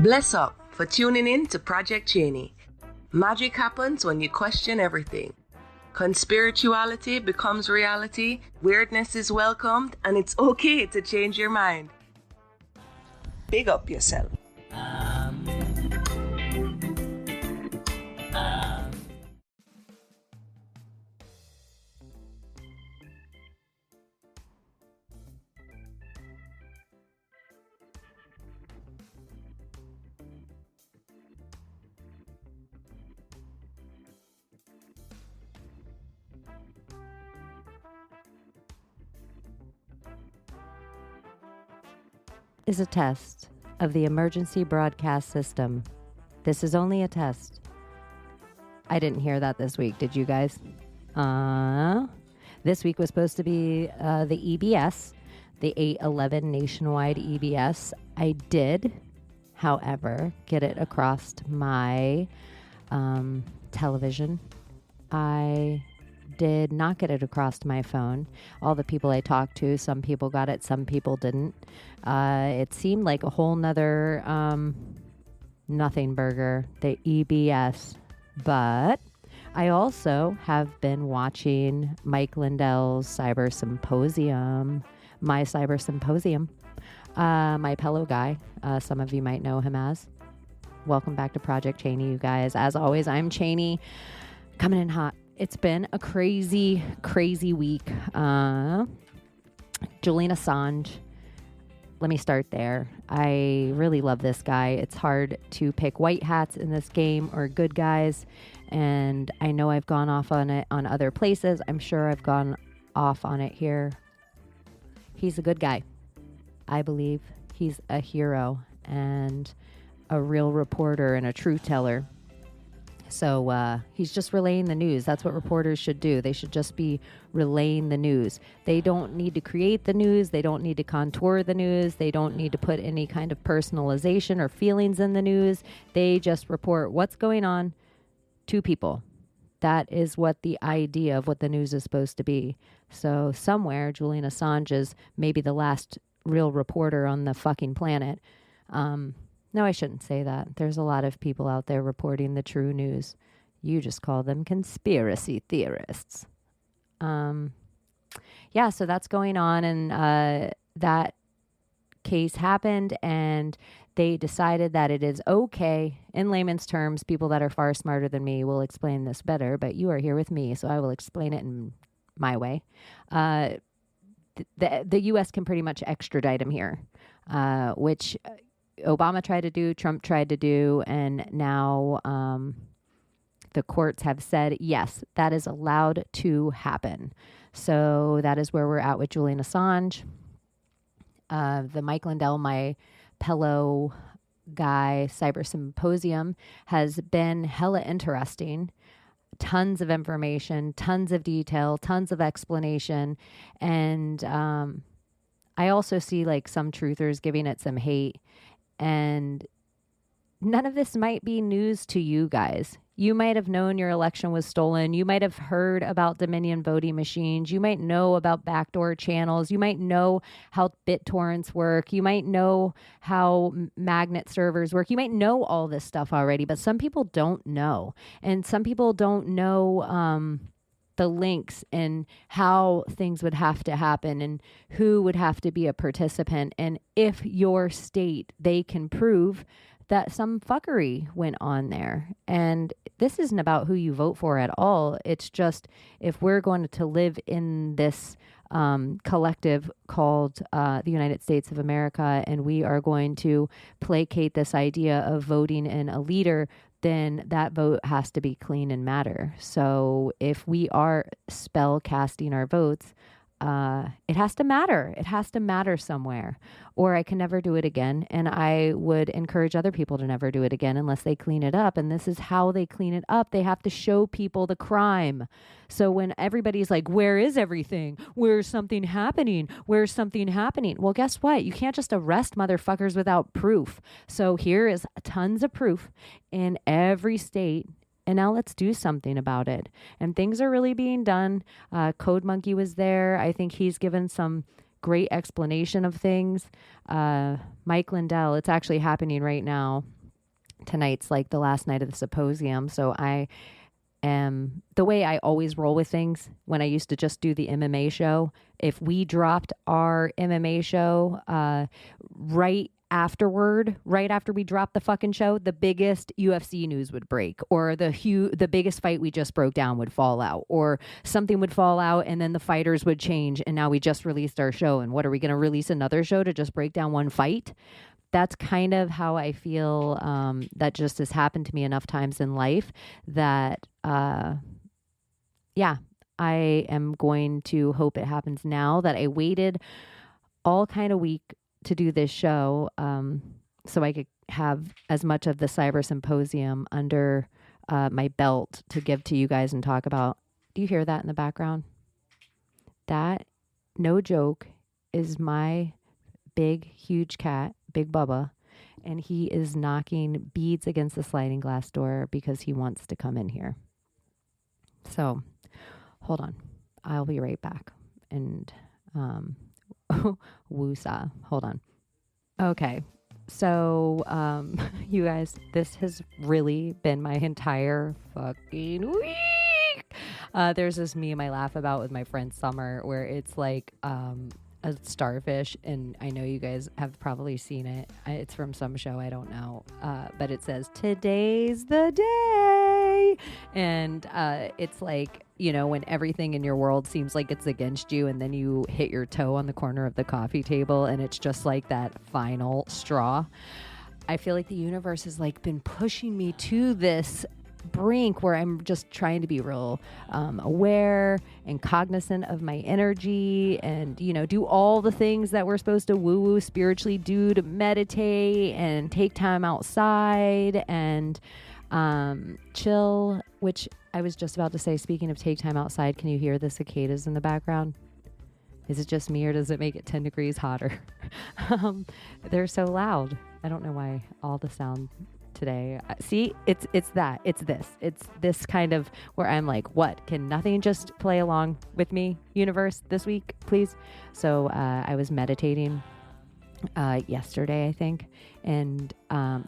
Bless up for tuning in to Project Chaney. Magic happens when you question everything. Conspirituality becomes reality, weirdness is welcomed, and it's okay to change your mind. Big up yourself. Is a test of the emergency broadcast system. This is only a test. I didn't hear that this week. Did you guys? This week was supposed to be the EBS, the 811 nationwide EBS. I did, however, get it across my television. I did not get it across to my phone. All the people I talked to, some people got it, some people didn't. It seemed like a whole nother nothing burger, the EBS. But I also have been watching Mike Lindell's Cyber Symposium, my Cyber Symposium, my Pello guy. Some of you might know him as. Welcome back to Project Chaney, you guys. As always, I'm Chaney, coming in hot. It's been a crazy, crazy week. Julian Assange. Let me start there. I really love this guy. It's hard to pick white hats in this game or good guys. And I know I've gone off on it on other places. I'm sure I've gone off on it here. He's a good guy. I believe he's a hero and a real reporter and a truth teller. So he's just relaying the news. That's what reporters should do. They should just be relaying the news. They don't need to create the news. They don't need to contour the news. They don't need to put any kind of personalization or feelings in the news. They just report what's going on to people. That is what the idea of what the news is supposed to be. So somewhere, Julian Assange is maybe the last real reporter on the fucking planet. No, I shouldn't say that. There's a lot of people out there reporting the true news. You just call them conspiracy theorists. Yeah, so that's going on, and that case happened, and they decided that it is okay, in layman's terms. People that are far smarter than me will explain this better, but you are here with me, so I will explain it in my way. The U.S. can pretty much extradite him here, which Obama tried to do, Trump tried to do, and now the courts have said, yes, that is allowed to happen. So that is where we're at with Julian Assange. The Mike Lindell, my Pello guy, Cyber Symposium has been hella interesting. Tons of information, tons of detail, tons of explanation. And I also see like some truthers giving it some hate. And none of this might be news to you guys. You might have known your election was stolen. You might have heard about Dominion voting machines. You might know about backdoor channels. You might know how BitTorrents work. You might know how magnet servers work. You might know all this stuff already, but some people don't know. And some people don't know the links and how things would have to happen and who would have to be a participant. And if your state, they can prove that some fuckery went on there. And this isn't about who you vote for at all. It's just if we're going to live in this collective called the United States of America, and we are going to placate this idea of voting in a leader, then that vote has to be clean and matter. So if we are spell casting our votes, it has to matter. It has to matter somewhere, or I can never do it again. And I would encourage other people to never do it again unless they clean it up. And this is how they clean it up. They have to show people the crime. So when everybody's like, where is everything? Where's something happening? Where's something happening? Well, guess what? You can't just arrest motherfuckers without proof. So here is tons of proof in every state. And now let's do something about it. And things are really being done. Code Monkey was there. I think he's given some great explanation of things. Mike Lindell, it's actually happening right now. Tonight's like the last night of the symposium. So I am the way I always roll with things when I used to just do the MMA show. If we dropped our MMA show right after we dropped the fucking show, the biggest UFC news would break, or the biggest fight we just broke down would fall out, or something would fall out and then the fighters would change. And now we just released our show. And what are we going to release another show to just break down one fight? That's kind of how I feel. That just has happened to me enough times in life that, yeah, I am going to hope it happens now, that I waited all kind of week to do this show, so I could have as much of the cyber symposium under my belt to give to you guys and talk about. Do you hear that in the background? That, no joke, is my big, huge cat, Big Bubba, and he is knocking beads against the sliding glass door because he wants to come in here. So, hold on. I'll be right back. And, woosah. Hold on. Okay. So, you guys, this has really been my entire fucking week. There's this meme I laugh about with my friend Summer where it's like, a starfish, and I know you guys have probably seen it. It's from some show, I don't know, but it says, "Today's the day," and it's like, you know, when everything in your world seems like it's against you, and then you hit your toe on the corner of the coffee table, and it's just like that final straw. I feel like the universe has like been pushing me to this brink where I'm just trying to be real aware and cognizant of my energy, and, you know, do all the things that we're supposed to woo-woo spiritually do, to meditate and take time outside and chill, which I was just about to say, speaking of take time outside, can you hear the cicadas in the background? Is it just me, or does it make it 10 degrees hotter? They're so loud. I don't know why all the sound today. See, it's this kind of where I'm like, what, can nothing just play along with me, universe, this week, please? So I was meditating yesterday, I think, and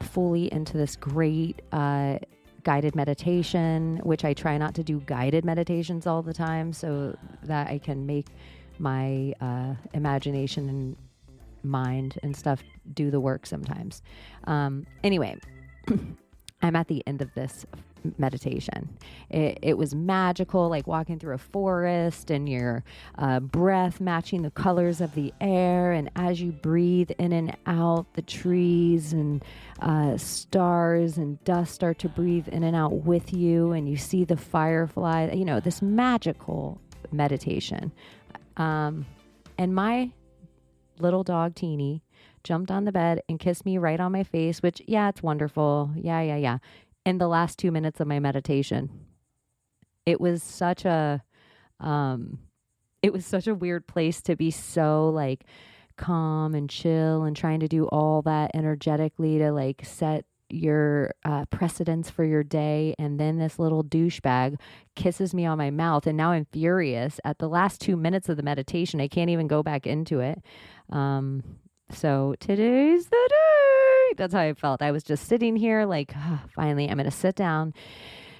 fully into this great guided meditation, which I try not to do guided meditations all the time so that I can make my imagination and mind and stuff do the work sometimes. Anyway, I'm at the end of this meditation. It was magical, like walking through a forest and your breath matching the colors of the air. And as you breathe in and out, the trees and stars and dust start to breathe in and out with you. And you see the firefly, you know, this magical meditation. And my little dog, Teeny, jumped on the bed and kissed me right on my face, which, yeah, it's wonderful. Yeah. In the last 2 minutes of my meditation, it was such a weird place to be so like calm and chill and trying to do all that energetically to like set your precedence for your day. And then this little douchebag kisses me on my mouth. And now I'm furious at the last 2 minutes of the meditation. I can't even go back into it. So today's the day. That's how I felt. I was just sitting here like, finally, I'm going to sit down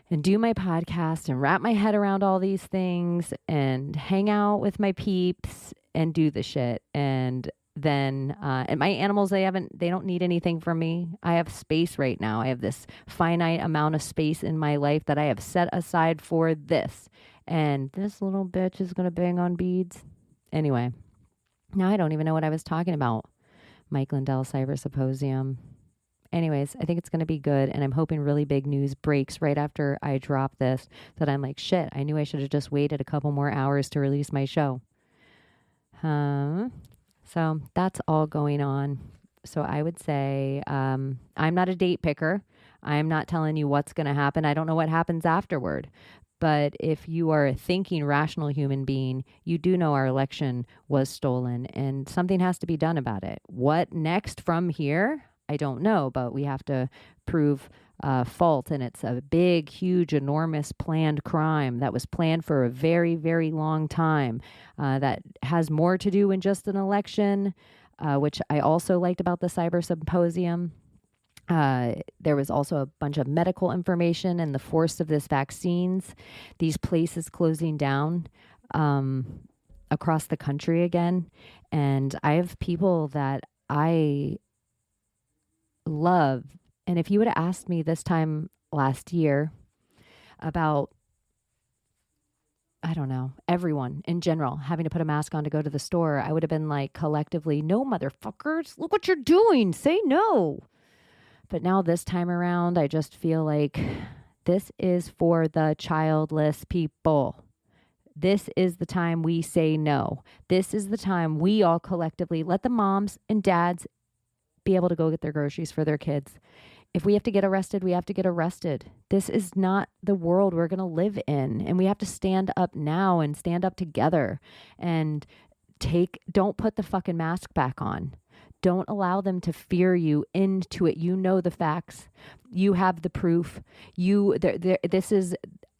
and do my podcast and wrap my head around all these things and hang out with my peeps and do the shit. And then, and my animals, they don't need anything from me. I have space right now. I have this finite amount of space in my life that I have set aside for this. And this little bitch is going to bang on beads. Anyway, now I don't even know what I was talking about. Mike Lindell Cyber Symposium. Anyways, I think it's going to be good, and I'm hoping really big news breaks right after I drop this, that I'm like, shit, I knew I should have just waited a couple more hours to release my show. So that's all going on. So I would say I'm not a date picker. I'm not telling you what's going to happen. I don't know what happens afterward. But if you are a thinking, rational human being, you do know our election was stolen and something has to be done about it. What next from here? I don't know, but we have to prove fault. And it's a big, huge, enormous planned crime that was planned for a very, very long time that has more to do than just an election, which I also liked about the cyber symposium. There was also a bunch of medical information and the force of this vaccines, these places closing down across the country again. And I have people that I love. And if you would have asked me this time last year about, I don't know, everyone in general having to put a mask on to go to the store, I would have been like, collectively, no, motherfuckers, look what you're doing. Say no. But now this time around, I just feel like this is for the childless people. This is the time we say no. This is the time we all collectively let the moms and dads be able to go get their groceries for their kids. If we have to get arrested, we have to get arrested. This is not the world we're going to live in. And we have to stand up now and stand up together and don't put the fucking mask back on. Don't allow them to fear you into it. You know the facts. You have the proof. This is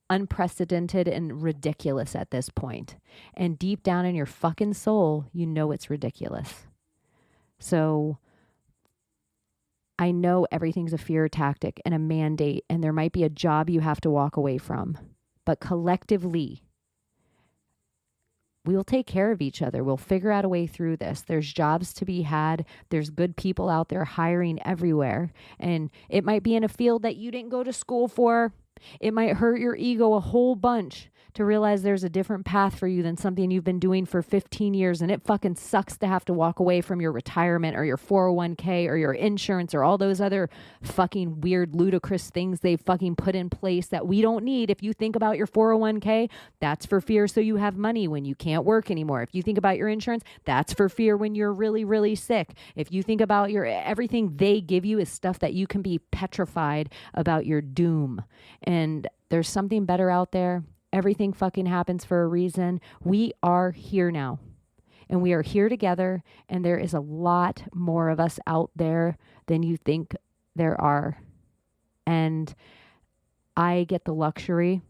unprecedented and ridiculous at this point. And deep down in your fucking soul, you know it's ridiculous. So I know everything's a fear tactic and a mandate, and there might be a job you have to walk away from. But collectively, we'll take care of each other. We'll figure out a way through this. There's jobs to be had. There's good people out there hiring everywhere. And it might be in a field that you didn't go to school for. It might hurt your ego a whole bunch to realize there's a different path for you than something you've been doing for 15 years. And it fucking sucks to have to walk away from your retirement or your 401k or your insurance or all those other fucking weird, ludicrous things they've fucking put in place that we don't need. If you think about your 401k, that's for fear so you have money when you can't work anymore. If you think about your insurance, that's for fear when you're really, really sick. If you think about everything they give you is stuff that you can be petrified about your doom. And there's something better out there. Everything fucking happens for a reason. We are here now. And we are here together. And there is a lot more of us out there than you think there are. And I get the luxury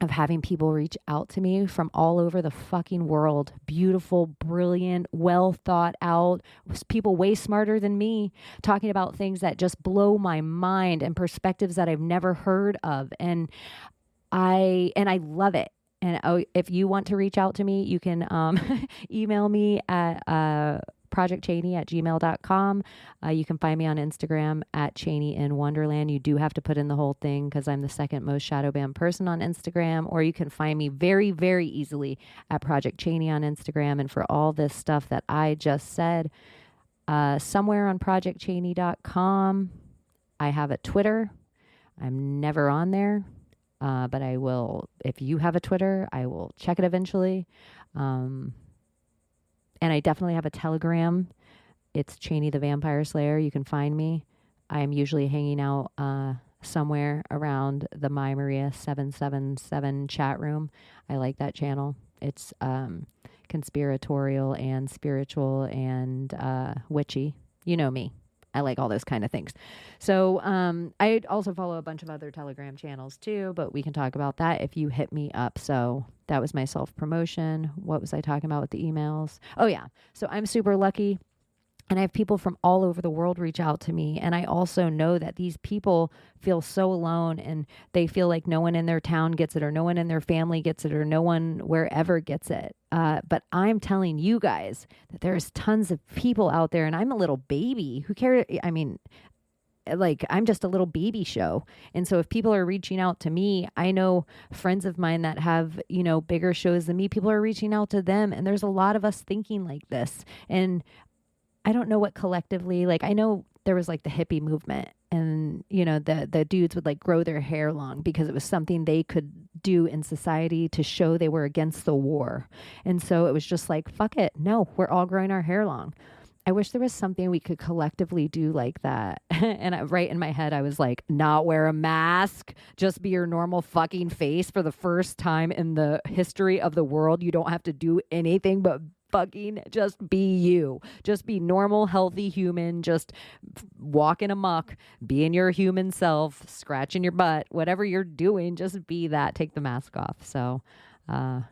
of having people reach out to me from all over the fucking world. Beautiful, brilliant, well thought out, people way smarter than me, talking about things that just blow my mind and perspectives that I've never heard of. And I love it. And if you want to reach out to me, you can email me at projectchaney@gmail.com. You can find me on Instagram at Chaney in Wonderland. You do have to put in the whole thing because I'm the second most shadow banned person on Instagram. Or you can find me very, very easily at Project Chaney on Instagram. And for all this stuff that I just said, somewhere on projectchaney.com, I have a Twitter. I'm never on there. But I will, if you have a Twitter, I will check it eventually. And I definitely have a Telegram. It's Chaney the Vampire Slayer. You can find me. I'm usually hanging out somewhere around the My Maria 777 chat room. I like that channel. It's conspiratorial and spiritual and witchy. You know me. I like all those kind of things. So I also follow a bunch of other Telegram channels too, but we can talk about that if you hit me up. So that was my self-promotion. What was I talking about with the emails? Oh, yeah. So I'm super lucky. And I have people from all over the world reach out to me. And I also know that these people feel so alone and they feel like no one in their town gets it or no one in their family gets it or no one wherever gets it. But I'm telling you guys that there's tons of people out there and I'm a little baby. Who cares? I mean, like I'm just a little baby show. And so if people are reaching out to me, I know friends of mine that have, bigger shows than me, people are reaching out to them. And there's a lot of us thinking like this. And I don't know what collectively, like I know there was like the hippie movement and, the dudes would like grow their hair long because it was something they could do in society to show they were against the war. And so it was just like, fuck it. No, we're all growing our hair long. I wish there was something we could collectively do like that. And right in my head, I was like, not wear a mask, just be your normal fucking face for the first time in the history of the world. You don't have to do anything but fucking just be you. Just be normal, healthy human. Just walking amok, being your human self, scratching your butt, whatever you're doing, just be that. Take the mask off. So, I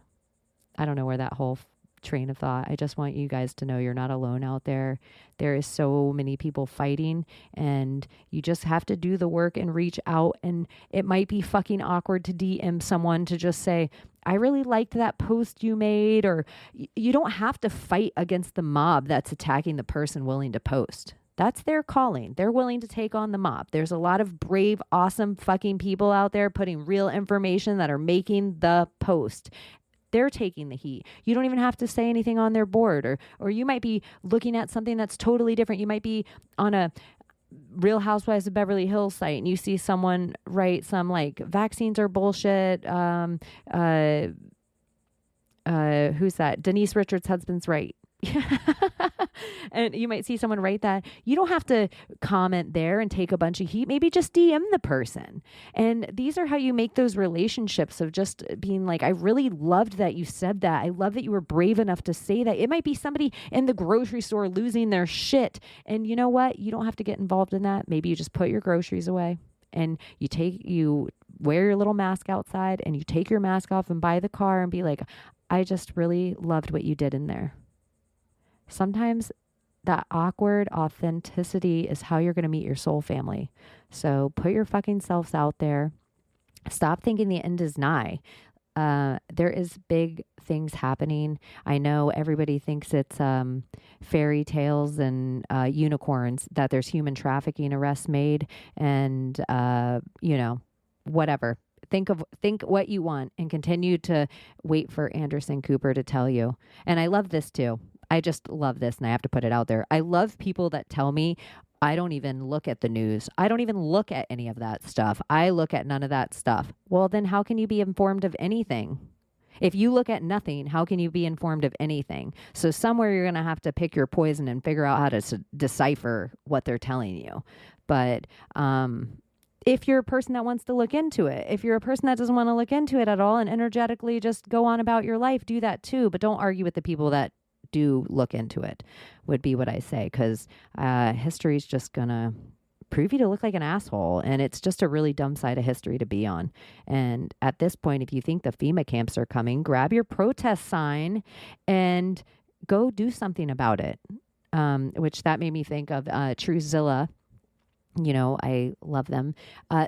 don't know where that whole train of thought. I just want you guys to know you're not alone out there. There is so many people fighting, and you just have to do the work and reach out. And it might be fucking awkward to DM someone to just say, I really liked that post you made, or you don't have to fight against the mob that's attacking the person willing to post. That's their calling. They're willing to take on the mob. There's a lot of brave, awesome fucking people out there putting real information that are making the post. They're taking the heat. You don't even have to say anything on their board, or you might be looking at something that's totally different. You might be on a Real Housewives of Beverly Hills site and you see someone write some like vaccines are bullshit. Who's that? Denise Richards' husband's right. And you might see someone write that. You don't have to comment there and take a bunch of heat. Maybe just DM the person. And these are how you make those relationships of just being like, I really loved that you said that. I love that you were brave enough to say that. It might be somebody in the grocery store losing their shit. And you know what? You don't have to get involved in that. Maybe you just put your groceries away and you wear your little mask outside and you take your mask off and buy the car and be like, I just really loved what you did in there. Sometimes that awkward authenticity is how you're going to meet your soul family. So put your fucking selves out there. Stop thinking the end is nigh. There is big things happening. I know everybody thinks it's fairy tales and unicorns, that there's human trafficking arrests made and, whatever. Think what you want and continue to wait for Anderson Cooper to tell you. And I love this too. I just love this, and I have to put it out there. I love people that tell me I don't even look at the news. I don't even look at any of that stuff. I look at none of that stuff. Well, then how can you be informed of anything? If you look at nothing, how can you be informed of anything? So somewhere you're going to have to pick your poison and figure out how to decipher what they're telling you. But if you're a person that wants to look into it, if you're a person that doesn't want to look into it at all and energetically just go on about your life, do that too. But don't argue with the people that do look into it, would be what I say, because history is just gonna prove you to look like an asshole, and it's just a really dumb side of history to be on. And at this point, if you think the FEMA camps are coming, grab your protest sign and go do something about it. Which that made me think of Truezilla. I love them.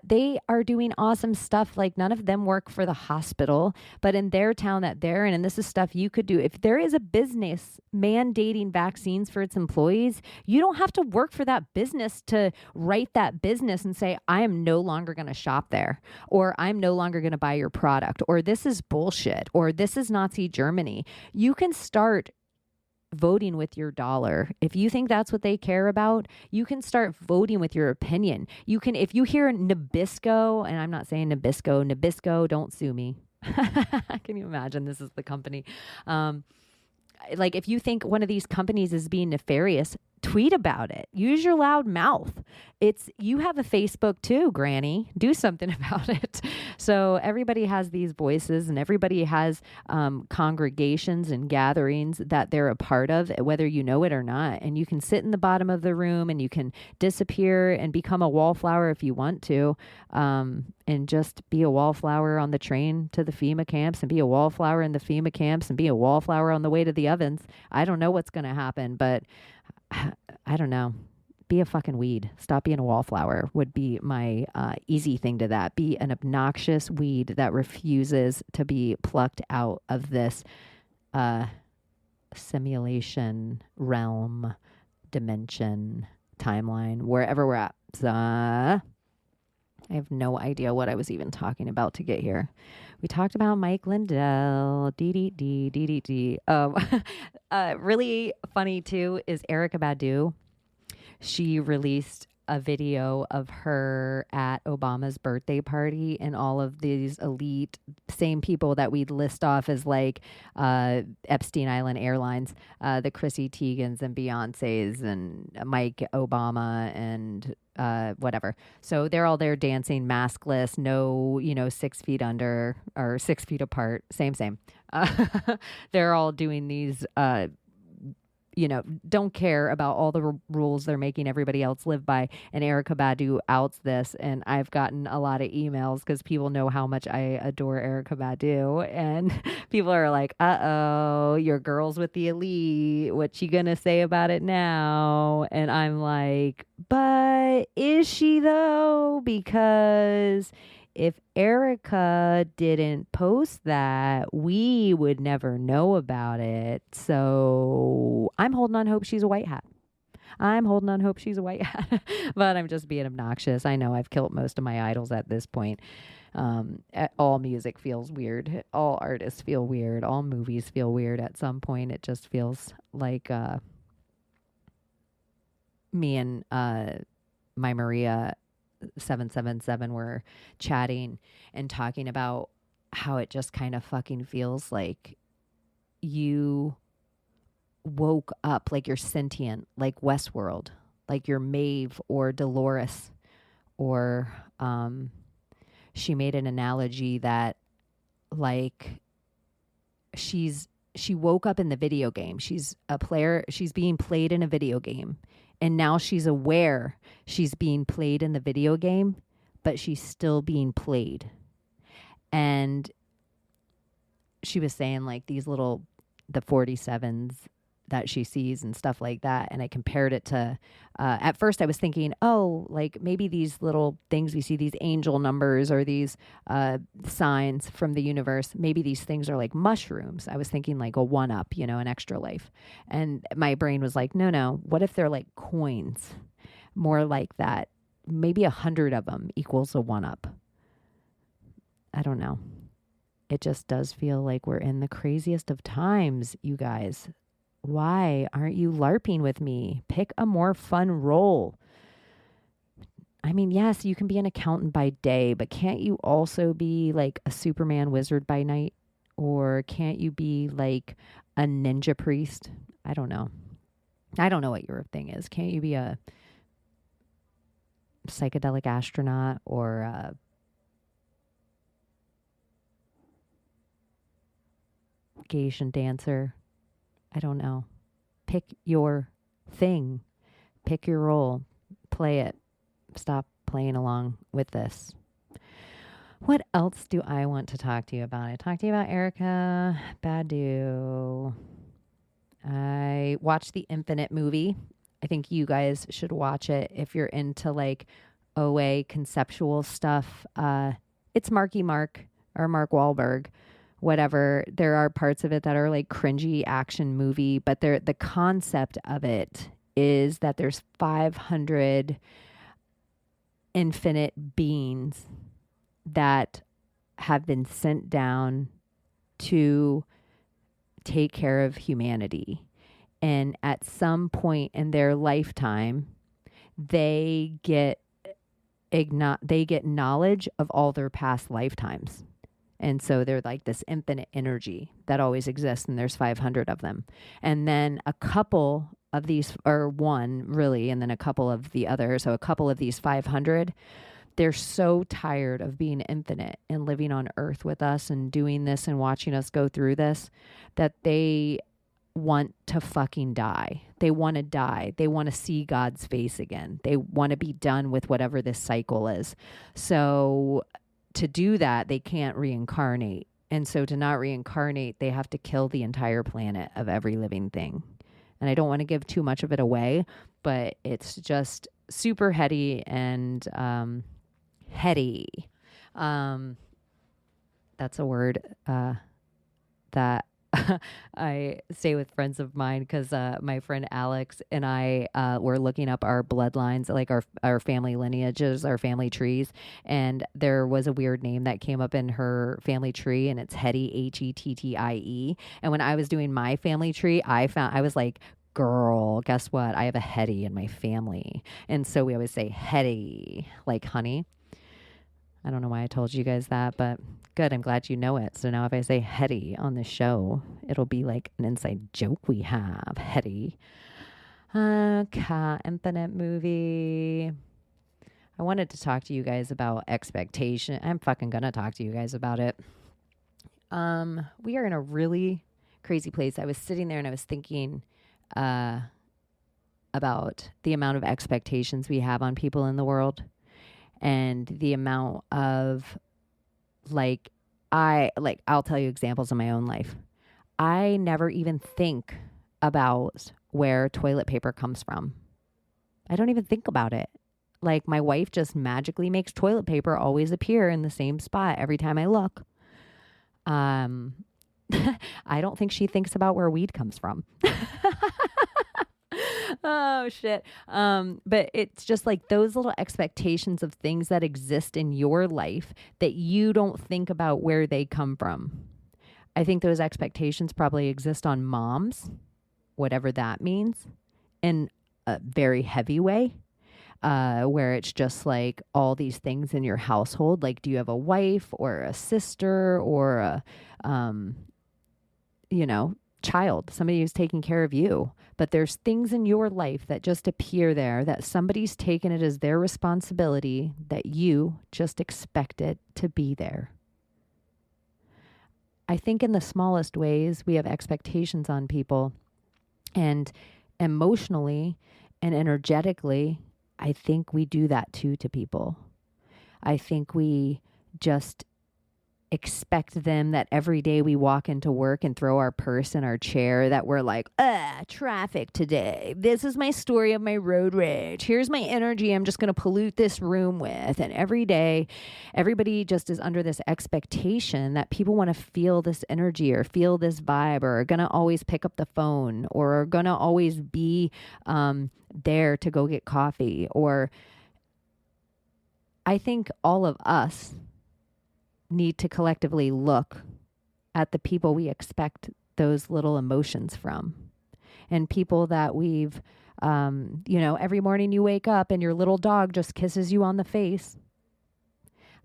They are doing awesome stuff. Like, none of them work for the hospital, but in their town that they're in, and this is stuff you could do. If there is a business mandating vaccines for its employees, you don't have to work for that business to write that business and say, I am no longer going to shop there, or I'm no longer going to buy your product, or this is bullshit, or this is Nazi Germany. You can start voting with your dollar. If you think that's what they care about, you can start voting with your opinion. You can, if you hear Nabisco, and I'm not saying Nabisco, don't sue me. Can you imagine? This is the company. Like, if you think one of these companies is being nefarious, tweet about it. Use your loud mouth. You have a Facebook too, Granny. Do something about it. So everybody has these voices, and everybody has congregations and gatherings that they're a part of, whether you know it or not. And you can sit in the bottom of the room and you can disappear and become a wallflower if you want to, and just be a wallflower on the train to the FEMA camps, and be a wallflower in the FEMA camps, and be a wallflower on the way to the ovens. I don't know what's going to happen, but I don't know. Be a fucking weed. Stop being a wallflower would be my easy thing to that. Be an obnoxious weed that refuses to be plucked out of this simulation, realm, dimension, timeline, wherever we're at. So, I have no idea what I was even talking about to get here. We talked about Mike Lindell, DDD. Really funny too is Erykah Badu. She released a video of her at Obama's birthday party, and all of these elite, same people that we'd list off as like Epstein Island Airlines, the Chrissy Teigens and Beyonce's and Mike Obama and whatever. So they're all there dancing maskless, no, 6 feet under or 6 feet apart. Same. They're all doing these don't care about all the rules they're making everybody else live by. And Erica Badu outs this, and I've gotten a lot of emails because people know how much I adore Erica Badu, and people are like, "Uh-oh, your girl's with the elite. What you gonna say about it now?" And I'm like, "But is she though? Because if Erica didn't post that, we would never know about it. So I'm holding on hope she's a white hat. I'm holding on hope she's a white hat." But I'm just being obnoxious. I know I've killed most of my idols at this point. All music feels weird. All artists feel weird. All movies feel weird at some point. It just feels like me and my Maria 777 were chatting and talking about how it just kind of fucking feels like you woke up, like you're sentient, like Westworld, like you're Maeve or Dolores, or she made an analogy that like she woke up in the video game. She's a player, she's being played in a video game. And now she's aware she's being played in the video game, but she's still being played. And she was saying like the 47s that she sees and stuff like that. And I compared it to, at first I was thinking, oh, like maybe these little things we see, these angel numbers or these signs from the universe, maybe these things are like mushrooms. I was thinking like a 1-up, an extra life. And my brain was like, no, what if they're like coins? More like that. Maybe 100 of them equals a 1-up. I don't know. It just does feel like we're in the craziest of times, you guys. Why aren't you LARPing with me? Pick a more fun role. I mean, yes, you can be an accountant by day, but can't you also be like a Superman wizard by night? Or can't you be like a ninja priest? I don't know. I don't know what your thing is. Can't you be a psychedelic astronaut or a Geisha dancer? I don't know. Pick your thing. Pick your role. Play it. Stop playing along with this. What else do I want to talk to you about? I talked to you about Erica Badu. I watched the Infinite movie. I think you guys should watch it if you're into like OA conceptual stuff. It's Marky Mark or Mark Wahlberg. Whatever. There are parts of it that are like cringy action movie, but the concept of it is that there's 500 infinite beings that have been sent down to take care of humanity. And at some point in their lifetime, they get knowledge of all their past lifetimes. And so they're like this infinite energy that always exists, and there's 500 of them. And then a couple of these, or one really, and then a couple of the other, so a couple of these 500, they're so tired of being infinite and living on Earth with us and doing this and watching us go through this, that they want to fucking die. They want to die. They want to see God's face again. They want to be done with whatever this cycle is. So to do that, they can't reincarnate. And so to not reincarnate, they have to kill the entire planet of every living thing. And I don't want to give too much of it away, but it's just super heady and heady. That's a word that I say with friends of mine because my friend Alex and I were looking up our bloodlines, like our family lineages, our family trees, and there was a weird name that came up in her family tree, and it's Hettie, Hettie. And when I was doing my family tree, I was like, girl, guess what? I have a Hettie in my family. And so we always say Hettie, like honey. I don't know why I told you guys that, but good. I'm glad you know it. So now if I say Hetty on the show, it'll be like an inside joke we have. Hetty. Infinite movie. I wanted to talk to you guys about expectation. I'm fucking gonna talk to you guys about it. We are in a really crazy place. I was sitting there and I was thinking about the amount of expectations we have on people in the world, and the amount of I'll tell you examples of my own life. I never even think about where toilet paper comes from. I don't even think about it. Like, my wife just magically makes toilet paper always appear in the same spot every time I look. I don't think she thinks about where weed comes from. Oh, shit. But it's just like those little expectations of things that exist in your life that you don't think about where they come from. I think those expectations probably exist on moms, whatever that means, in a very heavy way, where it's just like all these things in your household. Like, do you have a wife or a sister or a, child, somebody who's taking care of you? But there's things in your life that just appear there, that somebody's taken it as their responsibility, that you just expect it to be there. I think in the smallest ways, we have expectations on people, and emotionally and energetically, I think we do that too to people. I think we just expect them that every day we walk into work and throw our purse in our chair, that we're like, traffic today. This is my story of my road rage. Here's my energy I'm just going to pollute this room with. And every day, everybody just is under this expectation that people want to feel this energy or feel this vibe, or are going to always pick up the phone, or are going to always be there to go get coffee. Or I think all of us need to collectively look at the people we expect those little emotions from, and people that we've, every morning you wake up and your little dog just kisses you on the face.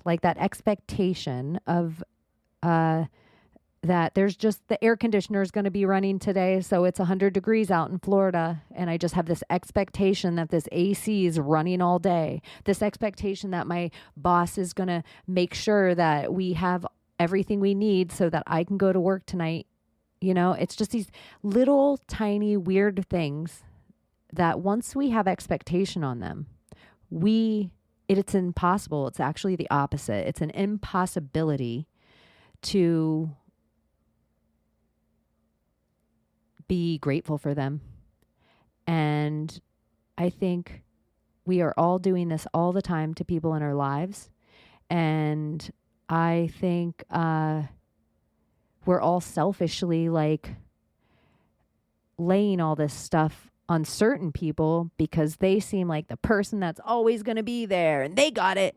Like that expectation of, that there's just the air conditioner is going to be running today. So it's 100 degrees out in Florida. And I just have this expectation that this AC is running all day. This expectation that my boss is going to make sure that we have everything we need so that I can go to work tonight. It's just these little tiny weird things that once we have expectation on them, it's impossible. It's actually the opposite. It's an impossibility to be grateful for them. And I think we are all doing this all the time to people in our lives. And I think we're all selfishly laying all this stuff on certain people because they seem like the person that's always going to be there, and they got it.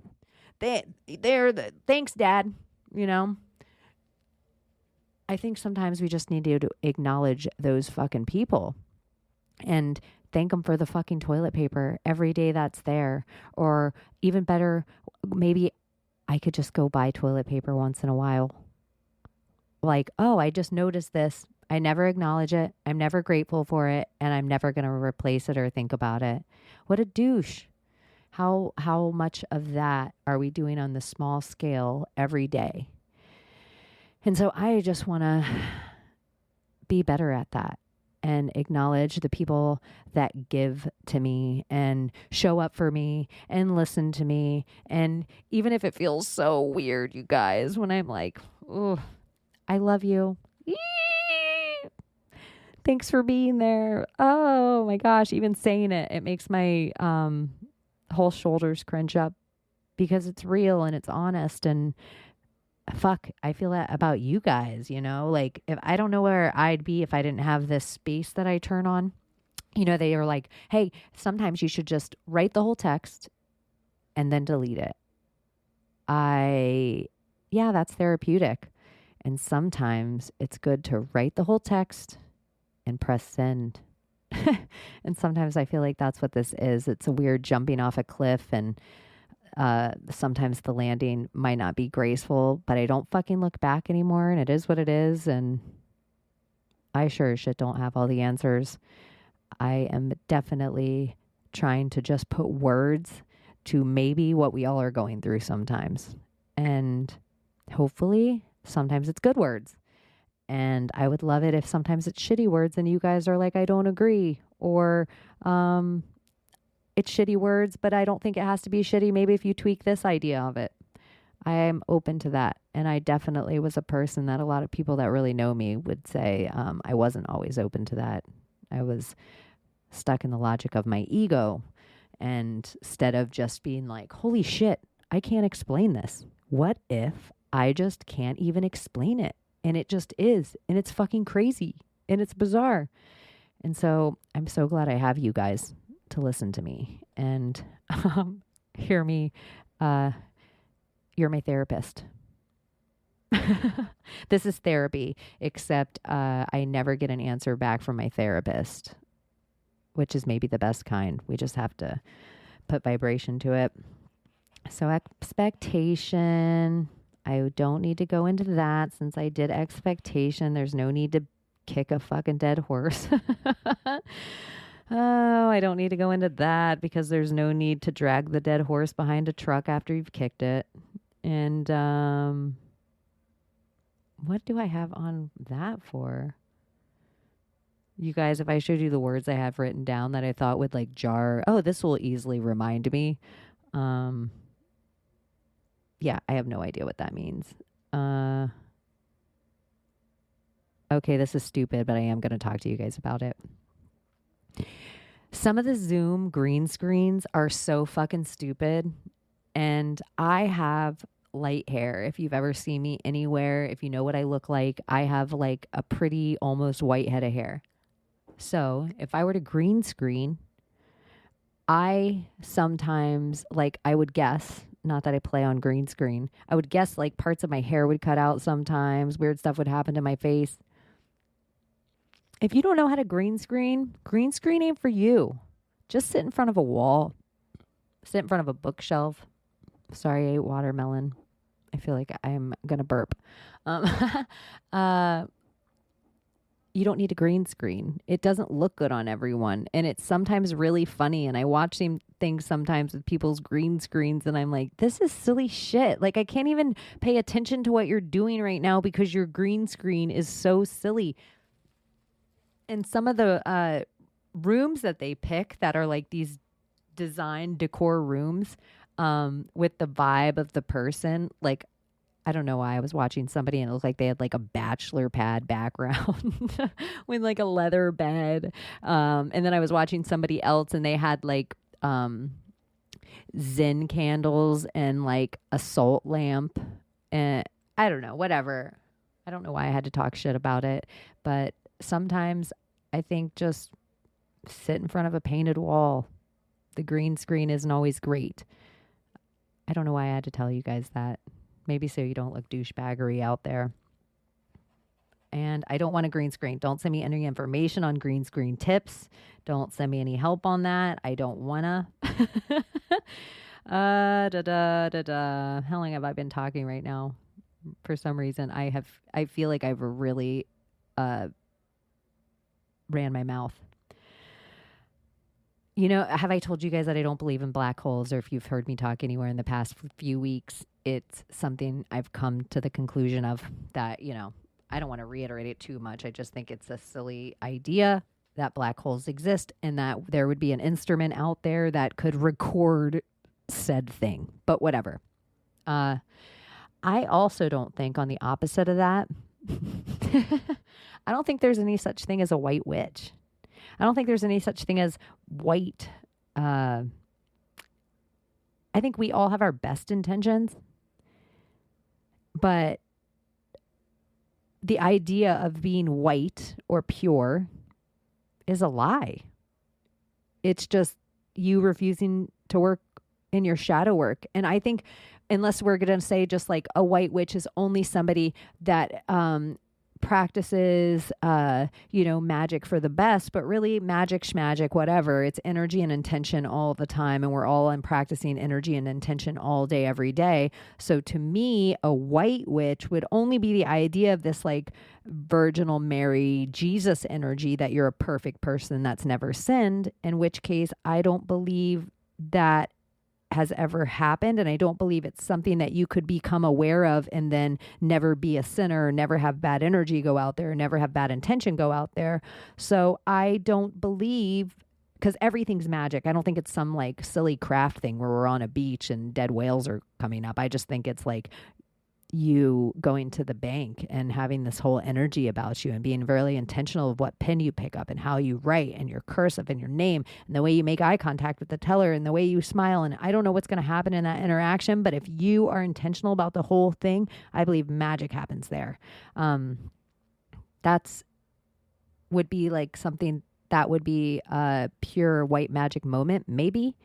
Thanks, Dad. I think sometimes we just need to acknowledge those fucking people and thank them for the fucking toilet paper every day that's there. Or even better, maybe I could just go buy toilet paper once in a while. Like, I just noticed this. I never acknowledge it. I'm never grateful for it. And I'm never going to replace it or think about it. What a douche. How much of that are we doing on the small scale every day? And so I just want to be better at that and acknowledge the people that give to me and show up for me and listen to me. And even if it feels so weird, you guys, when I'm like, oh, I love you. Thanks for being there. Oh my gosh, even saying it makes my whole shoulders cringe up because it's real and it's honest. And fuck, I feel that about you guys, like if I don't know where I'd be if I didn't have this space that I turn on. They are like, hey, sometimes you should just write the whole text and then delete it. That's therapeutic. And sometimes it's good to write the whole text and press send. And sometimes I feel like that's what this is. It's a weird jumping off a cliff, and sometimes the landing might not be graceful, but I don't fucking look back anymore, and it is what it is. And I sure as shit don't have all the answers. I am definitely trying to just put words to maybe what we all are going through sometimes. And hopefully sometimes it's good words. And I would love it if sometimes it's shitty words and you guys are like, I don't agree. Or it's shitty words, but I don't think it has to be shitty. Maybe if you tweak this idea of it. I am open to that. And I definitely was a person that a lot of people that really know me would say I wasn't always open to that. I was stuck in the logic of my ego. And instead of just being like, holy shit, I can't explain this. What if I just can't even explain it? And it just is. And it's fucking crazy. And it's bizarre. And so I'm so glad I have you guys to listen to me and hear me. You're my therapist. This is therapy, except I never get an answer back from my therapist, which is maybe the best kind. We just have to put vibration to it. So expectation, I don't need to go into that since I did expectation. There's no need to kick a fucking dead horse. Oh, I don't need to go into that because there's no need to drag the dead horse behind a truck after you've kicked it. And what do I have on that for? You guys, if I showed you the words I have written down that I thought would like jar, oh, this will easily remind me. Yeah, I have no idea what that means. Okay, this is stupid, but I am going to talk to you guys about it. Some of the Zoom green screens are so fucking stupid. And I have light hair. If you've ever seen me anywhere, if you know what I look like, I have like a pretty almost white head of hair. So if I were to green screen, I sometimes, like, I would guess, not that I play on green screen, I would guess like parts of my hair would cut out sometimes, weird stuff would happen to my face. If you don't know how to green screen ain't for you. Just sit in front of a wall, sit in front of a bookshelf. Sorry, I ate watermelon. I feel like I'm going to burp. You don't need a green screen. It doesn't look good on everyone. And it's sometimes really funny. And I watch things sometimes with people's green screens and I'm like, this is silly shit. Like, I can't even pay attention to what you're doing right now because your green screen is so silly. And some of the rooms that they pick that are like these design decor rooms, with the vibe of the person, like, I don't know why I was watching somebody and it looked like they had like a bachelor pad background with like a leather bed. And then I was watching somebody else and they had like Zen candles and like a salt lamp. And I don't know, whatever. I don't know why I had to talk shit about it. But sometimes I think just sit in front of a painted wall. The green screen isn't always great. I don't know why I had to tell you guys that. Maybe so you don't look douchebaggery out there. And I don't want a green screen. Don't send me any information on green screen tips. Don't send me any help on that. I don't wanna. How long have I been talking right now? For some reason, I feel like I've really ran my mouth. You know, have I told you guys that I don't believe in black holes? Or if you've heard me talk anywhere in the past few weeks, it's something I've come to the conclusion of that, you know, I don't want to reiterate it too much. I just think it's a silly idea that black holes exist and that there would be an instrument out there that could record said thing. But whatever. I also don't think on the opposite of that, I don't think there's any such thing as a white witch. I don't think there's any such thing as white. I think we all have our best intentions, but the idea of being white or pure is a lie. It's just you refusing to work in your shadow work. And I think unless we're going to say just like a white witch is only somebody that practices, magic for the best, but really magic, schmagic, whatever. It's energy and intention all the time. And we're all practicing energy and intention all day, every day. So to me, a white witch would only be the idea of this like virginal Mary, Jesus energy that you're a perfect person that's never sinned, in which case I don't believe that has ever happened. And I don't believe it's something that you could become aware of and then never be a sinner, never have bad energy go out there, never have bad intention go out there. So I don't believe, because everything's magic. I don't think it's some like silly craft thing where we're on a beach and dead whales are coming up. I just think it's like you going to the bank and having this whole energy about you and being really intentional of what pen you pick up and how you write and your cursive and your name and the way you make eye contact with the teller and the way you smile. And I don't know what's going to happen in that interaction, but if you are intentional about the whole thing, I believe magic happens there. That's would be like something that would be a pure white magic moment, maybe.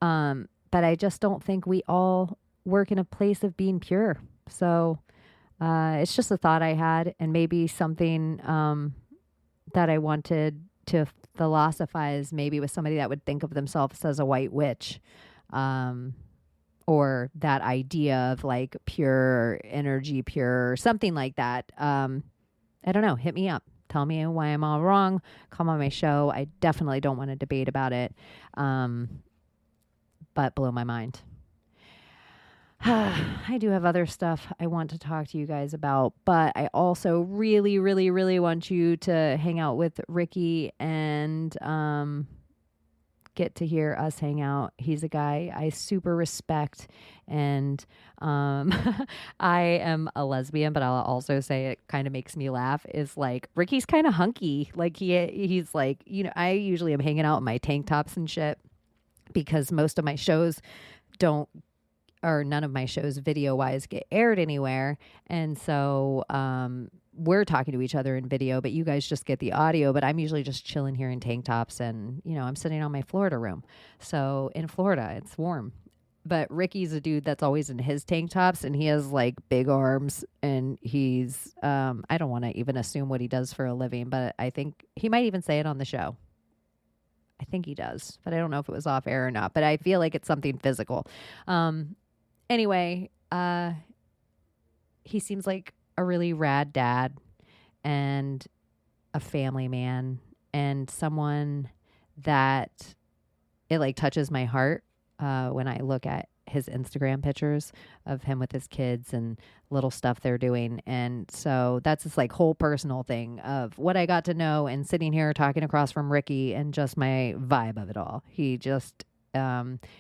But I just don't think we all work in a place of being pure. So it's just a thought I had, and maybe something that I wanted to philosophize maybe with somebody that would think of themselves as a white witch, or that idea of like pure energy, pure, something like that. I don't know. Hit me up. Tell me why I'm all wrong. Come on my show. I definitely don't want to debate about it, but blow my mind. I do have other stuff I want to talk to you guys about, but I also really, really, really want you to hang out with Ricky and get to hear us hang out. He's a guy I super respect, and I am a lesbian, but I'll also say it kind of makes me laugh, is like Ricky's kind of hunky. Like he's like, you know, I usually am hanging out in my tank tops and shit because most of my shows none of my shows video wise get aired anywhere. And so we're talking to each other in video, but you guys just get the audio. But I'm usually just chilling here in tank tops and, you know, I'm sitting on my Florida room. So in Florida, it's warm. But Ricky's a dude that's always in his tank tops, and he has like big arms, and he's, I don't want to even assume what he does for a living, but I think he might even say it on the show. I think he does, but I don't know if it was off air or not, but I feel like it's something physical. Anyway, he seems like a really rad dad and a family man and someone that it like touches my heart when I look at his Instagram pictures of him with his kids and little stuff they're doing. And so that's this like whole personal thing of what I got to know and sitting here talking across from Ricky and just my vibe of it all. He just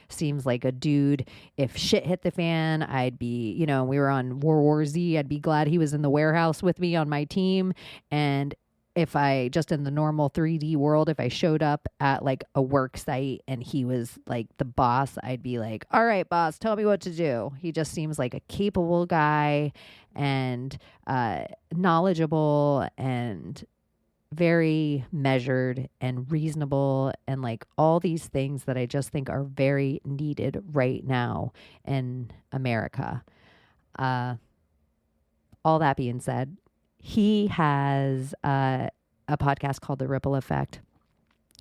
seems like a dude. If shit hit the fan, I'd be, you know, we were on World War Z, I'd be glad he was in the warehouse with me on my team. And if I just in the normal 3D world, if I showed up at like a work site and he was like the boss, I'd be like, all right, boss, tell me what to do. He just seems like a capable guy and knowledgeable and very measured and reasonable and like all these things that I just think are very needed right now in America. All that being said, he has a podcast called The Ripple Effect,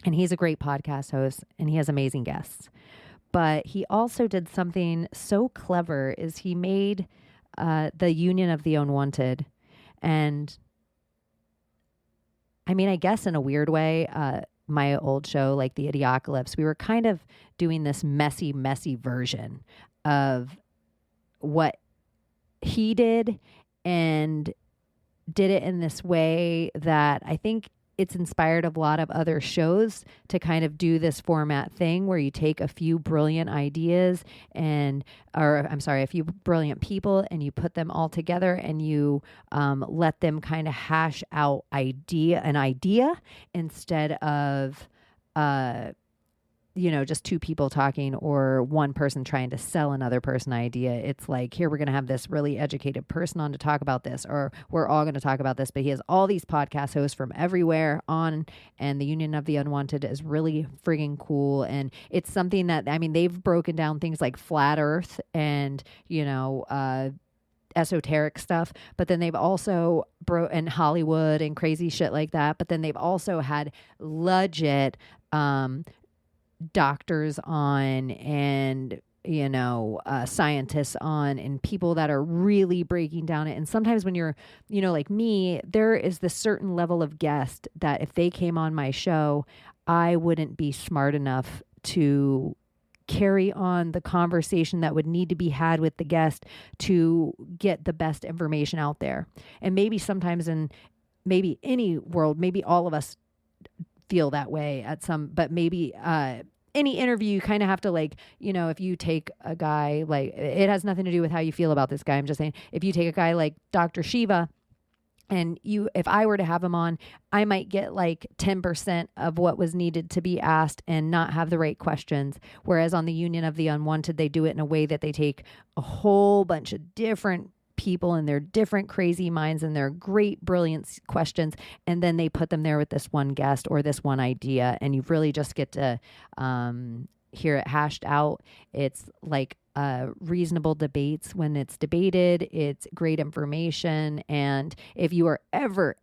and he's a great podcast host and he has amazing guests. But he also did something so clever is he made the Union of the Unwanted. And I mean, I guess in a weird way, my old show, like the Idiocalypse, we were kind of doing this messy version of what he did and did it in this way that I think it's inspired a lot of other shows to kind of do this format thing where you take a few brilliant ideas a few brilliant people and you put them all together and you let them kind of hash out an idea instead of just two people talking or one person trying to sell another person idea. It's like, here, we're going to have this really educated person on to talk about this, or we're all going to talk about this, but he has all these podcast hosts from everywhere on, and the Union of the Unwanted is really frigging cool. And it's something that, I mean, they've broken down things like flat earth and, esoteric stuff, but then they've also and Hollywood and crazy shit like that. But then they've also had legit, doctors on and scientists on and people that are really breaking down it. And sometimes when you're like me, there is this certain level of guest that if they came on my show, I wouldn't be smart enough to carry on the conversation that would need to be had with the guest to get the best information out there. And maybe sometimes in maybe any world, maybe all of us feel that way at some, but maybe any interview, you kind of have to, like, you know, if you take a guy, like, it has nothing to do with how you feel about this guy. I'm just saying, if you take a guy like Dr. Shiva, and if I were to have him on, I might get like 10% of what was needed to be asked and not have the right questions. Whereas on the Union of the Unwanted, they do it in a way that they take a whole bunch of different people and their different crazy minds and their great, brilliant questions. And then they put them there with this one guest or this one idea. And you really just get to hear it hashed out. It's like reasonable debates when it's debated. It's great information. And if you are ever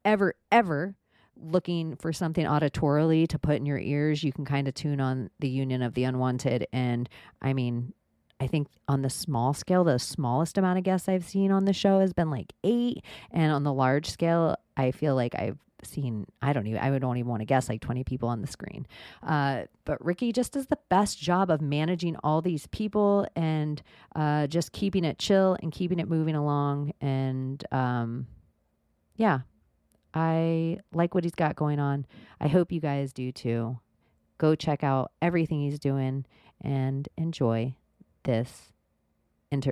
looking for something auditorily to put in your ears, you can kind of tune on the Union of the Unwanted. And I mean, I think on the small scale, the smallest amount of guests I've seen on the show has been like 8. And on the large scale, I feel like I've seen, I don't even want to guess, like 20 people on the screen. But Ricky just does the best job of managing all these people and just keeping it chill and keeping it moving along. And yeah, I like what he's got going on. I hope you guys do too. Go check out everything he's doing and enjoy this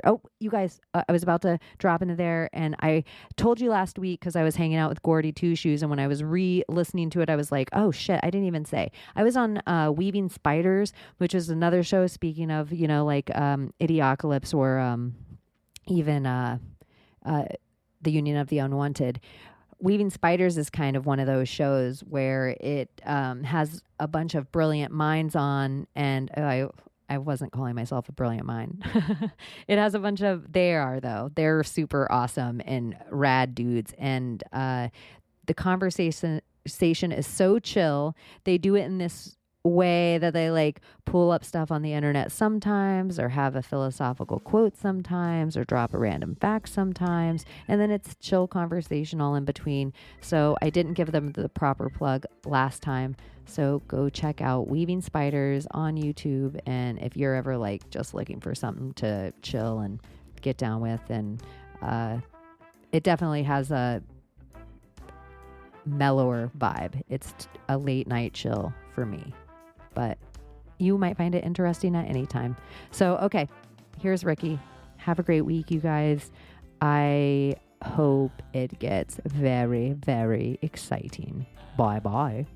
Oh, you guys, I was about to drop into there, and I told you last week because I was hanging out with Gordy Two Shoes, and when I was re-listening to it, I was like, oh shit, I didn't even say. I was on Weaving Spiders, which is another show, speaking of, you know, like Idiocalypse or even the Union of the Unwanted. Weaving Spiders is kind of one of those shows where it has a bunch of brilliant minds on, and I wasn't calling myself a brilliant mind. It has a bunch of, they're super awesome and rad dudes. And the conversation is so chill. They do it in this way that they like pull up stuff on the internet sometimes, or have a philosophical quote sometimes, or drop a random fact sometimes. And then it's chill conversation all in between. So I didn't give them the proper plug last time. So go check out Weaving Spiders on YouTube. And if you're ever like just looking for something to chill and get down with, and it definitely has a mellower vibe. It's a late night chill for me, but you might find it interesting at any time. So, okay, here's Ricky. Have a great week, you guys. I hope it gets very, very exciting. Bye-bye.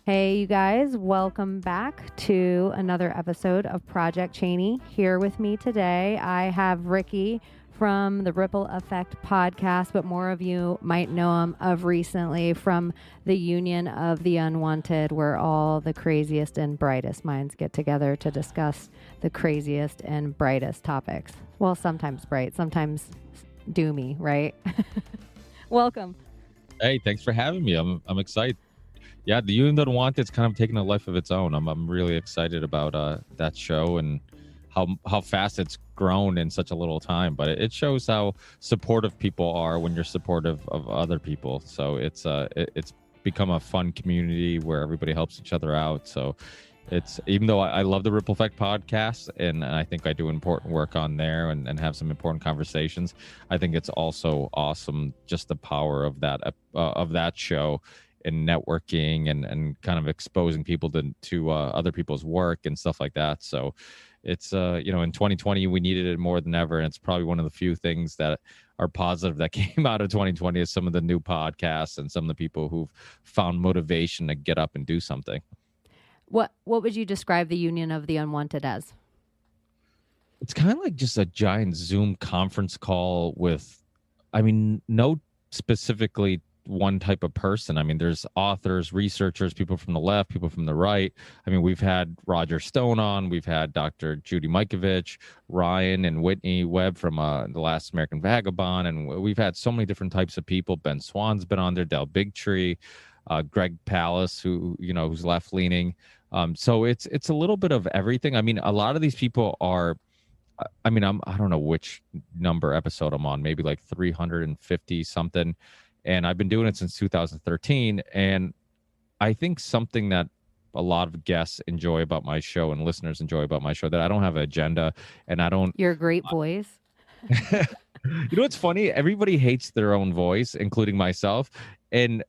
Hey, you guys, welcome back to another episode of Project Chaney. Here with me today, I have Ricky from the Ripple Effect podcast, but more of you might know him of recently from the Union of the Unwanted, where all the craziest and brightest minds get together to discuss the craziest and brightest topics. Well, sometimes bright, sometimes doomy, right? Welcome. Hey, thanks for having me. I'm excited. Yeah, the Union of the Unwanted's kind of taking a life of its own. I'm really excited about that show and how fast it's grown in such a little time. But it shows how supportive people are when you're supportive of other people. So it's become a fun community where everybody helps each other out. So it's, even though I love the Ripple Effect podcast and I think I do important work on there and have some important conversations, I think it's also awesome just the power of that show and networking and kind of exposing people to other people's work and stuff like that. So it's, in 2020, we needed it more than ever. And it's probably one of the few things that are positive that came out of 2020 is some of the new podcasts and some of the people who've found motivation to get up and do something. What would you describe the Union of the Unwanted as? It's kind of like just a giant Zoom conference call with, no specifically one type of person. I mean, there's authors, researchers, people from the left, people from the right. I mean, we've had Roger Stone on, we've had Dr. Judy Mikovich, Ryan and Whitney Webb from The Last American Vagabond, and we've had so many different types of people. Ben Swan's been on there, Del Bigtree, Greg Pallas, who's left leaning. So it's a little bit of everything. I mean, a lot of these people are. I mean, I don't know which number episode I'm on, maybe like 350 something. And I've been doing it since 2013. And I think something that a lot of guests enjoy about my show and listeners enjoy about my show, that I don't have an agenda and I don't. Your great voice. You know what's funny? Everybody hates their own voice, including myself. And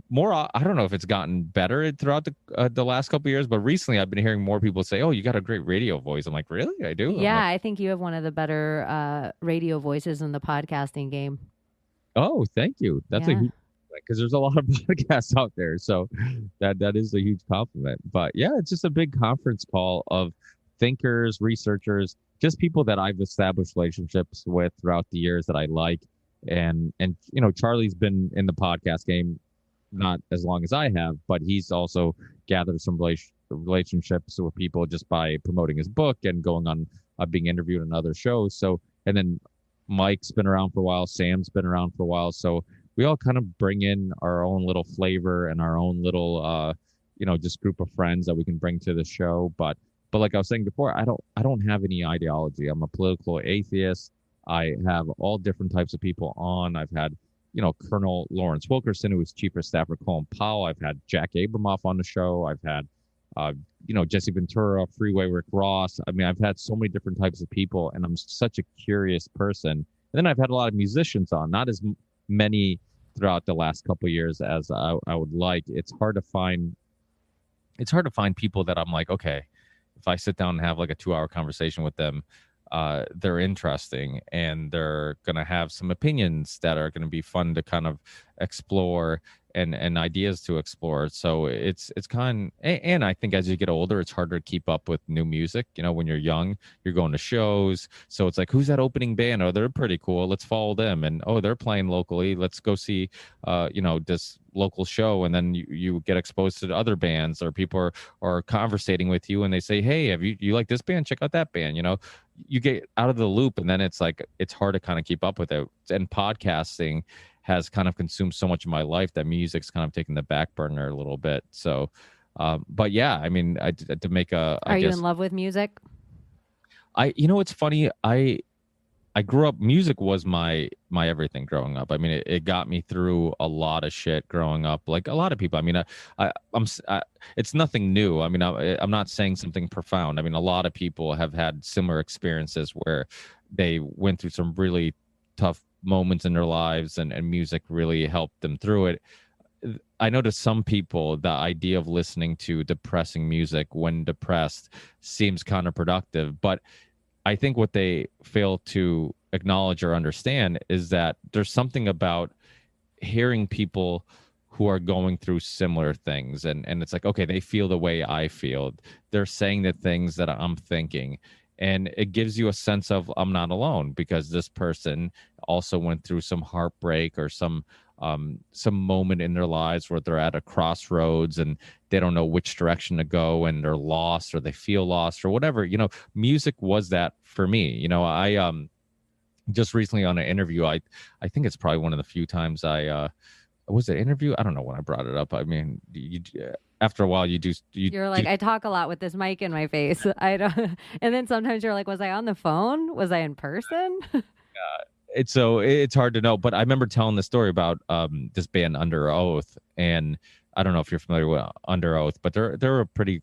more, I don't know if it's gotten better throughout the last couple of years, but recently I've been hearing more people say, "Oh, you got a great radio voice." I'm like, "Really? I do." Yeah, I think you have one of the better radio voices in the podcasting game. Oh, thank you. That's a huge, because there's a lot of podcasts out there, so that is a huge compliment. But yeah, it's just a big conference call of thinkers, researchers, just people that I've established relationships with throughout the years that I like. And Charlie's been in the podcast game not as long as I have, but he's also gathered some relationships with people just by promoting his book and going on being interviewed on other shows. So, and then Mike's been around for a while, Sam's been around for a while. So we all kind of bring in our own little flavor and our own little, just group of friends that we can bring to the show. But like I was saying before, I don't have any ideology. I'm a political atheist. I have all different types of people on. I've had, Colonel Lawrence Wilkerson, who was Chief of Staff for Colin Powell. I've had Jack Abramoff on the show. I've had, Jesse Ventura, Freeway Rick Ross. I mean, I've had so many different types of people, and I'm such a curious person. And then I've had a lot of musicians on, not as many throughout the last couple of years as I would like. It's hard to find people that I'm like, okay, if I sit down and have like a 2-hour conversation with them, they're interesting and they're going to have some opinions that are going to be fun to kind of explore and ideas to explore. So it's and I think as you get older, it's harder to keep up with new music. When you're young, you're going to shows. So it's like, who's that opening band? Oh, they're pretty cool. Let's follow them. And, oh, they're playing locally. Let's go see, this local show. And then you get exposed to other bands, or people are conversating with you and they say, hey, you like this band? Check out that band. You get out of the loop, and then it's like, it's hard to kind of keep up with it. And podcasting has kind of consumed so much of my life that music's kind of taken the back burner a little bit. So, but yeah, I mean, to make a, Are you in love with music? It's funny. I grew up, music was my everything growing up. I mean, it got me through a lot of shit growing up, like a lot of people. I mean, it's nothing new. I mean, I'm not saying something profound. I mean, a lot of people have had similar experiences where they went through some really tough moments in their lives, and music really helped them through it. I know to some people, the idea of listening to depressing music when depressed seems counterproductive, but I think what they fail to acknowledge or understand is that there's something about hearing people who are going through similar things. And it's like, okay, they feel the way I feel. They're saying the things that I'm thinking. And it gives you a sense of, I'm not alone, because this person also went through some heartbreak or some moment in their lives where they're at a crossroads and they don't know which direction to go, and they're lost, or they feel lost, or whatever. Music was that for me. I just recently on an interview, I think it's probably one of the few times was it interview? I don't know when I brought it up. I mean, after a while you're like, I talk a lot with this mic in my face. I don't, and then sometimes you're like, was I on the phone? Was I in person? It's hard to know, but I remember telling the story about this band Under Oath, and I don't know if you're familiar with Under Oath, but they're a pretty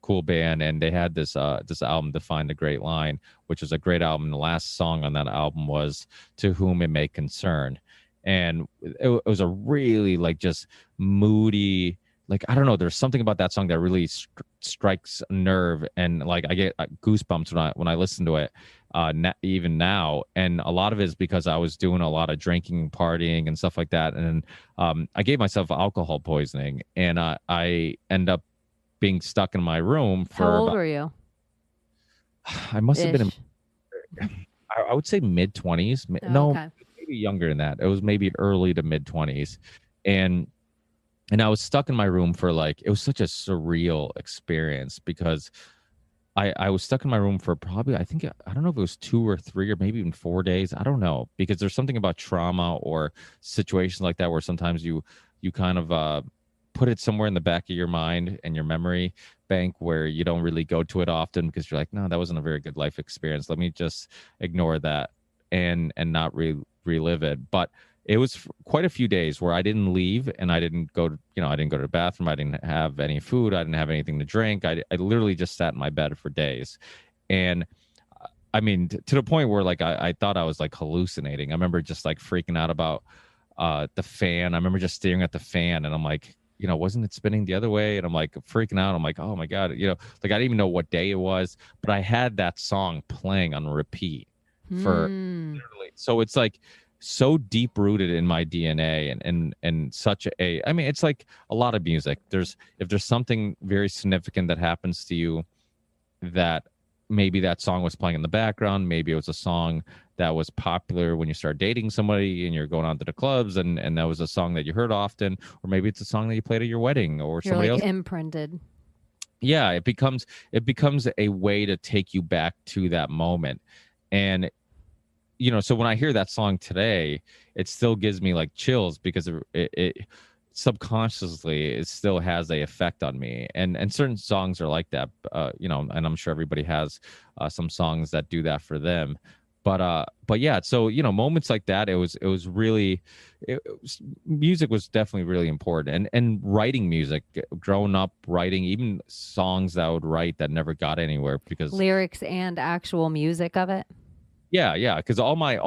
cool band, and they had this album, Define the Great Line, which is a great album. The last song on that album was To Whom It May Concern, and it was a really like just moody, like, I don't know, there's something about that song that really strikes a nerve, and like I get goosebumps when I listen to it. Even now, and a lot of it is because I was doing a lot of drinking, partying, and stuff like that, and I gave myself alcohol poisoning, and I end up being stuck in my room for. How old were you? I must have been. I would say mid-20s. No, okay. maybe younger than that. It was maybe early to mid 20s, and I was stuck in my room for like, it was such a surreal experience because I was stuck in my room for probably, I think, I don't know if it was 2 or 3 or maybe even 4 days. I don't know, because there's something about trauma or situations like that where sometimes you kind of put it somewhere in the back of your mind and your memory bank where you don't really go to it often because you're like, no, that wasn't a very good life experience. Let me just ignore that and not relive it. But it was quite a few days where I didn't leave and I didn't go to, I didn't go to the bathroom. I didn't have any food. I didn't have anything to drink. I literally just sat in my bed for days. And I mean, to the point where like, I thought I was like hallucinating. I remember just like freaking out about the fan. I remember just staring at the fan and I'm like, wasn't it spinning the other way? And I'm like freaking out. I'm like, oh my God, like I didn't even know what day it was, but I had that song playing on repeat for literally. So it's like so deep rooted in my DNA and such a, I mean, it's like a lot of music. If there's something very significant that happens to you, that maybe that song was playing in the background, maybe it was a song that was popular when you start dating somebody and you're going out to the clubs and that was a song that you heard often, or maybe it's a song that you played at your wedding or You're somebody like else imprinted. Yeah, it becomes a way to take you back to that moment. And so when I hear that song today, it still gives me like chills because it subconsciously it still has a effect on me. And certain songs are like that, and I'm sure everybody has some songs that do that for them. But yeah, so moments like that, it was really, music was definitely really important, and writing music, growing up writing even songs that I would write that never got anywhere because lyrics and actual music of it. Yeah, because all my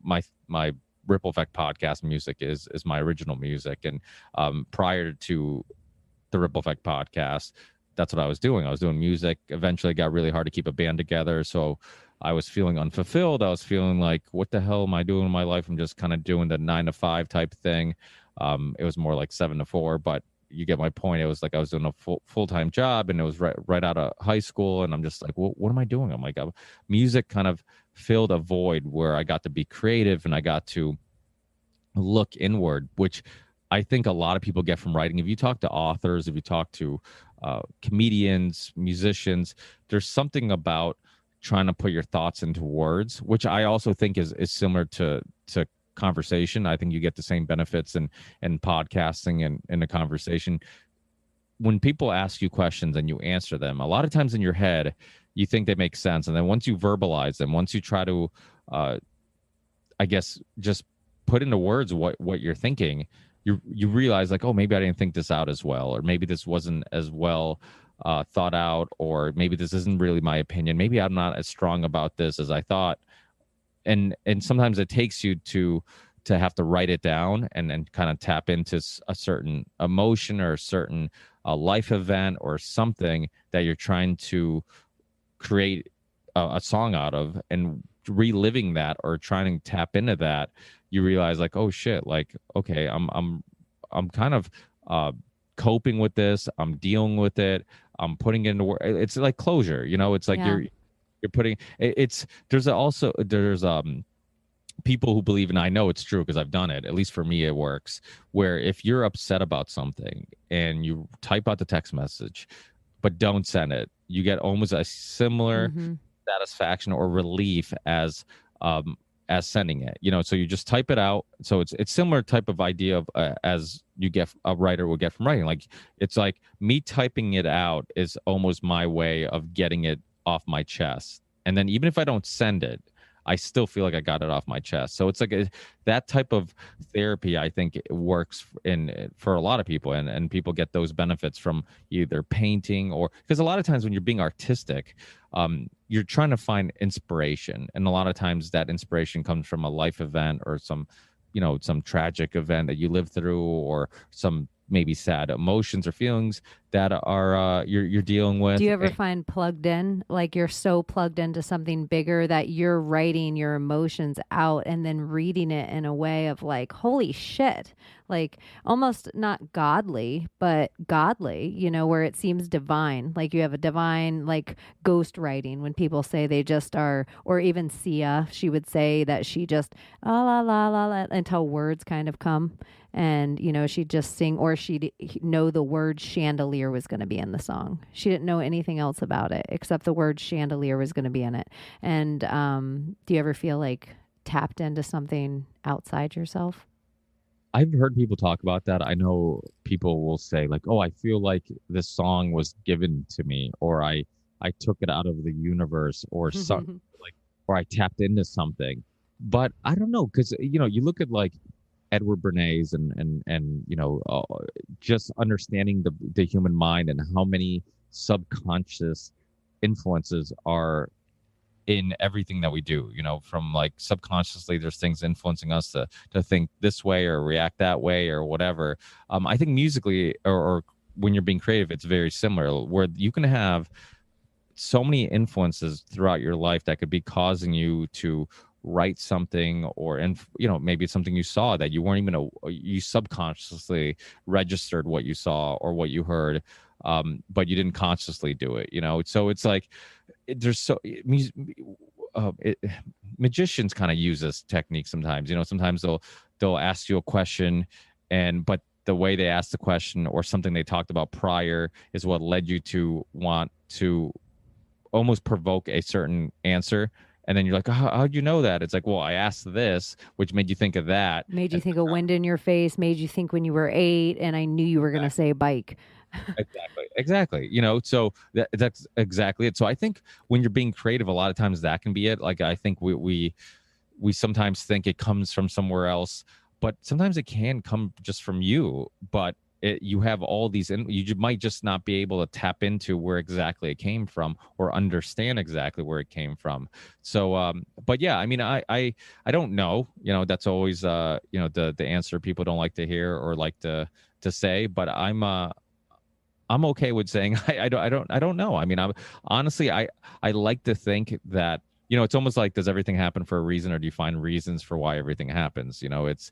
my Ripple Effect podcast music is my original music, and prior to the Ripple Effect podcast, that's what I was doing. I was doing music. Eventually, it got really hard to keep a band together, so I was feeling unfulfilled. I was feeling like, what the hell am I doing in my life? I'm just kind of doing the 9 to 5 type thing. It was more like 7 to 4, but you get my point. It was like I was doing a full-time job, and it was right out of high school, and I'm just like, well, what am I doing? I'm like, music kind of filled a void where I got to be creative and I got to look inward, which I think a lot of people get from writing. If you talk to authors, if you talk to comedians, musicians, there's something about trying to put your thoughts into words, which I also think is similar to conversation. I think you get the same benefits in podcasting and in a conversation. When people ask you questions and you answer them, a lot of times in your head, you think they make sense. And then once you verbalize them, once you try to, I guess, just put into words what you're thinking, you realize like, oh, maybe I didn't think this out as well, or maybe this wasn't as well thought out, or maybe this isn't really my opinion. Maybe I'm not as strong about this as I thought. And sometimes it takes you to have to write it down and kind of tap into a certain emotion or a certain life event or something that you're trying to create a song out of, and reliving that or trying to tap into that, you realize like, oh shit, like, okay, I'm kind of coping with this, I'm dealing with it, I'm putting it into work. It's like closure, it's like you're putting there's people who believe, and I know it's true because I've done it, at least for me it works, where if you're upset about something and you type out the text message but don't send it, you get almost a similar satisfaction or relief as sending it, so you just type it out. So it's similar type of idea of as you get a writer will get from writing. Like, it's like me typing it out is almost my way of getting it off my chest, and then even if I don't send it, I still feel like I got it off my chest. So it's like that type of therapy, I think, it works for a lot of people, and people get those benefits from either painting, or because a lot of times when you're being artistic, you're trying to find inspiration, and a lot of times that inspiration comes from a life event or some tragic event that you live through, or some maybe sad emotions or feelings that are you're dealing with. Do you ever find plugged in, like you're so plugged into something bigger that you're writing your emotions out and then reading it in a way of like, holy shit, like almost not godly, but godly, you know, where it seems divine. Like you have a divine, like ghost writing when people say they just are, or even Sia, she would say that she just la la la la until words kind of come. And, you know, she'd just sing, or she'd know the word chandelier was going to be in the song. She didn't know anything else about it except the word chandelier was going to be in it. And do you ever feel like tapped into something outside yourself? I've heard people talk about that. I know people will say like, "Oh, I feel like this song was given to me," or I took it out of the universe, or something like, or I tapped into something. But I don't know, because you know, you look at like Edward Bernays and you know, just understanding the human mind and how many subconscious influences are in everything that we do, you know, from like subconsciously there's things influencing us to think this way or react that way or whatever. I think musically or when you're being creative, it's very similar, where you can have so many influences throughout your life that could be causing you to write something, or you know, maybe it's something you saw that you weren't even you subconsciously registered what you saw or what you heard, but you didn't consciously do it, you know. So it's like there's so magicians kind of use this technique sometimes, you know. Sometimes they'll ask you a question, but the way they ask the question or something they talked about prior is what led you to want to almost provoke a certain answer. And then you're like, how'd you know that? It's like, well, I asked this, which made you think of that. Made you think of wind in your face, made you think when you were 8, and I knew you were going to say bike. Exactly. You know, so that's exactly it. So I think when you're being creative, a lot of times that can be it. Like, I think we sometimes think it comes from somewhere else, but sometimes it can come just from you. But you have all these, and you might just not be able to tap into where exactly it came from or understand exactly where it came from. So, but yeah, I mean, I don't know, you know, that's always, you know, the answer people don't like to hear or like to say, but I'm okay with saying I don't know. I mean, honestly, I like to think that, you know, it's almost like, does everything happen for a reason, or do you find reasons for why everything happens? You know, it's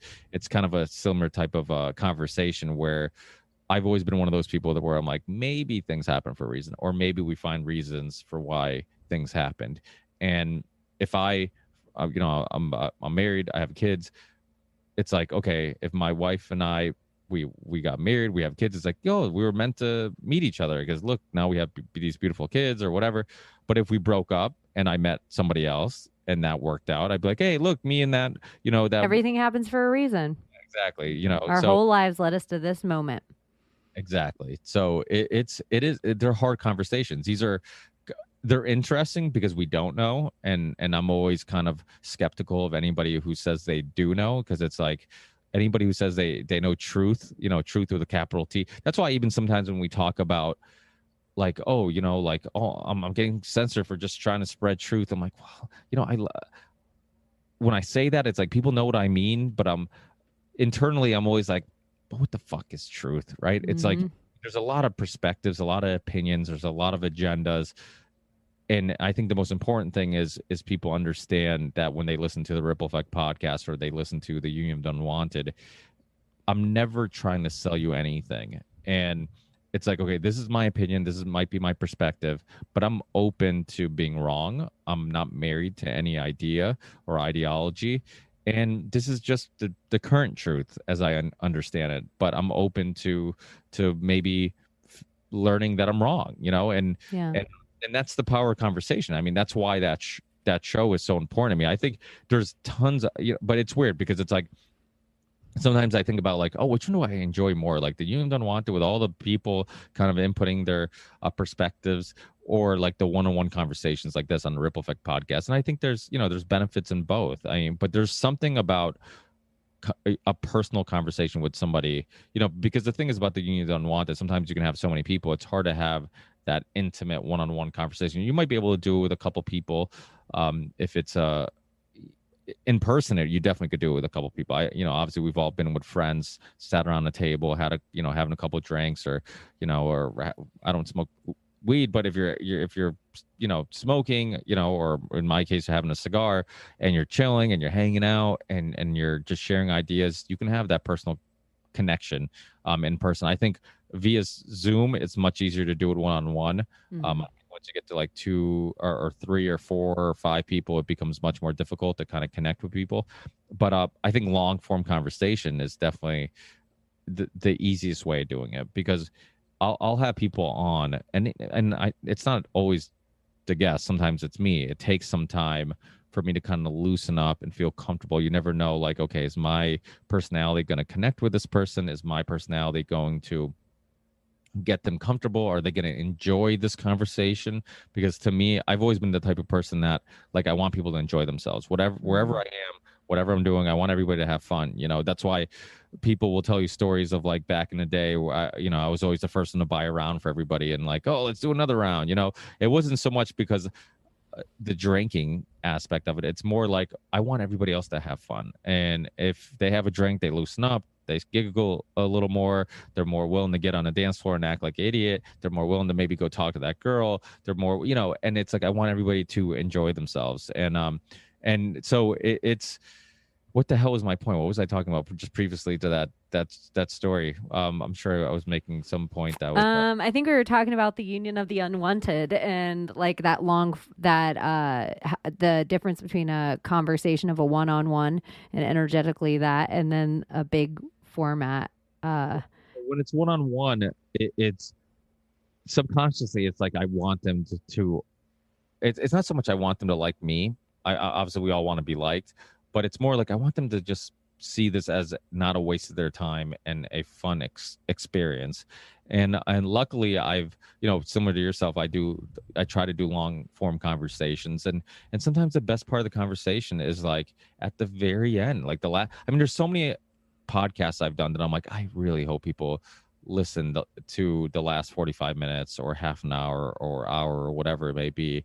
kind of a similar type of conversation where I've always been one of those people where I'm like, maybe things happen for a reason, or maybe we find reasons for why things happened. And if you know, I'm married, I have kids. It's like, okay, if my wife and I, we got married, we have kids, it's like, yo, we were meant to meet each other because look, now we have these beautiful kids or whatever. But if we broke up and I met somebody else and that worked out, I'd be like, hey, look, me and that, you know, that Everything happens for a reason. exactly, you know, Our whole lives led us to this moment. Exactly. So they're hard conversations. They're interesting because we don't know, and I'm always kind of skeptical of anybody who says they do know, because it's like, anybody who says they know truth, you know, truth with a capital T. That's why even sometimes when we talk about like, oh, you know, like, oh, I'm getting censored for just trying to spread truth. I'm like, well, you know, when I say that, it's like people know what I mean, but internally I'm always like, but what the fuck is truth, right? It's like there's a lot of perspectives, a lot of opinions, there's a lot of agendas. And I think the most important thing is people understand that when they listen to the Ripple Effect podcast or they listen to the Union of Unwanted, I'm never trying to sell you anything. And it's like, okay, this is my opinion, might be my perspective, but I'm open to being wrong. I'm not married to any idea or ideology. And this is just the current truth as I understand it. But I'm open to maybe learning that I'm wrong, you know, and that's the power of conversation. I mean, that's why that show is so important to me. I think there's tons of, you know, but it's weird because it's like, sometimes I think about like, oh, which one do I enjoy more? Like the Union Unwanted with all the people kind of inputting their perspectives, or like the one-on-one conversations like this on the Ripple Effect podcast. And I think there's benefits in both. I mean, but there's something about a personal conversation with somebody, you know, because the thing is about the Union Unwanted, sometimes you can have so many people, it's hard to have that intimate one-on-one conversation. You might be able to do it with a couple people. If it's in person, you definitely could do it with a couple people. Obviously we've all been with friends, sat around the table, had having a couple of drinks, or I don't smoke weed, but if you're smoking, or in my case having a cigar, and you're chilling and you're hanging out and you're just sharing ideas, you can have that personal connection in person. I think via Zoom, it's much easier to do it one-on-one. Once you get to like 2 or 3 or 4 or 5 people, it becomes much more difficult to kind of connect with people. But I think long form conversation is definitely the easiest way of doing it, because I'll have people on, and it's not always the guest. Sometimes it's me. It takes some time for me to kind of loosen up and feel comfortable. You never know, like, okay, is my personality going to connect with this person? Is my personality going to get them comfortable? Are they going to enjoy this conversation? Because to me, I've always been the type of person that, like, I want people to enjoy themselves, wherever I am, whatever I'm doing. I want everybody to have fun. That's why people will tell you stories of, like, back in the day where I was always the first one to buy a round for everybody, and like, oh, let's do another round. It wasn't so much because the drinking aspect of it. It's more like, I want everybody else to have fun. And if they have a drink, they loosen up, they giggle a little more. They're more willing to get on a dance floor and act like an idiot. They're more willing to maybe go talk to that girl. They're more, and it's like, I want everybody to enjoy themselves. And so it's, what the hell was my point? What was I talking about just previously to that story? I'm sure I was making some point that was. I think we were talking about the union of the unwanted, and like the difference between a conversation of a one-on-one and energetically that, and then a big format. When it's one-on-one, it's subconsciously, it's like, I want them to it's not so much I want them to like me. Obviously we all want to be liked, but it's more like, I want them to just see this as not a waste of their time and a fun experience. And luckily I've, similar to yourself, I try to do long form conversations, and sometimes the best part of the conversation is like at the very end, like there's so many podcasts I've done that I'm like, I really hope people listen to the last 45 minutes or half an hour or hour or whatever it may be,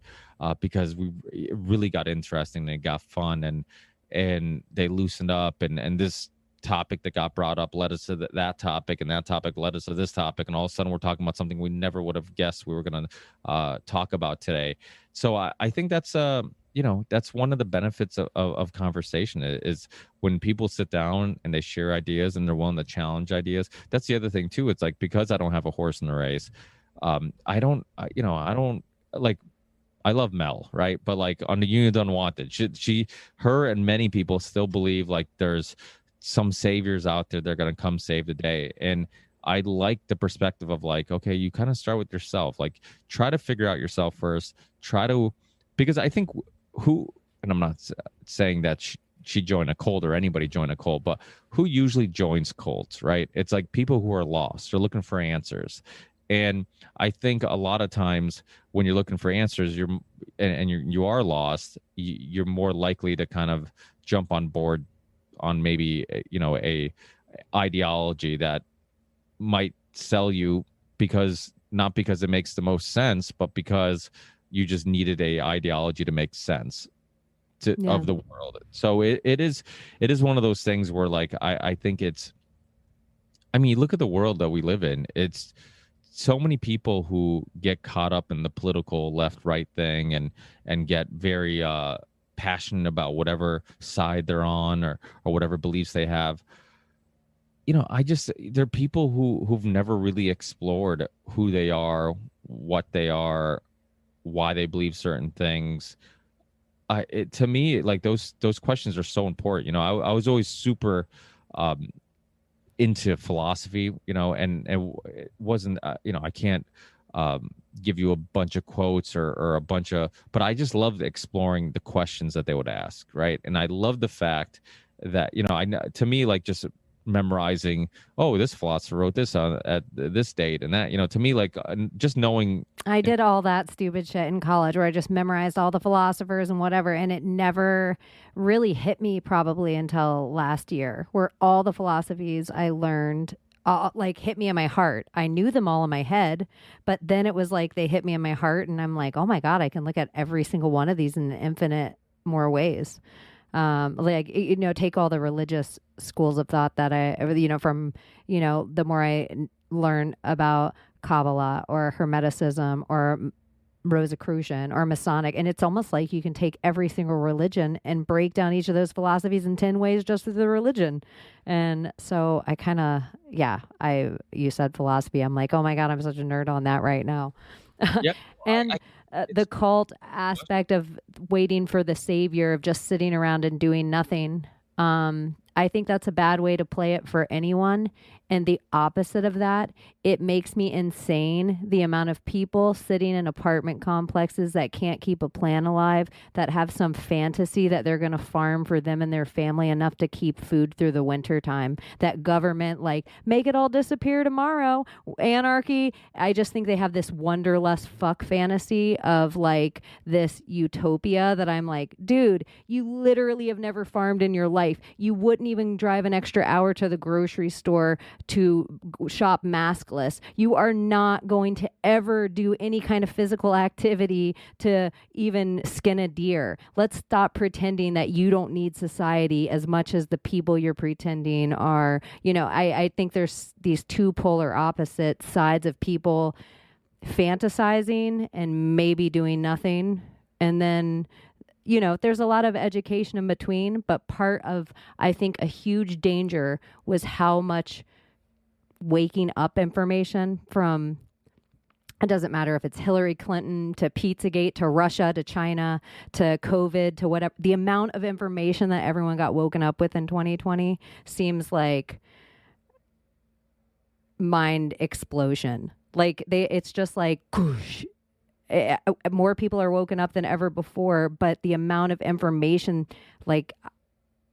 because it really got interesting and it got fun, and they loosened up, and this topic that got brought up led us to that topic, and that topic led us to this topic, and all of a sudden we're talking about something we never would have guessed we were going to talk about today. So I think that's that's one of the benefits of conversation, is when people sit down and they share ideas and they're willing to challenge ideas. That's the other thing too. It's like, because I don't have a horse in the race, I don't like, I love Mel, right? But like on the Unit Unwanted, her and many people still believe like there's some saviors out there that are going to come save the day. And I like the perspective of like, okay, you kind of start with yourself, like try to figure out yourself first, because I think and I'm not saying that she joined a cult or anybody joined a cult, but who usually joins cults, right? It's like people who are lost, they're looking for answers. And I think a lot of times when you're looking for answers, you are lost, you're more likely to kind of jump on board on maybe a ideology that might sell you, not because it makes the most sense, but because you just needed a ideology to make sense of the world. So it is one of those things where, like, I think look at the world that we live in. It's so many people who get caught up in the political left-right thing and get very passionate about whatever side they're on or whatever beliefs they have. They're people who've never really explored who they are, what they are, why they believe certain things. To me, like those questions are so important. I was always super into philosophy, and it wasn't, I can't give you a bunch of quotes or a bunch of, but I just loved exploring the questions that they would ask, right? And I love the fact that, to me, like just memorizing, oh, this philosopher wrote this at this date and that, to me, like just knowing. I did all that stupid shit in college where I just memorized all the philosophers and whatever, and it never really hit me probably until last year, where all the philosophies I learned like hit me in my heart. I knew them all in my head, but then it was like they hit me in my heart, and I'm like, oh my God, I can look at every single one of these in infinite more ways. Take all the religious schools of thought that from the more I learn about Kabbalah or Hermeticism or Rosicrucian or Masonic, and it's almost like you can take every single religion and break down each of those philosophies in 10 ways just through the religion. And so I kind of, you said philosophy. I'm like, oh my God, I'm such a nerd on that right now. Yep. And the cult aspect of waiting for the savior, of just sitting around and doing nothing. I think that's a bad way to play it for anyone. And the opposite of that, it makes me insane, the amount of people sitting in apartment complexes that can't keep a plan alive, that have some fantasy that they're going to farm for them and their family enough to keep food through the winter time. That government, like, make it all disappear tomorrow, anarchy. I just think they have this wonderlust fuck fantasy of like this utopia that I'm like, dude, you literally have never farmed in your life. You wouldn't even drive an extra hour to the grocery store to shop maskless. You are not going to ever do any kind of physical activity to even skin a deer. Let's stop pretending that you don't need society as much as the people you're pretending are. You know, I think there's these two polar opposite sides of people fantasizing and maybe doing nothing. And then, you know, there's a lot of education in between, but part of, I think, a huge danger was how much waking up information from, it doesn't matter if it's Hillary Clinton to Pizzagate to Russia to China to COVID to whatever, the amount of information that everyone got woken up with in 2020 seems like mind explosion. Like it's just like, whoosh. More people are woken up than ever before, but the amount of information, like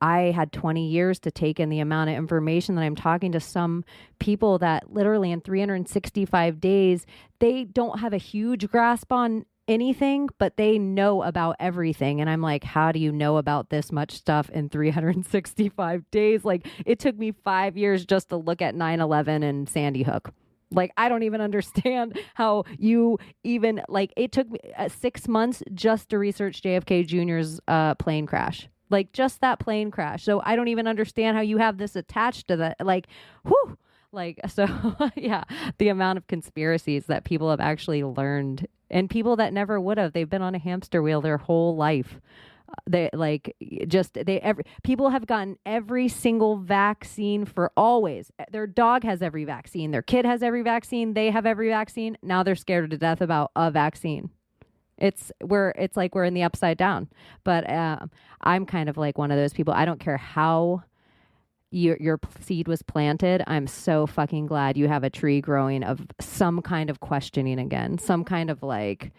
I had 20 years to take in the amount of information that I'm talking to some people that literally in 365 days, they don't have a huge grasp on anything, but they know about everything. And I'm like, how do you know about this much stuff in 365 days? Like it took me 5 years just to look at 9/11 and Sandy Hook. Like, I don't even understand how you even, like, it took me 6 months just to research JFK Jr.'s plane crash. Like, just that plane crash. So I don't even understand how you have this attached to that. Like, whew. Like, so, yeah, the amount of conspiracies that people have actually learned, and people that never would have. They've been on a hamster wheel their whole life. People have gotten every single vaccine for always. Their dog has every vaccine. Their kid has every vaccine. They have every vaccine. Now they're scared to death about a vaccine. It's like we're in the upside down. But I'm kind of like one of those people. I don't care how your seed was planted. I'm so fucking glad you have a tree growing of some kind of questioning again. Some kind of like,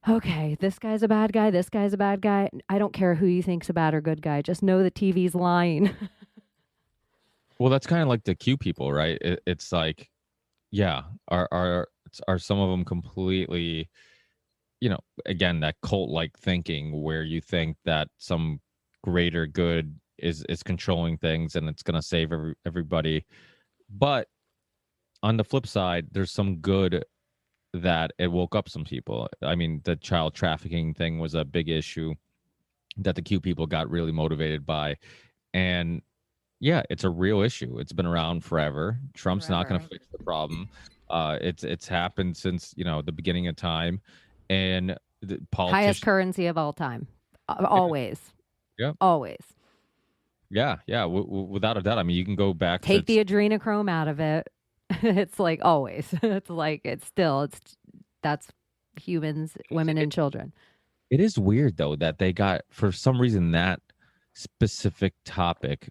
okay, this guy's a bad guy. This guy's a bad guy. I don't care who you think's a bad or good guy. Just know the TV's lying. Well, that's kind of like the Q people, right? It's like, yeah, are some of them completely, you know, again, that cult-like thinking where you think that some greater good is controlling things and it's going to save everybody. But on the flip side, there's some good that it woke up some people. I mean, the child trafficking thing was a big issue that the Q people got really motivated by. And yeah, it's a real issue. It's been around forever. Trump's not going to fix the problem. It's happened since, you know, the beginning of time. And the highest currency of all time. Always. Yeah. Always. Yeah. Without a doubt. I mean, you can go back. Take the adrenochrome out of it. It's like always. It's like that's humans, women, and children. It is weird though that they got, for some reason, that specific topic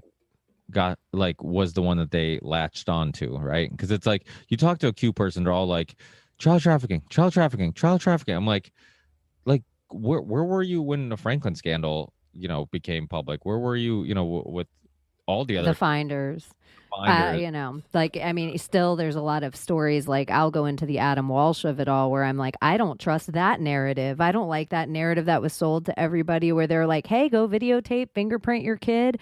was the one that they latched onto, right? Because it's like you talk to a Q person, they're all like child trafficking. I'm like where were you when the Franklin scandal, you know, became public? Where were you, you know, with all the other finders? You know, like, I mean, still there's a lot of stories, like I'll go into the Adam Walsh of it all where I'm like, I don't trust that narrative. I don't like that narrative that was sold to everybody where they're like, hey, go videotape, fingerprint your kid,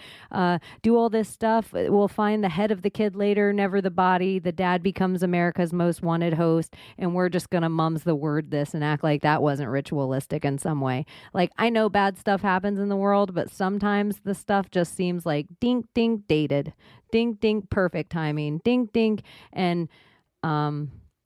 do all this stuff. We'll find the head of the kid later, never the body. The dad becomes America's most wanted host. And we're just going to mum's the word this and act like that wasn't ritualistic in some way. Like, I know bad stuff happens in the world, but sometimes the stuff just seems like dink, dink, dated. Ding, ding, perfect timing. Ding, ding. And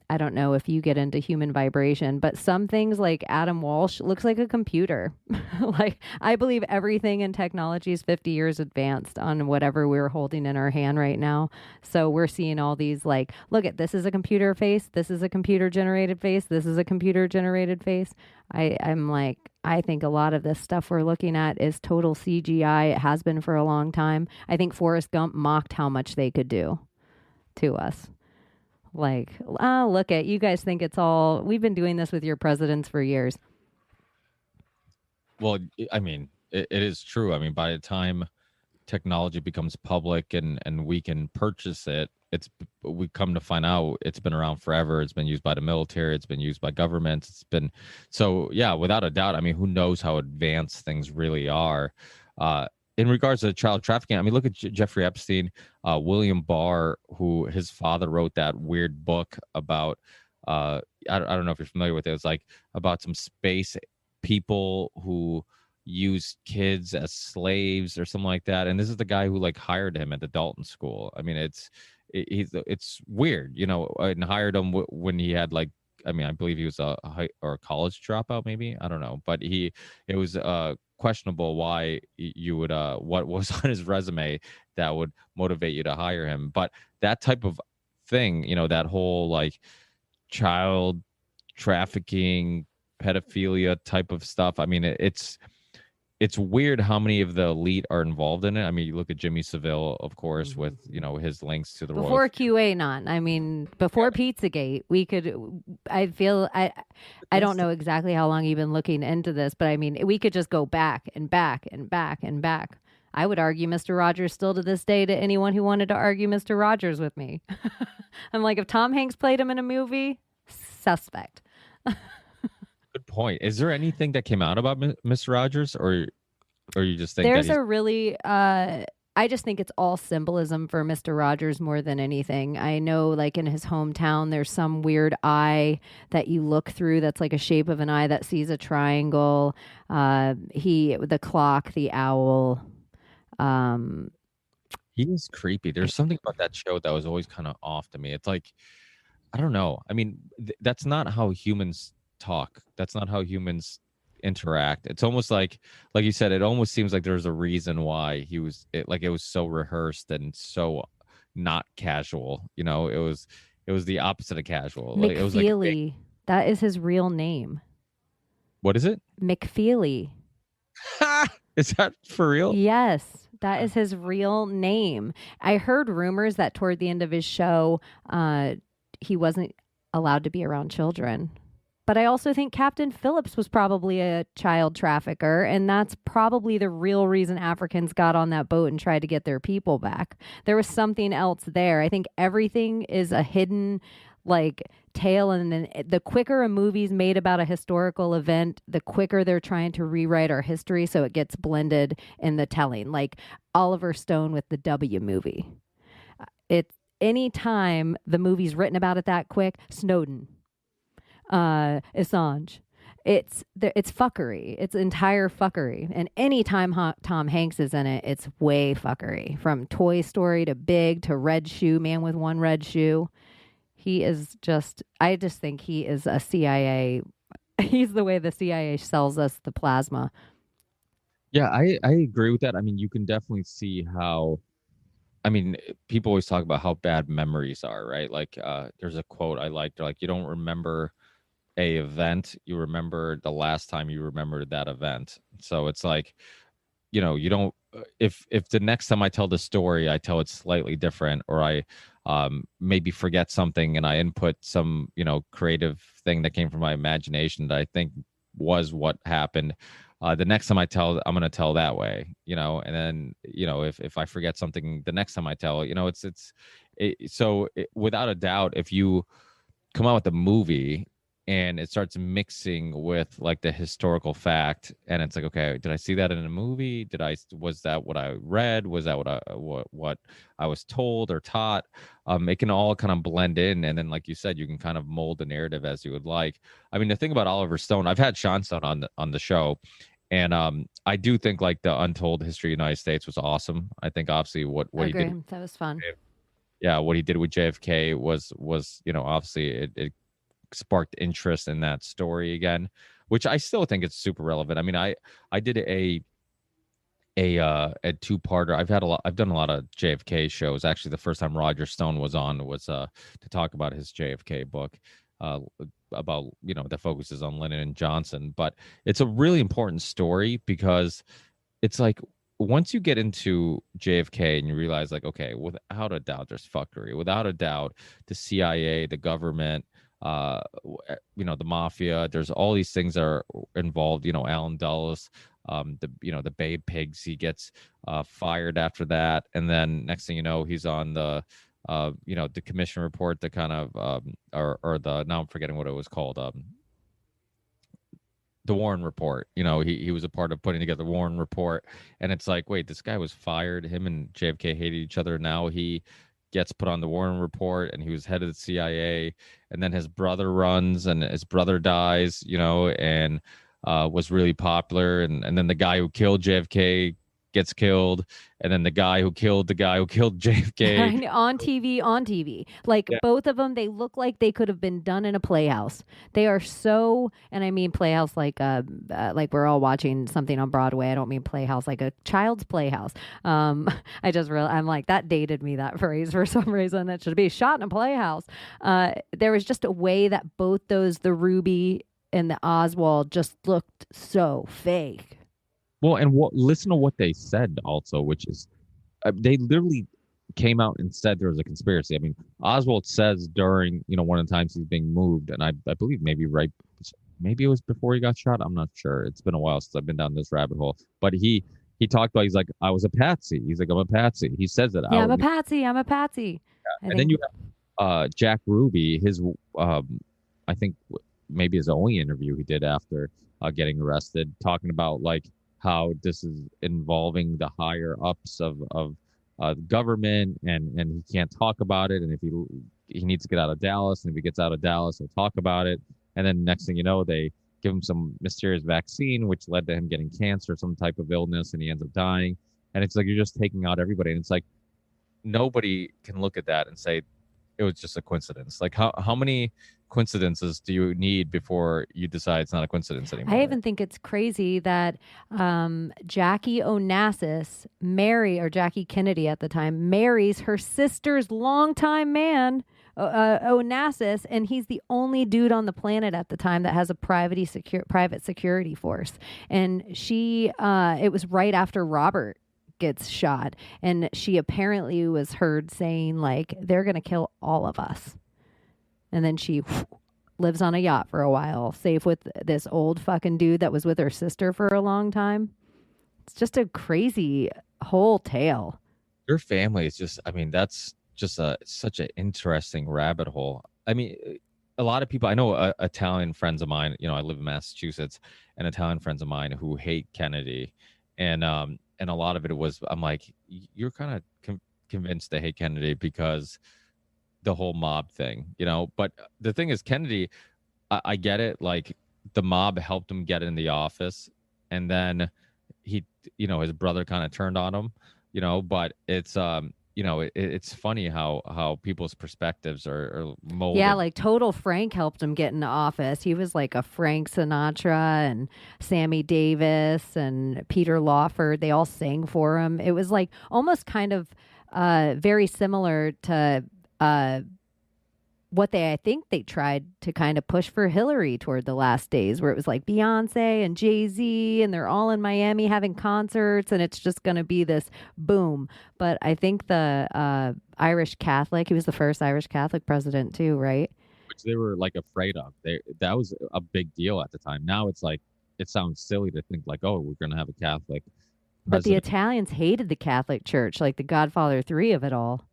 I don't know if you get into human vibration, but some things like Adam Walsh looks like a computer. Like, I believe everything in technology is 50 years advanced on whatever we're holding in our hand right now. So we're seeing all these like, look at this is a computer face, this is a computer generated face, this is a computer generated face. I'm like, I think a lot of this stuff we're looking at is total CGI. It has been for a long time. I think Forrest Gump mocked how much they could do to us. Like, look at you guys think it's all, we've been doing this with your presidents for years. Well, I mean, it is true. I mean, by the time technology becomes public and we can purchase it, we come to find out it's been around forever. It's been used by the military. It's been used by governments. It's been, so yeah, without a doubt. I mean, who knows how advanced things really are. In regards to child trafficking, I mean, look at Jeffrey Epstein, William Barr, who his father wrote that weird book about, I don't know if you're familiar with it. It's like about some space people who use kids as slaves or something like that. And this is the guy who like hired him at the Dalton School. I mean, it's weird, you know, and hired him when he had like, I mean, I believe he was a college dropout, maybe. I don't know, but it was questionable why you would what was on his resume that would motivate you to hire him. But that type of thing, you know, that whole like child trafficking, pedophilia type of stuff. I mean, it's weird how many of the elite are involved in it. I mean, you look at Jimmy Savile, of course, with, you know, his links to the before QAnon. I mean, before Pizzagate, we could. I feel I don't know exactly how long you've been looking into this, but I mean, we could just go back and back and back and back. I would argue Mr. Rogers still to this day to anyone who wanted to argue Mr. Rogers with me. I'm like, if Tom Hanks played him in a movie, suspect. Good point. Is there anything that came out about Mr. Rogers, or you just think there's a really I just think it's all symbolism for Mr. Rogers more than anything. I know like in his hometown there's some weird eye that you look through that's like a shape of an eye that sees a triangle. The clock, the owl. He is creepy. There's something about that show that was always kind of off to me. It's like, I don't know. I mean, that's not how humans talk. That's not how humans interact. It's almost like you said, it almost seems like there's a reason why it was so rehearsed and so not casual. You know, it was the opposite of casual. McFeely. It was like, that is his real name. What is it? McFeely. Is that for real? Yes, that is his real name. I heard rumors that toward the end of his show, he wasn't allowed to be around children. But I also think Captain Phillips was probably a child trafficker, and that's probably the real reason Africans got on that boat and tried to get their people back. There was something else there. I think everything is a hidden, like, tale, and then the quicker a movie's made about a historical event, the quicker they're trying to rewrite our history so it gets blended in the telling. Like Oliver Stone with the W movie. It's any time the movie's written about it that quick, Snowden. Assange. It's fuckery. It's entire fuckery. And anytime Tom Hanks is in it, it's way fuckery. From Toy Story to Big to Red Shoe, Man with One Red Shoe. I just think he is a CIA. He's the way the CIA sells us the plasma. Yeah, I agree with that. I mean, you can definitely see how, I mean, people always talk about how bad memories are, right? Like, there's a quote I like. They're like, you don't remember a event, you remember the last time you remembered that event. So it's like, you know, you don't, if the next time I tell the story, I tell it slightly different, or I maybe forget something and I input some, you know, creative thing that came from my imagination that I think was what happened. The next time I tell, I'm going to tell that way, you know, and then, you know, if I forget something, the next time I tell, you know, without a doubt, if you come out with a movie and it starts mixing with like the historical fact, and it's like, okay, did I see that in a movie? Was that what I read? Was that what I was told or taught? It can all kind of blend in, and then, like you said, you can kind of mold the narrative as you would like. I mean, the thing about Oliver Stone, I've had Sean Stone on the show, and I do think like the Untold History of the United States was awesome. I think obviously what he did, that was fun. yeah, what he did with JFK was obviously it sparked interest in that story again, which I still think it's super relevant. I mean, I did a two-parter. I've done a lot of JFK shows. Actually, the first time Roger Stone was on was to talk about his JFK book, about that focuses on Lyndon and Johnson. But it's a really important story because it's like once you get into JFK and you realize, like, okay, without a doubt there's fuckery, without a doubt the CIA, the government, the mafia, there's all these things that are involved. Alan Dulles, the Bay Pigs, he gets fired after that, and then next thing you know, he's on the the commission report, the kind of or the, now I'm forgetting what it was called, the Warren Report. He was a part of putting together the Warren Report, and it's like, wait, this guy was fired. Him and JFK hated each other. Now he gets put on the Warren Report, and he was head of the CIA, and then his brother runs, and his brother dies, and was really popular, and then the guy who killed JFK gets killed, and then the guy who killed JFK on TV. Like, yeah. both of them, they look like they could have been done in a playhouse. They are so, and I mean playhouse like we're all watching something on Broadway. I don't mean playhouse like a child's playhouse. I'm like, that dated me, that phrase, for some reason. That should be shot in a playhouse. There was just a way that both those, the Ruby and the Oswald, just looked so fake. Well, and listen to what they said also, which is they literally came out and said there was a conspiracy. I mean, Oswald says during, one of the times he's being moved, and I believe maybe it was before he got shot. I'm not sure. It's been a while since I've been down this rabbit hole. But he talked about, he's like, I was a patsy. He's like, I'm a patsy. He says that. Yeah, I'm a patsy. Yeah. And then you have Jack Ruby, his I think maybe his only interview he did after getting arrested, talking about like how this is involving the higher ups of government, and he can't talk about it, and if he needs to get out of Dallas, and if he gets out of Dallas, he'll talk about it. And then next thing you know, they give him some mysterious vaccine which led to him getting cancer, some type of illness, and he ends up dying. And it's like, you're just taking out everybody, and it's like nobody can look at that and say it was just a coincidence. Like, how many coincidences do you need before you decide it's not a coincidence anymore? I even think it's crazy that Jackie Onassis Jackie Kennedy at the time marries her sister's longtime man, Onassis, and he's the only dude on the planet at the time that has a private security force. And it was right after Robert gets shot, and she apparently was heard saying, like, they're gonna kill all of us. And then she lives on a yacht for a while, safe with this old fucking dude that was with her sister for a long time. It's just a crazy whole tale. Your family is just, I mean, that's just such an interesting rabbit hole. I mean, a lot of people, I know Italian friends of mine, I live in Massachusetts, and Italian friends of mine who hate Kennedy. And a lot of it was, I'm like, you're kind of convinced they hate Kennedy because the whole mob thing, but the thing is, Kennedy, I get it. Like, the mob helped him get in the office, and then he, his brother kind of turned on him, but it's, it's funny how people's perspectives are molded. Yeah, like Total Frank helped him get into office. He was like a Frank Sinatra and Sammy Davis and Peter Lawford. They all sang for him. It was like almost kind of very similar to what I think they tried to kind of push for Hillary toward the last days, where it was like Beyonce and Jay-Z, and they're all in Miami having concerts, and it's just going to be this boom. But I think the Irish Catholic, he was the first Irish Catholic president too, right? Which they were like afraid of. That was a big deal at the time. Now it's like, it sounds silly to think like, oh, we're going to have a Catholic president. But the Italians hated the Catholic Church, like the Godfather 3 of it all.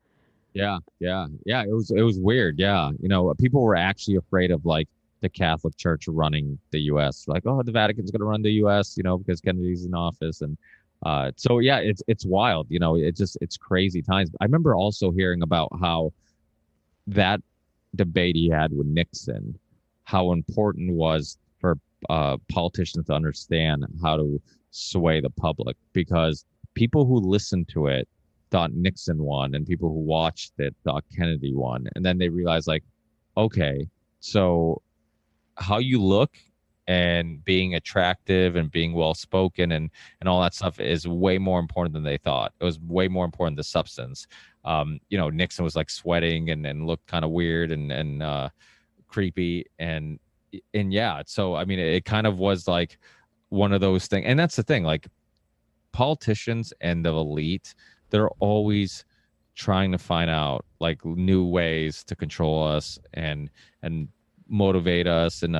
Yeah. It was weird. Yeah. People were actually afraid of like the Catholic Church running the U.S. Like, oh, the Vatican's going to run the U.S., because Kennedy's in office. And so, yeah, it's wild. It's crazy times. I remember also hearing about how that debate he had with Nixon, how important it was for politicians to understand how to sway the public, because people who listen to it, thought Nixon won, and people who watched it thought Kennedy won. And then they realized, like, okay, so how you look and being attractive and being well spoken and all that stuff is way more important than they thought. It was way more important the substance. Nixon was like sweating and looked kind of weird and creepy and yeah. So I mean, it kind of was like one of those things. And that's the thing, like politicians and the elite, they're always trying to find out like new ways to control us and motivate us and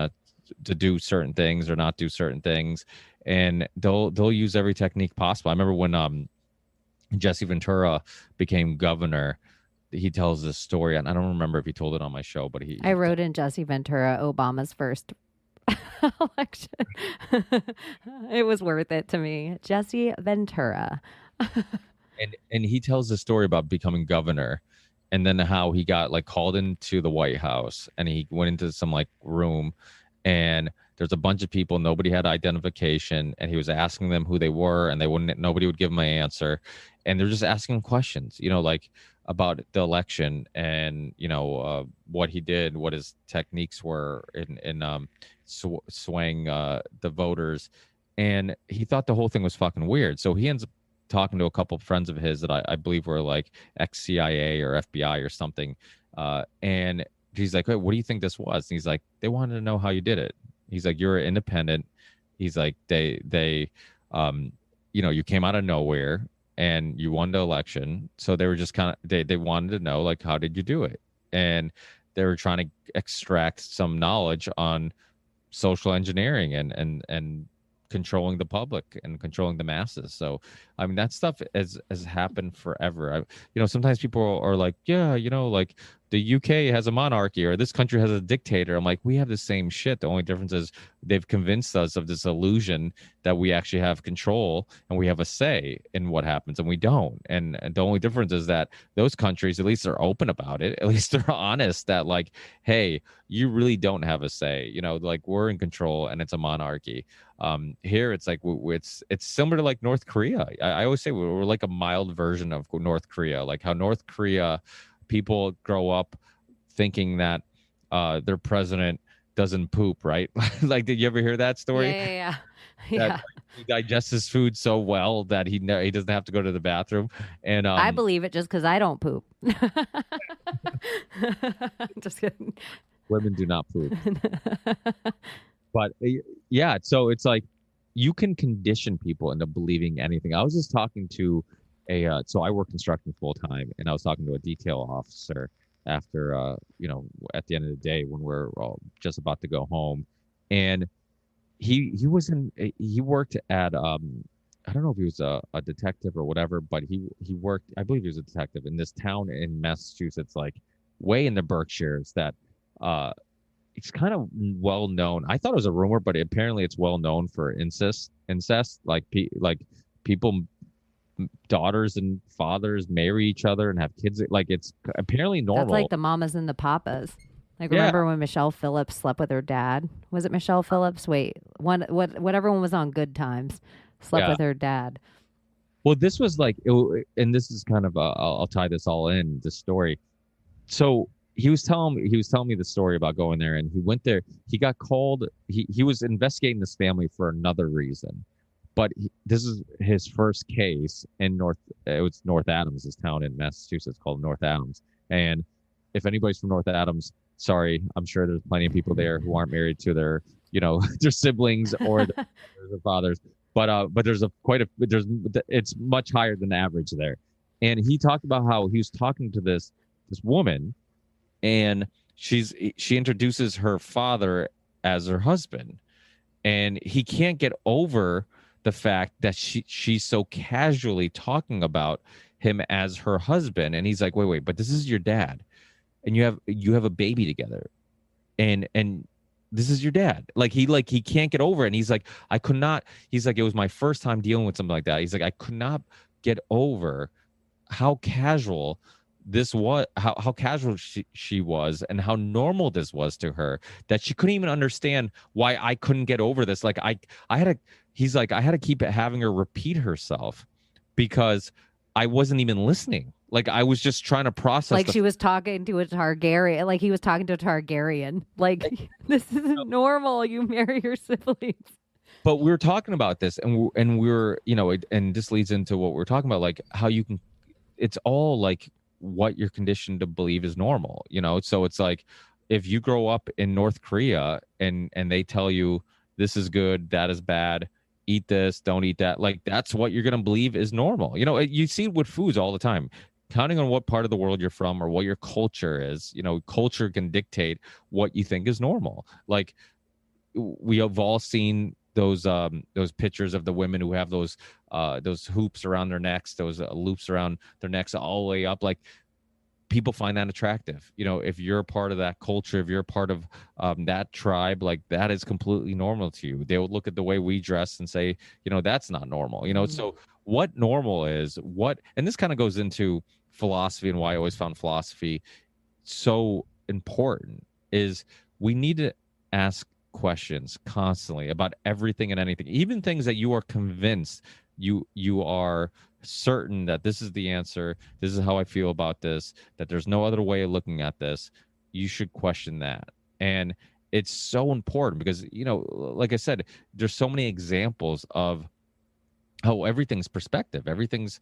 to do certain things or not do certain things, and they'll use every technique possible. I remember when Jesse Ventura became governor, he tells this story, and I don't remember if he told it on my show, but I wrote in Jesse Ventura, Obama's first election. It was worth it to me. Jesse Ventura. and he tells the story about becoming governor, and then how he got like called into the White House, and he went into some like room, and there's a bunch of people, nobody had identification, and he was asking them who they were, and nobody would give him an answer, and they're just asking him questions, like about the election and what he did, what his techniques were in swaying the voters, and he thought the whole thing was fucking weird. So he ends up talking to a couple of friends of his that I believe were like ex-CIA or FBI or something, and he's like, hey, what do you think this was? And he's like, they wanted to know how you did it. He's like, you're independent. He's like, they you came out of nowhere and you won the election. So they were just kind of, they wanted to know, like, how did you do it? And they were trying to extract some knowledge on social engineering and controlling the public and controlling the masses. So I mean, that stuff has happened forever. Sometimes people are like, yeah, like the UK has a monarchy or this country has a dictator. I'm like, we have the same shit. The only difference is they've convinced us of this illusion that we actually have control and we have a say in what happens, and we don't. And the only difference is that those countries, at least they're open about it. At least they're honest that like, hey, you really don't have a say. Like we're in control and it's a monarchy. Here it's like it's similar to like North Korea. I always say we're like a mild version of North Korea, like how North Korea people grow up thinking that their president doesn't poop, right? Like, did you ever hear that story? Yeah. That, like, he digests his food so well that he doesn't have to go to the bathroom. And I believe it just because I don't poop. Just kidding. Women do not poop. But yeah, so it's like you can condition people into believing anything. I was just talking to so I work construction full time, and I was talking to a detail officer after, at the end of the day when we're all just about to go home, and he worked at I don't know if he was a detective or whatever, but he worked, I believe he was a detective in this town in Massachusetts, like way in the Berkshires, that it's kind of well known. I thought it was a rumor, but apparently it's well known for incest, like people, daughters and fathers marry each other and have kids. Like it's apparently normal. That's like the mamas and the papas. Like, remember when Michelle Phillips slept with her dad? Was it Michelle Phillips? Wait, whatever one was on Good Times slept with her dad. Well, this was like, and this is kind of I'll tie this all in, this story. So he was telling me the story about going there, and he went there. He got called. He was investigating this family for another reason, but this is his first case in North Adams, this town in Massachusetts called North Adams. And if anybody's from North Adams, sorry, I'm sure there's plenty of people there who aren't married to their their siblings or their fathers. But it's much higher than the average there. And he talked about how he was talking to this woman, and she introduces her father as her husband, and he can't get over the fact that she's so casually talking about him as her husband. And he's like, wait, but this is your dad, and you have a baby together, and this is your dad. Like he can't get over it. And he's like, it was my first time dealing with something like that. He's like, I could not get over how casual this was, how casual she was, and how normal this was to her, that she couldn't even understand why I couldn't get over this. Like I had to keep having her repeat herself, because I wasn't even listening. Like I was just trying to process. Like she was talking to a Targaryen. Like he was talking to a Targaryen. Like this isn't normal. You marry your siblings. But we were talking about this, and we're and this leads into what we're talking about, like how you can. It's all like what you're conditioned to believe is normal. So it's like if you grow up in North Korea and they tell you this is good, that is bad, eat this, don't eat that, like that's what you're going to believe is normal. You see it with foods all the time, counting on what part of the world you're from or what your culture is. Culture can dictate what you think is normal. Like we have all seen those pictures of the women who have those hoops around their necks, those loops around their necks all the way up. Like people find that attractive. If you're a part of that culture, if you're a part of that tribe, like that is completely normal to you. They would look at the way we dress and say, that's not normal. So what normal is, and this kind of goes into philosophy, and why I always found philosophy so important is we need to ask questions constantly about everything and anything, even things that you are convinced you are certain that this is the answer, this is how I feel about this, that there's no other way of looking at this. You should question that. And it's so important because like I said, there's so many examples of how everything's perspective, everything's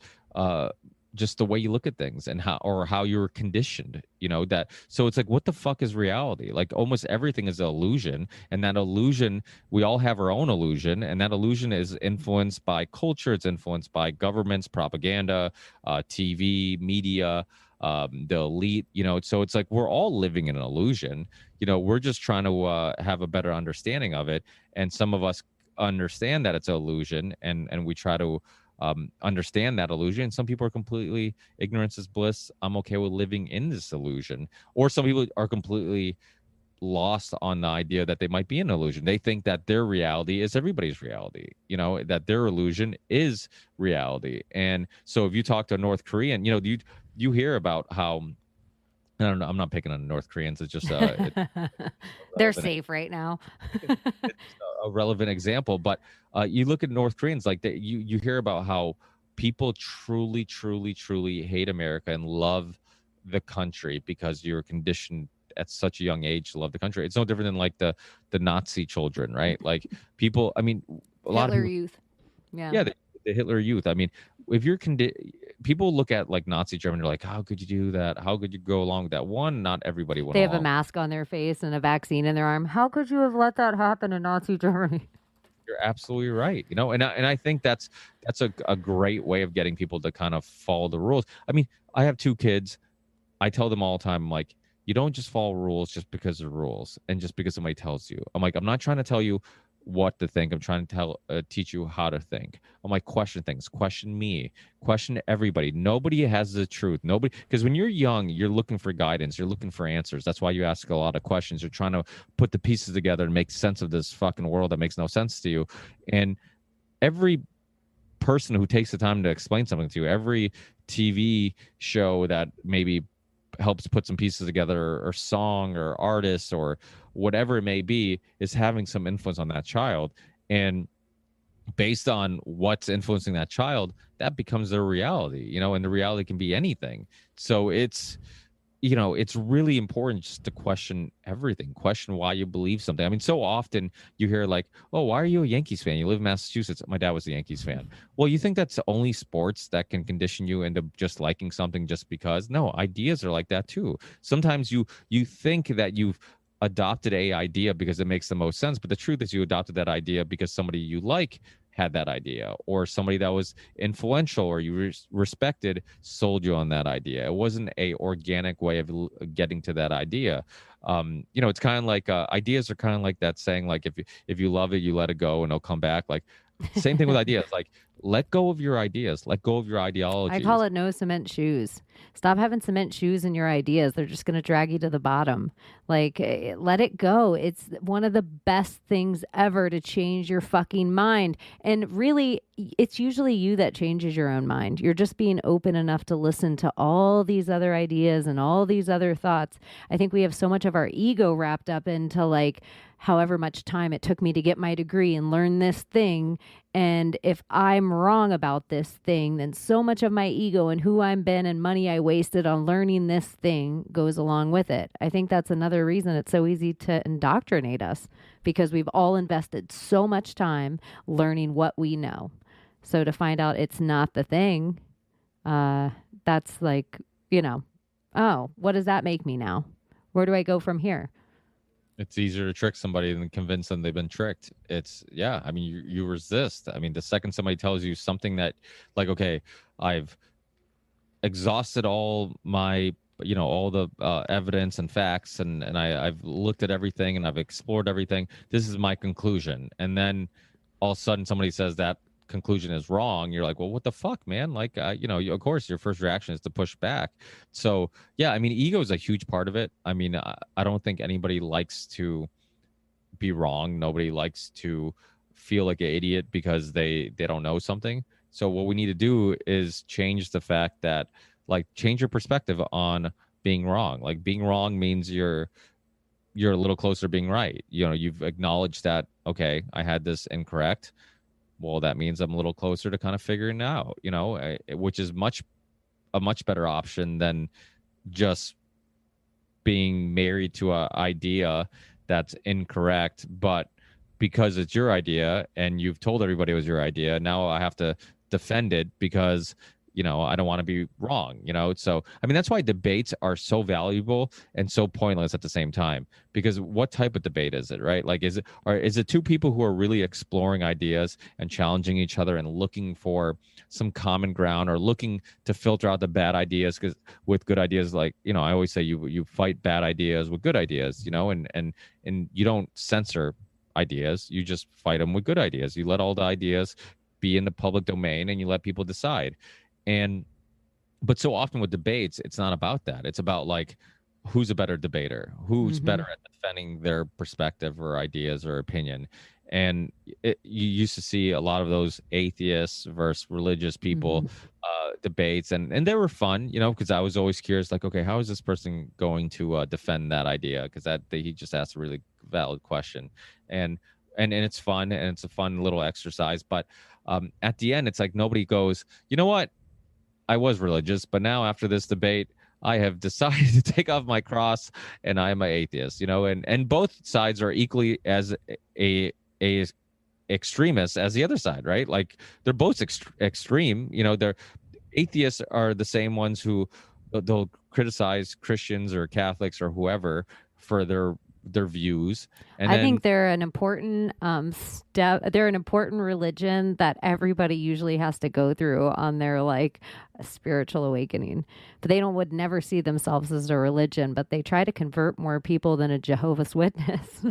just the way you look at things and how you're conditioned, that. So it's like, what the fuck is reality? Like almost everything is an illusion, and that illusion, we all have our own illusion, and that illusion is influenced by culture. It's influenced by governments, propaganda, TV, media, the elite, so it's like we're all living in an illusion. We're just trying to have a better understanding of it, and some of us understand that it's an illusion, and we try to understand that illusion. Some people are completely ignorance is bliss. I'm okay with living in this illusion. Or some people are completely lost on the idea that they might be an illusion. They think that their reality is everybody's reality, that their illusion is reality. And so if you talk to a North Korean, you hear about how, I don't know, I'm not picking on North Koreans. It's just they're safe right now. It's a relevant example, but you look at North Koreans, like you hear about how people truly, truly, truly hate America and love the country because you're conditioned at such a young age to love the country. It's no different than like the Nazi children, right? Like people, I mean, a lot of people, youth. Yeah. Yeah, the Hitler youth. I mean, if you're people look at like Nazi Germany, they're like, how could you do that? How could you go along with that? One, not everybody went They have along. a mask on their face and a vaccine in their arm. How could you have let that happen in Nazi Germany? You're absolutely right. And I think that's a great way of getting people to kind of follow the rules. I mean, I have 2 kids. I tell them all the time, I'm like, you don't just follow rules just because of rules and just because somebody tells you. I'm like, I'm not trying to tell you what to think. I'm trying to teach you how to think. I'm like, question things, question me, question everybody. Nobody has the truth. Nobody, because when you're young, you're looking for guidance. You're looking for answers. That's why you ask a lot of questions. You're trying to put the pieces together and make sense of this fucking world that makes no sense to you. And every person who takes the time to explain something to you, every TV show that maybe helps put some pieces together, or song or artist or whatever it may be, is having some influence on that child. And based on what's influencing that child, that becomes their reality, and the reality can be anything. So it's really important just to question everything, question why you believe something. I mean, so often you hear like, oh, why are you a Yankees fan? You live in Massachusetts. My dad was a Yankees fan. Well, you think that's only sports that can condition you into just liking something just because? No, ideas are like that too. Sometimes you think that you've adopted a idea because it makes the most sense, but the truth is you adopted that idea because somebody you like had that idea, or somebody that was influential or you respected sold you on that idea. It wasn't a organic way of getting to that idea. It's kind of like ideas are kind of like that saying, like if you love it, you let it go and it'll come back. Like same thing with ideas. Like let go of your ideas, let go of your ideologies. I call it no cement shoes. Stop having cement shoes in your ideas. They're just going to drag you to the bottom. Like, let it go. It's one of the best things ever to change your fucking mind. And really, it's usually you that changes your own mind. You're just being open enough to listen to all these other ideas and all these other thoughts. I think we have so much of our ego wrapped up into like, however much time it took me to get my degree and learn this thing. And if I'm wrong about this thing, then so much of my ego and who I've been and money I wasted on learning this thing goes along with it. I think that's another reason it's so easy to indoctrinate us, because we've all invested so much time learning what we know. So to find out it's not the thing, that's like, oh, what does that make me now? Where do I go from here? It's easier to trick somebody than convince them they've been tricked. It's, yeah, I mean, you resist. I mean, the second somebody tells you something that, like, okay, I've exhausted all my, all the evidence and facts, and I've looked at everything and I've explored everything. This is my conclusion. And then all of a sudden somebody says that conclusion is wrong. You're like, well, what the fuck, man? Like, of course your first reaction is to push back. So yeah, I mean, ego is a huge part of it. I mean, I don't think anybody likes to be wrong. Nobody likes to feel like an idiot because they don't know something. So what we need to do is change the fact that, like, change your perspective on being wrong. Like, being wrong means you're a little closer to being right. You've acknowledged that, okay, I had this incorrect. Well, that means I'm a little closer to kind of figuring it out, which is a much better option than just being married to an idea that's incorrect. But because it's your idea and you've told everybody it was your idea, now I have to defend it because I don't want to be wrong, So, I mean, that's why debates are so valuable and so pointless at the same time, because what type of debate is it, right? Like, is it two people who are really exploring ideas and challenging each other and looking for some common ground, or looking to filter out the bad ideas with good ideas? Like, I always say you fight bad ideas with good ideas, and you don't censor ideas. You just fight them with good ideas. You let all the ideas be in the public domain and you let people decide. But so often with debates, it's not about that. It's about, like, who's a better debater, who's better at defending their perspective or ideas or opinion. And you used to see a lot of those atheists versus religious people debates, and they were fun, because I was always curious, like, okay, how is this person going to defend that idea? Because he just asked a really valid question, and it's fun, and it's a fun little exercise. But at the end, it's like nobody goes, you know what? I was religious, but now after this debate, I have decided to take off my cross and I am an atheist, and both sides are equally as a extremist as the other side, right? Like, they're both extreme, they're atheists are the same ones who they'll criticize Christians or Catholics or whoever for their views. And I think they're an important step. They're an important religion that everybody usually has to go through on their, like, spiritual awakening. But they would never see themselves as a religion, but they try to convert more people than a Jehovah's Witness.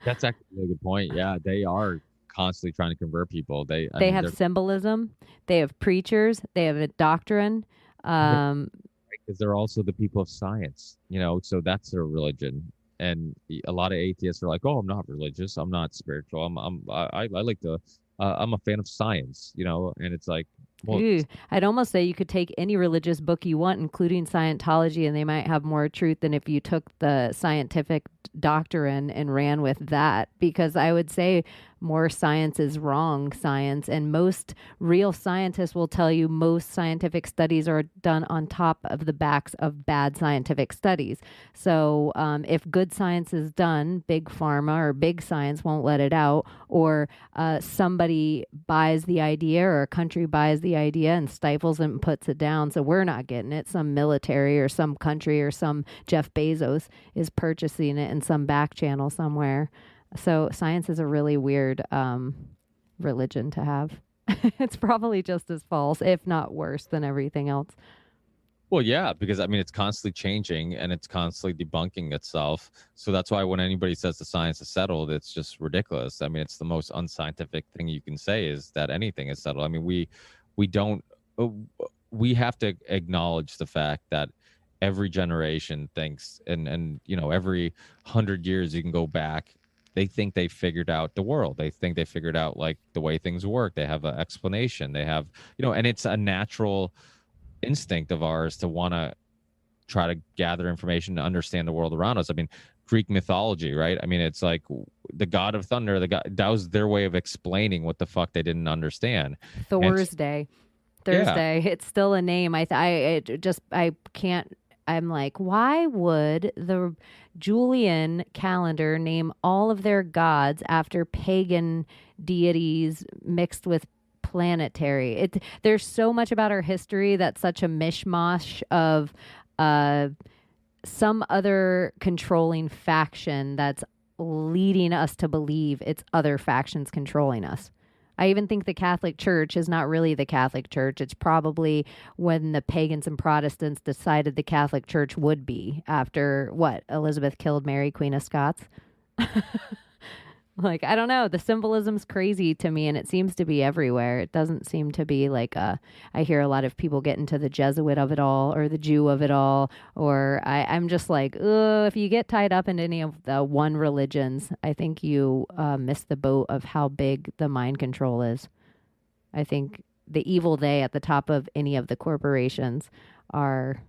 That's actually a really good point. Yeah, they are constantly trying to convert people. They have symbolism. They have preachers. They have a doctrine. Because they're also the people of science, so that's their religion. And a lot of atheists are like, oh, I'm not religious, I'm not spiritual, I like to I'm a fan of science, and it's like, well, I'd almost say you could take any religious book you want, including Scientology, and they might have more truth than if you took the scientific doctrine and ran with that, because I would say more science is wrong science, and most real scientists will tell you most scientific studies are done on top of the backs of bad scientific studies. So if good science is done, big pharma or big science won't let it out, or somebody buys the idea, or a country buys the idea and stifles it and puts it down, so we're not getting it. Some military or some country or some Jeff Bezos is purchasing it in some back channel somewhere. So science is a really weird religion to have. It's probably just as false, if not worse, than everything else. Well, yeah, because I mean, it's constantly changing and it's constantly debunking itself. So that's why when anybody says the science is settled, it's just ridiculous. I mean, it's the most unscientific thing you can say, is that anything is settled. I mean, we have to acknowledge the fact that every generation thinks, and every 100 years you can go back, they think they figured out the world. They think they figured out, like, the way things work. They have an explanation. They have, and it's a natural instinct of ours to want to try to gather information to understand the world around us. I mean, Greek mythology, right? I mean, it's like the god of thunder, the god, that was their way of explaining what the fuck they didn't understand. Thor's Day. Yeah. Thursday. It's still a name. I can't. I'm like, why would the Julian calendar name all of their gods after pagan deities mixed with planetary? There's so much about our history that's such a mishmash of some other controlling faction that's leading us to believe it's other factions controlling us. I even think the Catholic Church is not really the Catholic Church. It's probably when the pagans and Protestants decided the Catholic Church would be after what? Elizabeth killed Mary, Queen of Scots. Like, I don't know. The symbolism's crazy to me, and it seems to be everywhere. It doesn't seem to be like I hear a lot of people get into the Jesuit of it all or the Jew of it all, or I'm just like, if you get tied up in any of the one religions, I think you miss the boat of how big the mind control is. I think the evil they at the top of any of the corporations are...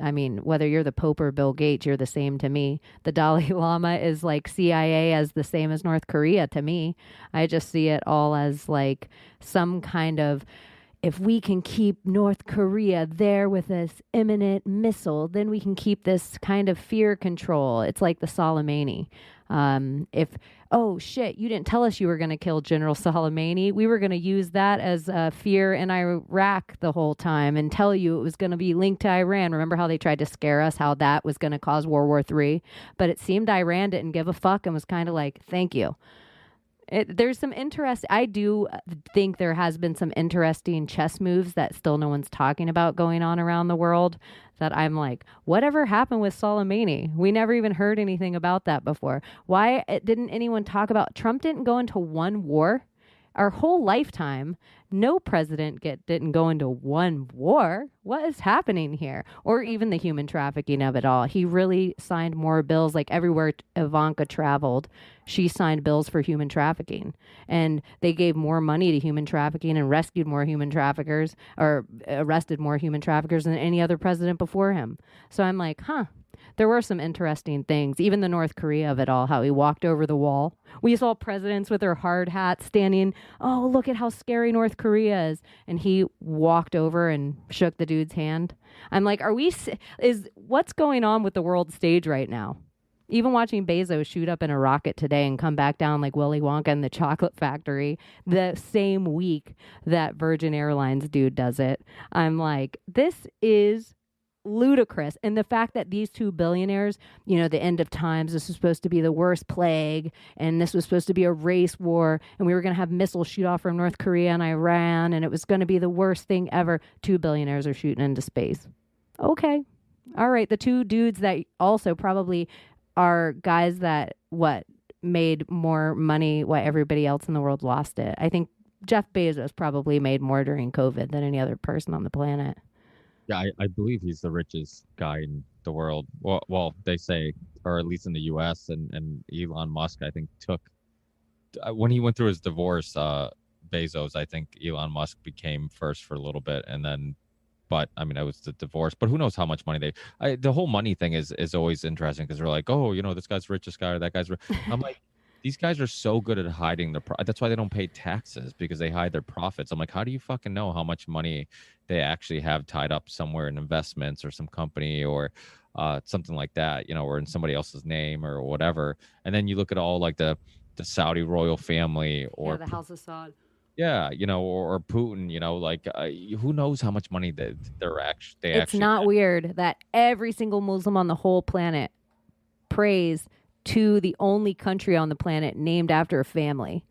I mean, whether you're the Pope or Bill Gates, you're the same to me. The Dalai Lama is like CIA as the same as North Korea to me. I just see it all as like some kind of, if we can keep North Korea there with this imminent missile, then we can keep this kind of fear control. It's like the Soleimani. Oh shit, you didn't tell us you were going to kill General Soleimani. We were going to use that as fear in Iraq the whole time and tell you it was going to be linked to Iran. Remember how they tried to scare us, how that was going to cause World War III? But it seemed Iran didn't give a fuck and was kind of like, thank you. There's some interest. I do think there has been some interesting chess moves that still no one's talking about going on around the world, that I'm like, whatever happened with Soleimani? We never even heard anything about that before. Why didn't anyone talk about... Trump didn't go into one war? Our whole lifetime, no president didn't go into one war. What is happening here? Or even the human trafficking of it all. He really signed more bills. Like everywhere Ivanka traveled, she signed bills for human trafficking. And they gave more money to human trafficking and rescued more human traffickers, or arrested more human traffickers than any other president before him. So I'm like, there were some interesting things. Even the North Korea of it all, how he walked over the wall. We saw presidents with their hard hats standing, oh, look at how scary North Korea is. And he walked over and shook the dude's hand. I'm like, what's going on with the world stage right now? Even watching Bezos shoot up in a rocket today and come back down like Willy Wonka in the chocolate factory the same week that Virgin Airlines dude does it. I'm like, this is ludicrous. And the fact that these two billionaires, the end of times, this was supposed to be the worst plague, and this was supposed to be a race war, and we were going to have missiles shoot off from North Korea and Iran, and it was going to be the worst thing ever. Two billionaires are shooting into space. Okay. All right. The two dudes that also probably are guys that made more money while everybody else in the world lost it. I think Jeff Bezos probably made more during COVID than any other person on the planet. Yeah, I believe he's the richest guy in the world. Well, they say, or at least in the U.S. And Elon Musk, I think, took when he went through his divorce. Bezos, I think Elon Musk became first for a little bit, and then, but I mean, it was the divorce. But who knows how much money the whole money thing is always interesting because they're like, oh, this guy's the richest guy or that guy's. I'm like, these guys are so good at hiding that's why they don't pay taxes, because they hide their profits. I'm like, how do you fucking know how much money they actually have tied up somewhere in investments or some company or something like that, or in somebody else's name or whatever. And then you look at all like the Saudi royal family or the House of Saud. Yeah, or Putin, like who knows how much money they're actually. It's not weird that every single Muslim on the whole planet prays to the only country on the planet named after a family.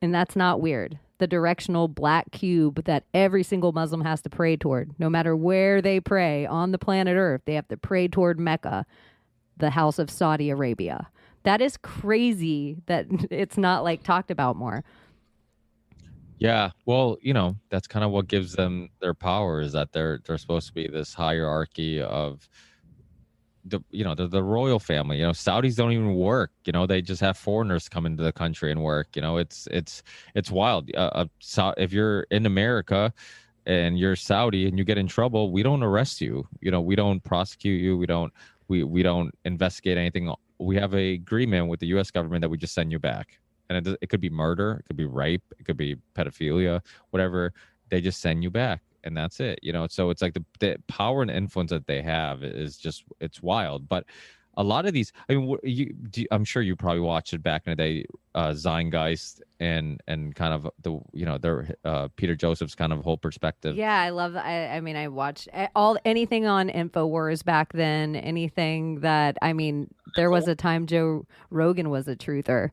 And that's not weird. The directional black cube that every single Muslim has to pray toward, no matter where they pray on the planet Earth, they have to pray toward Mecca, the house of Saudi Arabia. That is crazy that it's not like talked about more. Yeah, well, that's kind of what gives them their power, is that they're supposed to be this hierarchy of the royal family. Saudis don't even work. They just have foreigners come into the country and work. It's wild. If you're in America and you're Saudi and you get in trouble, we don't arrest you. We don't prosecute you. We don't we don't investigate anything. We have a agreement with the U.S. government that we just send you back, and it could be murder, it could be rape, it could be pedophilia, whatever. They just send you back, and that's it. So it's like the power and influence that they have is just, it's wild. But a lot of these, I mean, I'm sure you probably watched it back in the day, Zeitgeist and kind of their Peter Joseph's kind of whole perspective. Yeah, I love that. I mean, I watched anything on InfoWars back then. Anything that, I mean, there was a time Joe Rogan was a truther.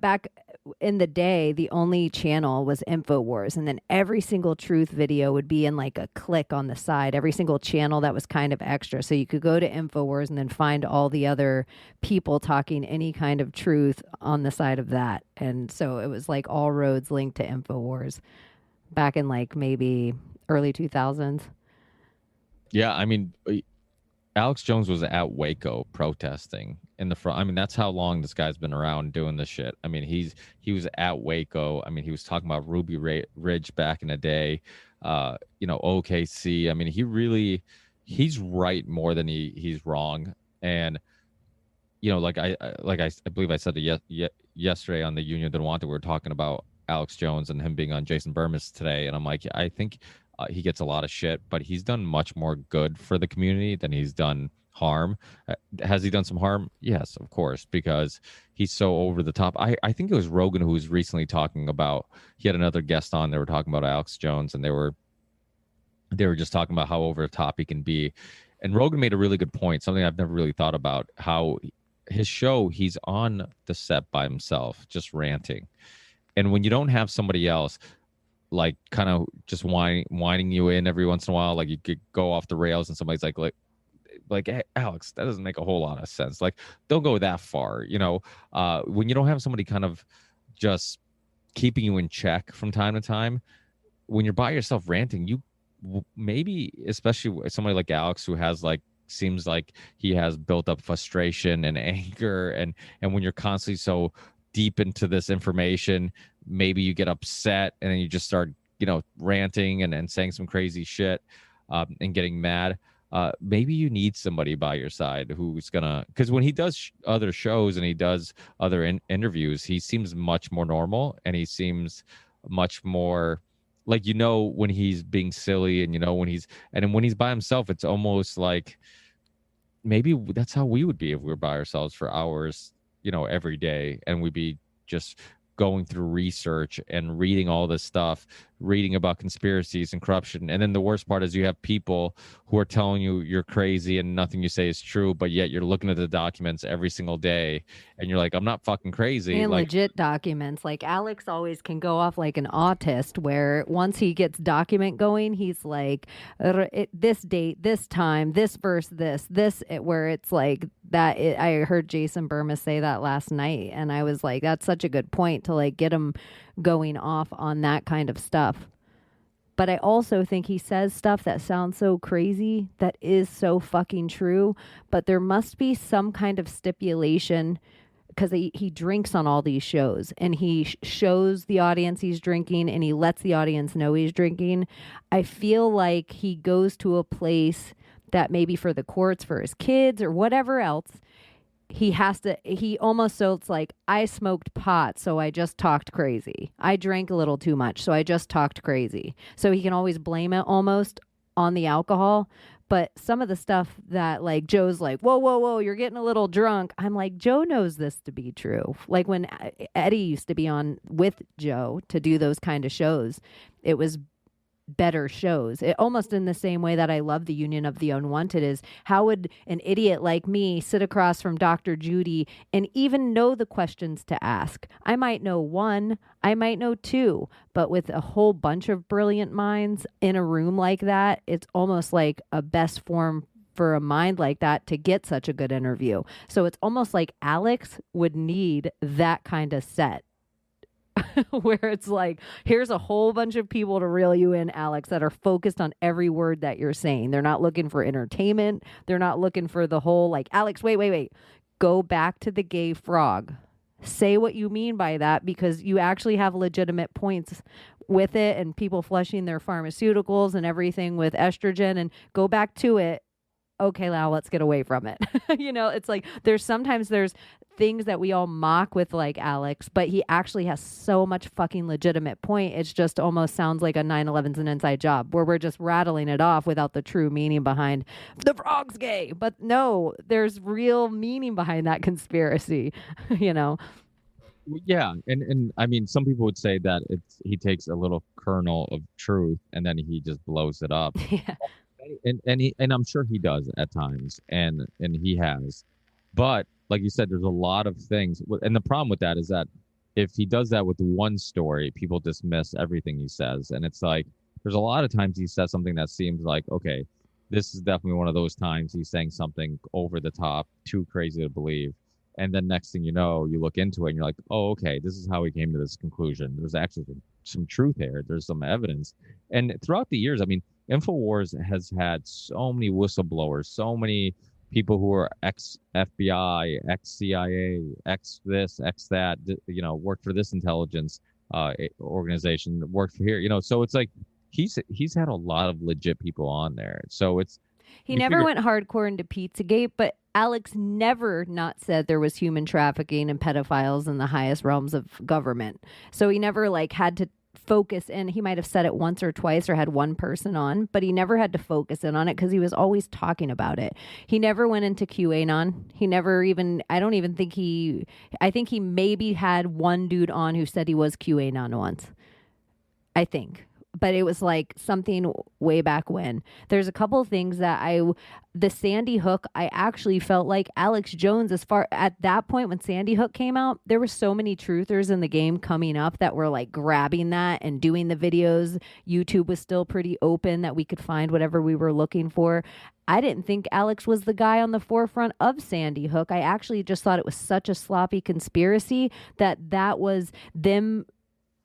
Back in the day, the only channel was InfoWars, and then every single truth video would be in like a click on the side. Every single channel that was kind of extra, so you could go to InfoWars and then find all the other people talking any kind of truth on the side of that. And so it was like all roads linked to InfoWars back in like maybe early 2000s. Yeah, I mean, Alex Jones was at Waco protesting in the front. I mean, that's how long this guy's been around doing this shit. I mean, he was at Waco. I mean, he was talking about Ruby Ridge back in the day, OKC. I mean, he's right more than he's wrong. And I believe I said it yesterday on the Union That Wanted, we were talking about Alex Jones and him being on Jason Burmis today, and I'm like, I think he gets a lot of shit, but he's done much more good for the community than he's done harm. Has he done some harm? Yes, of course, because he's so over the top. I think it was Rogan who was recently talking about, he had another guest on, they were talking about Alex Jones, and they were just talking about how over the top he can be. And Rogan made a really good point, something I've never really thought about, how his show, he's on the set by himself, just ranting. And when you don't have somebody else, like kind of just whining you in every once in a while, like you could go off the rails and somebody's like, hey, Alex, that doesn't make a whole lot of sense. Like, don't go that far. When you don't have somebody kind of just keeping you in check from time to time, when you're by yourself ranting, you maybe, especially somebody like Alex, who has seems like he has built up frustration and anger, and when you're constantly so deep into this information, maybe you get upset and then you just start ranting and saying some crazy shit, and getting mad. Maybe you need somebody by your side who's gonna, because when he does other shows and he does other interviews, he seems much more normal, and he seems much more like, when he's being silly, and when he's by himself, it's almost like maybe that's how we would be if we were by ourselves for hours, every day, and we'd be just going through research and reading all this stuff, reading about conspiracies and corruption. And then the worst part is you have people who are telling you you're crazy and nothing you say is true, but yet you're looking at the documents every single day and you're like, I'm not fucking crazy. And legit documents. Like Alex always can go off like an autist, where once he gets document going, he's like, this date, this time, this verse, this, where it's like that. I heard Jason Burmis say that last night, and I was like, that's such a good point to get him going off on that kind of stuff. But I also think he says stuff that sounds so crazy that is so fucking true, but there must be some kind of stipulation, because he drinks on all these shows, and he shows the audience he's drinking, and he lets the audience know he's drinking. I feel like he goes to a place that maybe for the courts, for his kids or whatever else, he almost, so it's like, I smoked pot, so I just talked crazy. I drank a little too much, so I just talked crazy. So he can always blame it almost on the alcohol. But some of the stuff that Joe's like, whoa, you're getting a little drunk. I'm like, Joe knows this to be true. Like when Eddie used to be on with Joe to do those kind of shows, it was better shows. It almost in the same way that I love the Union of the Unwanted is, how would an idiot like me sit across from Dr. Judy and even know the questions to ask? I might know one, I might know two, but with a whole bunch of brilliant minds in a room like that, it's almost like a best form for a mind like that to get such a good interview. So it's almost like Alex would need that kind of set. Where it's like, here's a whole bunch of people to reel you in, Alex, that are focused on every word that you're saying. They're not looking for entertainment. They're not looking for the whole, Alex, wait. Go back to the gay frog. Say what you mean by that, because you actually have legitimate points with it, and people flushing their pharmaceuticals and everything with estrogen, and go back to it. okay, now let's get away from it. It's like there's things that we all mock with like Alex, but he actually has so much fucking legitimate point. It's just almost sounds like a 9/11's an inside job where we're just rattling it off without the true meaning behind the frog's gay. But no, there's real meaning behind that conspiracy, Yeah, and I mean, some people would say that he takes a little kernel of truth and then he just blows it up. Yeah. And I'm sure he does at times, and he has, but like you said, there's a lot of things, and the problem with that is that if he does that with one story, people dismiss everything he says, and it's like there's a lot of times he says something that seems like, okay, this is definitely one of those times he's saying something over the top, too crazy to believe, and then next thing you know, you look into it and you're like, oh, okay, this is how he came to this conclusion. There's actually some truth here. There's some evidence, and throughout the years, I mean, InfoWars has had so many whistleblowers, so many people who are ex-FBI, ex-CIA, ex-this, ex-that, worked for this intelligence organization, worked for here, so it's like he's had a lot of legit people on there. So he never went hardcore into Pizzagate, but Alex never not said there was human trafficking and pedophiles in the highest realms of government. So he never had to focus, and he might have said it once or twice or had one person on, but he never had to focus in on it because he was always talking about it. He never went into QAnon. He never even, I think he maybe had one dude on who said he was QAnon once. I think. But it was like something way back when. There's a couple of things that the Sandy Hook, I actually felt like Alex Jones, at that point when Sandy Hook came out, there were so many truthers in the game coming up that were like grabbing that and doing the videos. YouTube was still pretty open that we could find whatever we were looking for. I didn't think Alex was the guy on the forefront of Sandy Hook. I actually just thought it was such a sloppy conspiracy that was them.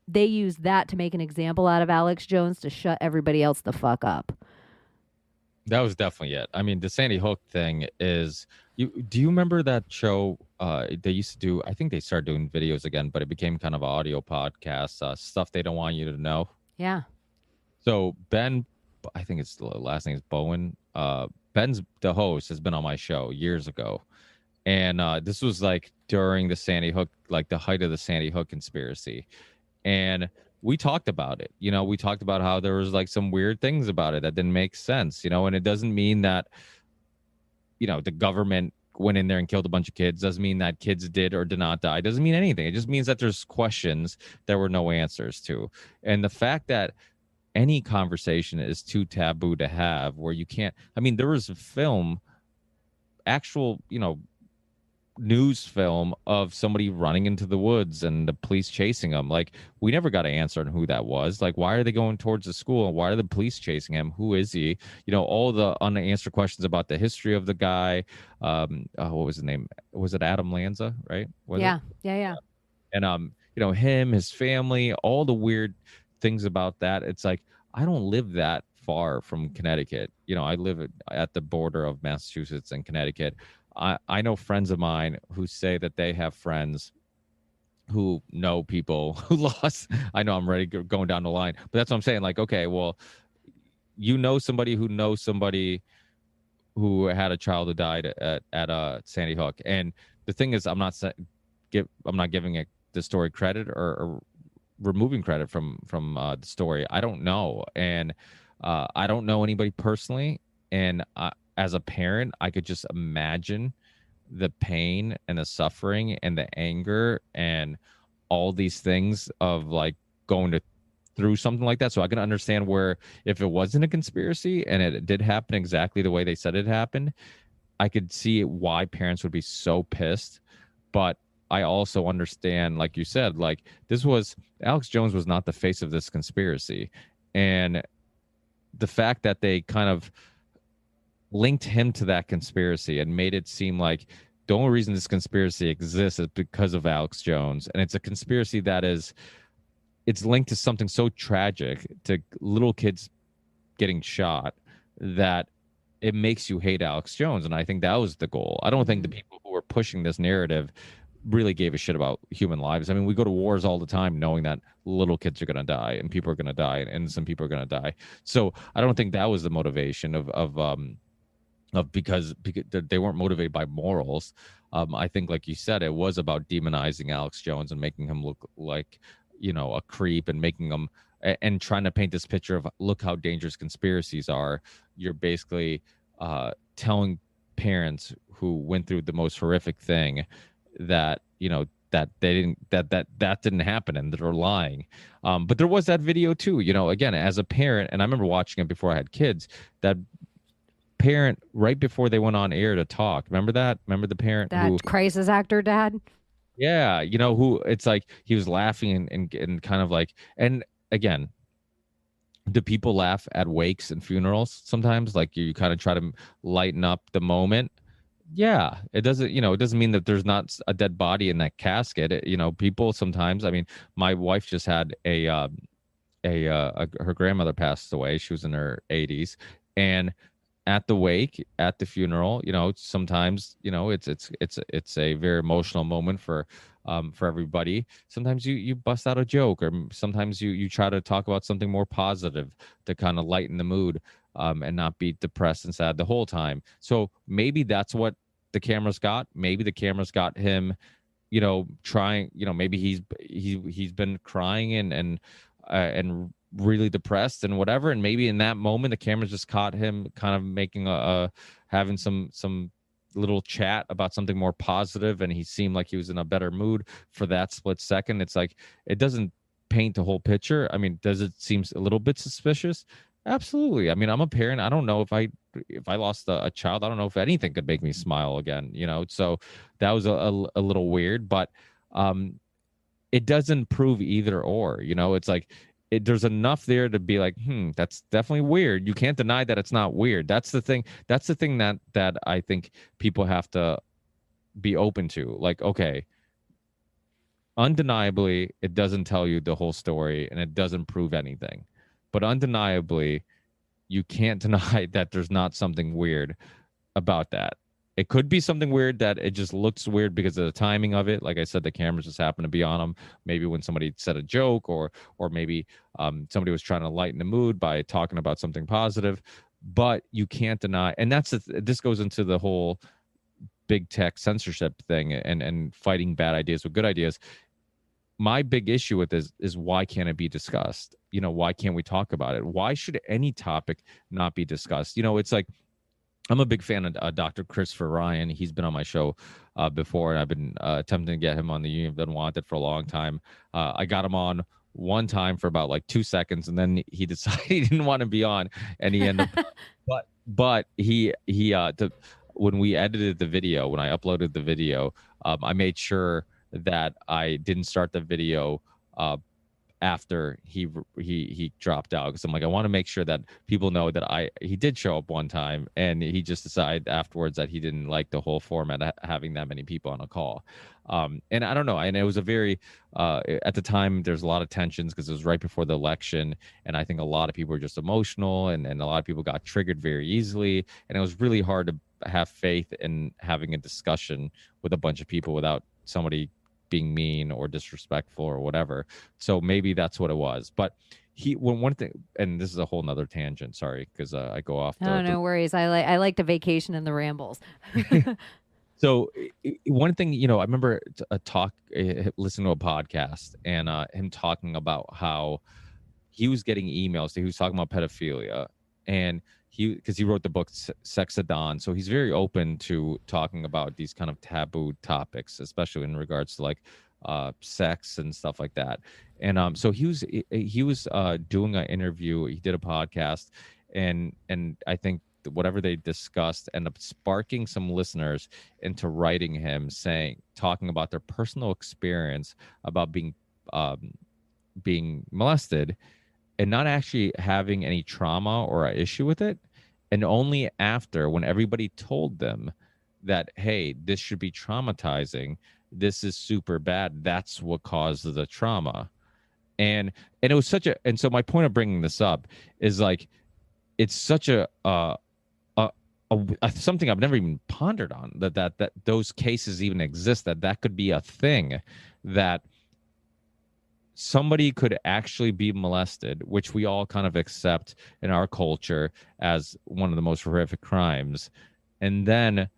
They used that to make an example out of Alex Jones to shut everybody else the fuck up. That was definitely it. I mean, the Sandy Hook thing is, do you remember that show they used to do? I think they started doing videos again, but it became kind of an audio podcast, stuff they don't want you to know. Yeah. So Ben, I think the last name is Bowen. Ben's the host, has been on my show years ago. And this was like during the Sandy Hook, like the height of the Sandy Hook conspiracy. And we talked about it, we talked about how there was like some weird things about it that didn't make sense, and it doesn't mean that, the government went in there and killed a bunch of kids. Doesn't mean that kids did or did not die. Doesn't mean anything. It just means that there's questions there were no answers to. And the fact that any conversation is too taboo to have, where you can't, there was a film, actual, news film of somebody running into the woods and the police chasing him. Like, we never got an answer on who that was. Like, why are they going towards the school? Why are the police chasing him? Who is he? All the unanswered questions about the history of the guy. What was his name? Was it Adam Lanza, right? Yeah. And him, his family, all the weird things about that. It's like, I don't live that far from Connecticut. I live at the border of Massachusetts and Connecticut. I know friends of mine who say that they have friends who know people who lost. I know I'm ready going down the line, but that's what I'm saying. Like, okay, well, somebody who knows somebody who had a child who died at Sandy Hook. And the thing is, I'm not giving the story credit or removing credit from the story. I don't know, and I don't know anybody personally, and as a parent, I could just imagine the pain and the suffering and the anger and all these things of like going through something like that. So I can understand where, if it wasn't a conspiracy and it did happen exactly the way they said it happened, I could see why parents would be so pissed. But I also understand, like you said, like Alex Jones was not the face of this conspiracy. And the fact that they kind of linked him to that conspiracy and made it seem like the only reason this conspiracy exists is because of Alex Jones. And it's a conspiracy that it's linked to something so tragic, to little kids getting shot, that it makes you hate Alex Jones. And I think that was the goal. I don't think the people who were pushing this narrative really gave a shit about human lives. We go to wars all the time knowing that little kids are going to die and people are going to die and some people are going to die. So I don't think that was the motivation of because they weren't motivated by morals. I think, like you said, it was about demonizing Alex Jones and making him look like, a creep, and making him and trying to paint this picture of, look how dangerous conspiracies are. You're basically telling parents who went through the most horrific thing that, that they didn't, that didn't happen, and they're lying. But there was that video too, again, as a parent, and I remember watching it before I had kids, that parent right before they went on air to talk. Remember that? Remember the parent That who, crisis actor dad? yeah, who, it's like he was laughing and kind of like, and again, do people laugh at wakes and funerals sometimes? Like, you kind of try to lighten up the moment. Yeah, it doesn't, it doesn't mean that there's not a dead body in that casket. People sometimes, I mean, my wife just had her grandmother passed away. She was in her 80s, and at the wake, at the funeral, sometimes, it's a very emotional moment for everybody. Sometimes you bust out a joke, or sometimes you try to talk about something more positive to kind of lighten the mood, and not be depressed and sad the whole time. So maybe that's what the cameras got. Maybe the cameras got him, trying, maybe he's been crying and really depressed and whatever, and maybe in that moment the cameras just caught him kind of making having some little chat about something more positive, and he seemed like he was in a better mood for that split second. It's like, it doesn't paint the whole picture. I mean, does it seem a little bit suspicious? Absolutely. I mean, I'm a parent. I don't know if I lost a child, I don't know if anything could make me smile again, so that was a little weird. But it doesn't prove either or. It's like, there's enough there to be like, that's definitely weird. You can't deny that it's not weird. That's the thing that I think people have to be open to. Like, okay, undeniably, it doesn't tell you the whole story, and it doesn't prove anything. But undeniably, you can't deny that there's not something weird about that. It could be something weird that it just looks weird because of the timing of it. Like I said, the cameras just happen to be on them. Maybe when somebody said a joke, or maybe somebody was trying to lighten the mood by talking about something positive. But you can't deny, and this goes into the whole big tech censorship thing, and fighting bad ideas with good ideas. My big issue with this is, why can't it be discussed? Why can't we talk about it? Why should any topic not be discussed? It's like, I'm a big fan of Dr. Christopher Ryan. He's been on my show before, and I've been attempting to get him on the Union of Unwanted for a long time. I got him on one time for about like 2 seconds, and then he decided he didn't want to be on, and he ended up. But when we edited the video, when I uploaded the video, I made sure that I didn't start the video after he dropped out, because I'm like, I want to make sure that people know that he did show up one time, and he just decided afterwards that he didn't like the whole format of having that many people on a call. And I don't know, and it was a very at the time there's a lot of tensions because it was right before the election, and I think a lot of people were just emotional, and a lot of people got triggered very easily, and it was really hard to have faith in having a discussion with a bunch of people without somebody being mean or disrespectful or whatever. So maybe that's what it was. But one thing, and this is a whole nother tangent, sorry, because I go off. No worries. I like the vacation and the rambles. So one thing, I remember listening to a podcast, and him talking about how he was getting emails. He was talking about pedophilia, and because he wrote the book Sex at Dawn, so he's very open to talking about these kind of taboo topics, especially in regards to like sex and stuff like that. And so he was doing an interview. He did a podcast, and I think whatever they discussed ended up sparking some listeners into writing him, talking about their personal experience about being molested, and not actually having any trauma or an issue with it. And only after, when everybody told them that, hey, this should be traumatizing, this is super bad, that's what caused the trauma. And it was and so my point of bringing this up is like, it's such a something I've never even pondered on, that those cases even exist, that could be a thing, that somebody could actually be molested, which we all kind of accept in our culture as one of the most horrific crimes, and then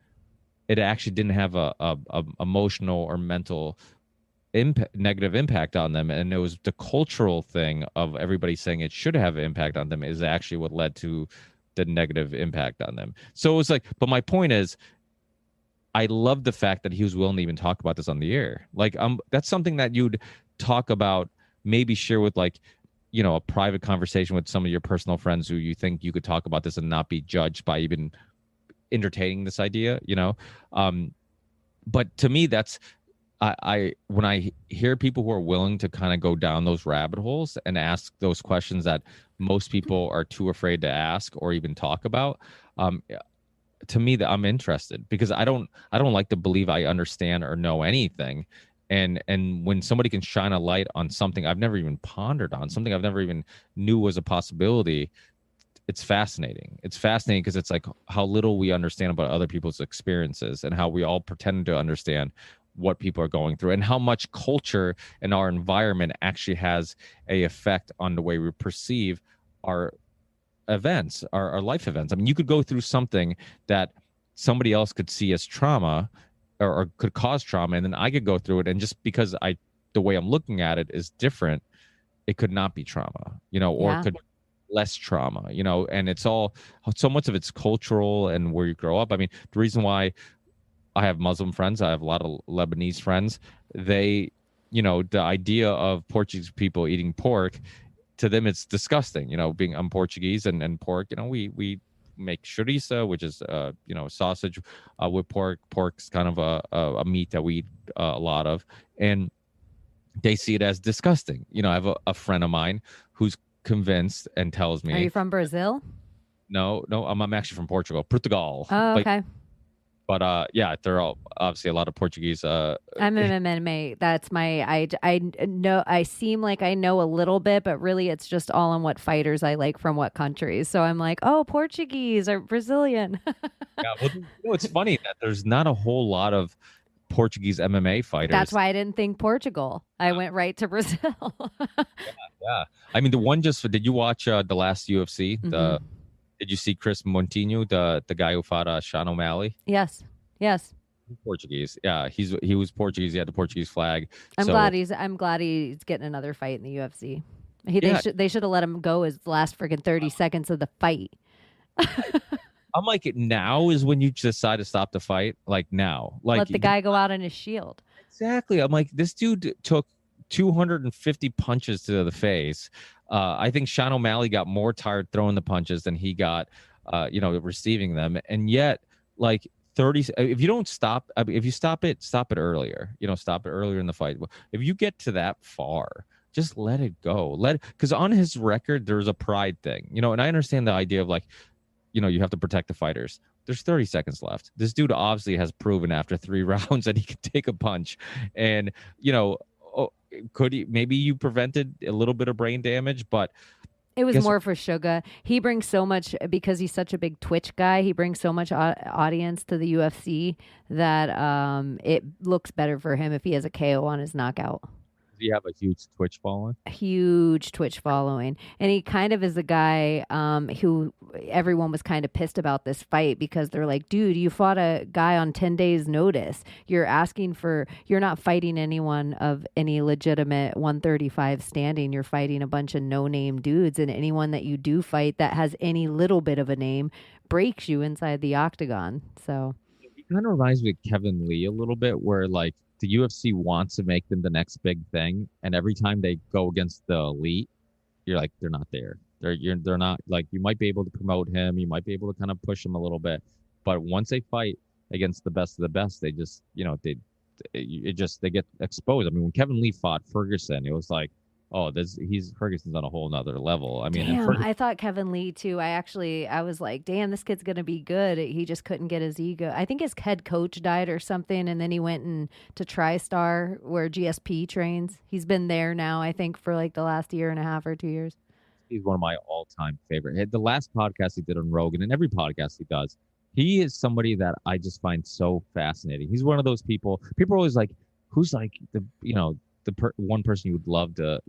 it actually didn't have a emotional or mental negative impact on them, and it was the cultural thing of everybody saying it should have an impact on them is actually what led to the negative impact on them. So it was like, but my point is, I love the fact that he was willing to even talk about this on the air. Like, that's something that you'd talk about, maybe share with, like, you know, a private conversation with some of your personal friends who you think you could talk about this and not be judged by even entertaining this idea, you know. But to me, that's I when I hear people who are willing to kind of go down those rabbit holes and ask those questions that most people are too afraid to ask or even talk about, to me, that I'm interested, because I don't like to believe I understand or know anything. And when somebody can shine a light on something I've never even pondered on, something I've never even knew was a possibility, it's fascinating. It's fascinating because it's like how little we understand about other people's experiences and how we all pretend to understand what people are going through, and how much culture and our environment actually has a effect on the way we perceive our events, our life events. I mean, you could go through something that somebody else could see as trauma, or could cause trauma, and then I could go through it, and just because the way I'm looking at it is different, it could not be trauma, you know, or it could less trauma, you know. And it's all, so much of it's cultural and where you grow up. I mean, the reason why I have Muslim friends, I have a lot of Lebanese friends, they, you know, the idea of Portuguese people eating pork, to them it's disgusting, you know. I'm Portuguese, and pork, you know, we make chouriça, which is you know, sausage with pork. Pork's kind of a meat that we eat a lot of, and they see it as disgusting. You know, I have a friend of mine who's convinced and tells me. Are you from Brazil? No, I'm actually from Portugal. Oh, okay. But yeah, there are obviously a lot of Portuguese. I'm MMA. That's my. I know. I seem like I know a little bit, but really, it's just all on what fighters I like from what countries. So I'm like, oh, Portuguese or Brazilian. Yeah, well, you know, it's funny that there's not a whole lot of Portuguese MMA fighters. That's why I didn't think Portugal. I went right to Brazil. Yeah. I mean, the one just. Did you watch the last UFC? Mm-hmm. Did you see Chris Montinho, the guy who fought Sean O'Malley? Yes. Portuguese. Yeah, he was Portuguese. He had the Portuguese flag. I'm glad he's getting another fight in the UFC. They should have let him go his last freaking 30 seconds of the fight. I'm like, now is when you decide to stop the fight. Like now, like let the guy go out on his shield. Exactly. I'm like, this dude took 250 punches to the face. I think Sean O'Malley got more tired throwing the punches than he got, you know, receiving them. And yet, like 30, if you don't stop, I mean, if you stop it earlier, you know, stop it earlier in the fight. If you get to that far, just let it go. Because on his record, there's a pride thing, you know, and I understand the idea of, like, you know, you have to protect the fighters. There's 30 seconds left. This dude obviously has proven after 3 rounds that he can take a punch. And, you know, maybe you prevented a little bit of brain damage, but it was more for Sugar. He brings so much, because he's such a big Twitch guy. He brings so much audience to the UFC that it looks better for him if he has a KO on his knockout. Does he have a huge Twitch following? Huge Twitch following. And he kind of is a guy who everyone was kind of pissed about this fight, because they're like, dude, you fought a guy on 10 days notice. You're not fighting anyone of any legitimate 135 standing. You're fighting a bunch of no-name dudes, and anyone that you do fight that has any little bit of a name breaks you inside the octagon. So he kind of reminds me of Kevin Lee a little bit, where, like, the UFC wants to make them the next big thing, and every time they go against the elite, you're like, they're not there. They're not, like, you might be able to promote him, you might be able to kind of push him a little bit, but once they fight against the best of the best, they just, you know, they get exposed. I mean, when Kevin Lee fought Ferguson, it was like, oh, Ferguson's on a whole nother level. I mean, damn, I thought Kevin Lee too. I was like, damn, this kid's gonna be good. He just couldn't get his ego. I think his head coach died or something, and then he went to TriStar, where GSP trains. He's been there now, I think, for like the last year and a half or 2 years. He's one of my all-time favorite. The last podcast he did on Rogan, and every podcast he does, he is somebody that I just find so fascinating. He's one of those people are always like, who's like the, you know, one person you would love to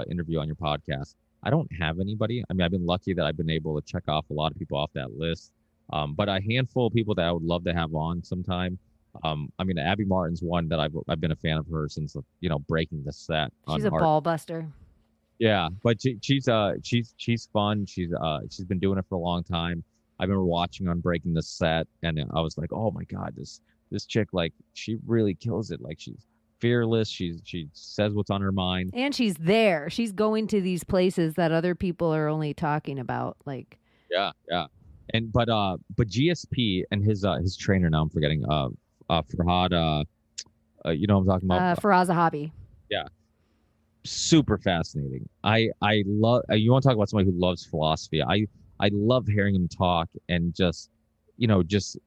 interview on your podcast. I don't have anybody. I mean, I've been lucky that I've been able to check off a lot of people off that list. But a handful of people that I would love to have on sometime. I mean, Abby Martin's one that I've been a fan of her since, you know, breaking the set on She's a Art. ball buster. Yeah, but she's fun. She's been doing it for a long time. I remember watching on Breaking the Set, and I was like, oh my god, this chick, like, she really kills it. Like, she's fearless. She says what's on her mind. And she's there. She's going to these places that other people are only talking about. Like, Yeah. And but GSP and his trainer, now I'm forgetting, Farhad, you know what I'm talking about? Faraz Zahabi. Yeah. Super fascinating. I love, you want to talk about somebody who loves philosophy. I love hearing him talk, and just, you know, just,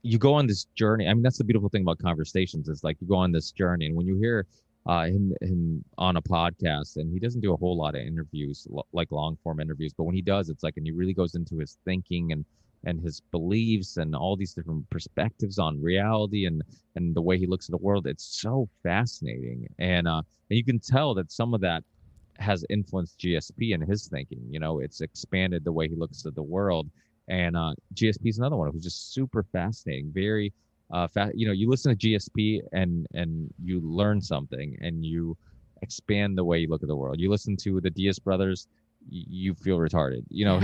you go on this journey. I mean, that's the beautiful thing about conversations, is like, you go on this journey, and when you hear him on a podcast, and he doesn't do a whole lot of interviews, like long form interviews, but when he does, it's like, and he really goes into his thinking and his beliefs and all these different perspectives on reality and the way he looks at the world. It's so fascinating, and you can tell that some of that has influenced GSP and his thinking. You know, it's expanded the way he looks at the world. And GSP is another one who's just super fascinating, very you know, you listen to GSP and you learn something, and you expand the way you look at the world. You listen to the Diaz brothers, you feel retarded, you know.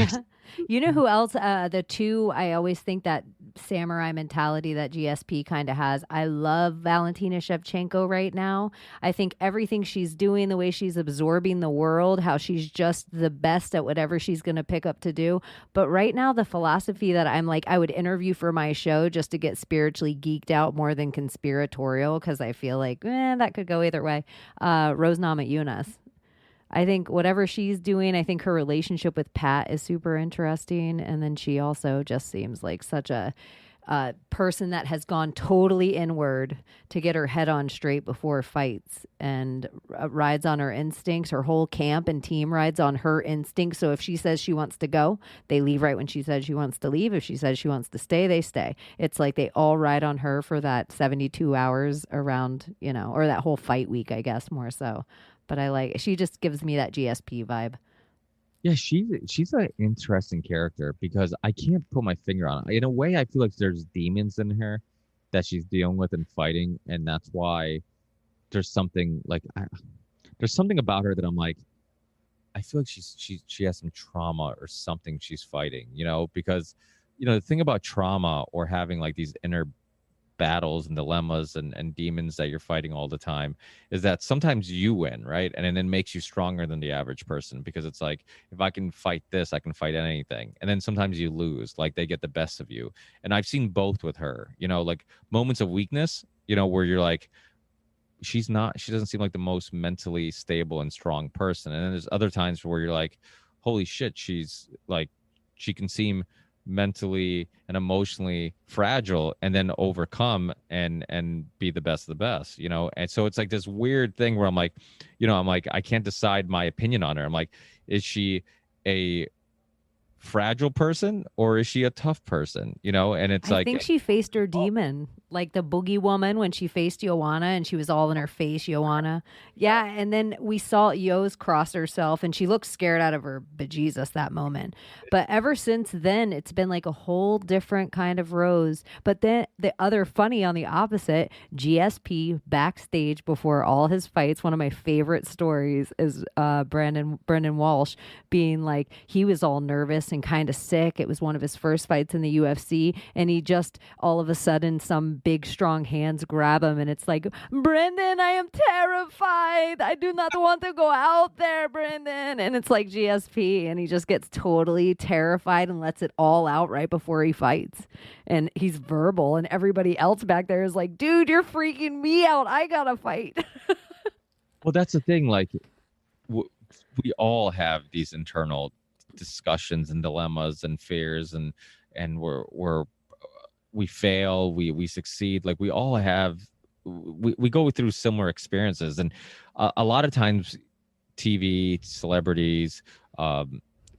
You know who else? The two, I always think that samurai mentality that GSP kind of has. I love Valentina Shevchenko right now. I think everything she's doing, the way she's absorbing the world, how she's just the best at whatever she's going to pick up to do. But right now, the philosophy that I'm like, I would interview for my show just to get spiritually geeked out more than conspiratorial, because I feel like that could go either way. Rose Namajunas. I think whatever she's doing, I think her relationship with Pat is super interesting. And then she also just seems like such a person that has gone totally inward to get her head on straight before fights, and rides on her instincts. Her whole camp and team rides on her instincts. So if she says she wants to go, they leave right when she says she wants to leave. If she says she wants to stay, they stay. It's like they all ride on her for that 72 hours around, you know, or that whole fight week, I guess, more so. But she just gives me that GSP vibe. Yeah, she's an interesting character, because I can't put my finger on it. In a way, I feel like there's demons in her that she's dealing with and fighting, and that's why there's something like there's something about her that I'm like, I feel like she has some trauma or something she's fighting, you know, because, you know, the thing about trauma or having like these inner battles and dilemmas and demons that you're fighting all the time is that sometimes you win, right? And then it makes you stronger than the average person, because it's like, if I can fight this, I can fight anything. And then sometimes you lose, like they get the best of you. And I've seen both with her, you know, like moments of weakness, you know, where you're like, she doesn't seem like the most mentally stable and strong person. And then there's other times where you're like, holy shit, she's like, she can seem mentally and emotionally fragile, and then overcome and be the best of the best, you know. And so it's like this weird thing where I'm like, you know, I'm like, I can't decide my opinion on her. I'm like, is she a fragile person or is she a tough person, you know? And it's I like, think she faced her demon, like the boogie woman when she faced Joanna and she was all in her face, Joanna. Yeah, and then we saw Yo's cross herself and she looked scared out of her bejesus that moment. But ever since then, it's been like a whole different kind of Rose. But then the other funny on the opposite, GSP backstage before all his fights, one of my favorite stories is Brendan Walsh being like, he was all nervous and kind of sick. It was one of his first fights in the UFC, and he just all of a sudden some big strong hands grab him, and it's like, Brendan, I am terrified. I do not want to go out there, Brendan. And it's like GSP, and he just gets totally terrified and lets it all out right before he fights. And he's verbal, and everybody else back there is like, dude, you're freaking me out. I gotta fight. well, that's the thing. Like, we all have these internal discussions and dilemmas and fears, and we fail, we succeed. Like, we all have, we go through similar experiences, and a lot of times TV celebrities,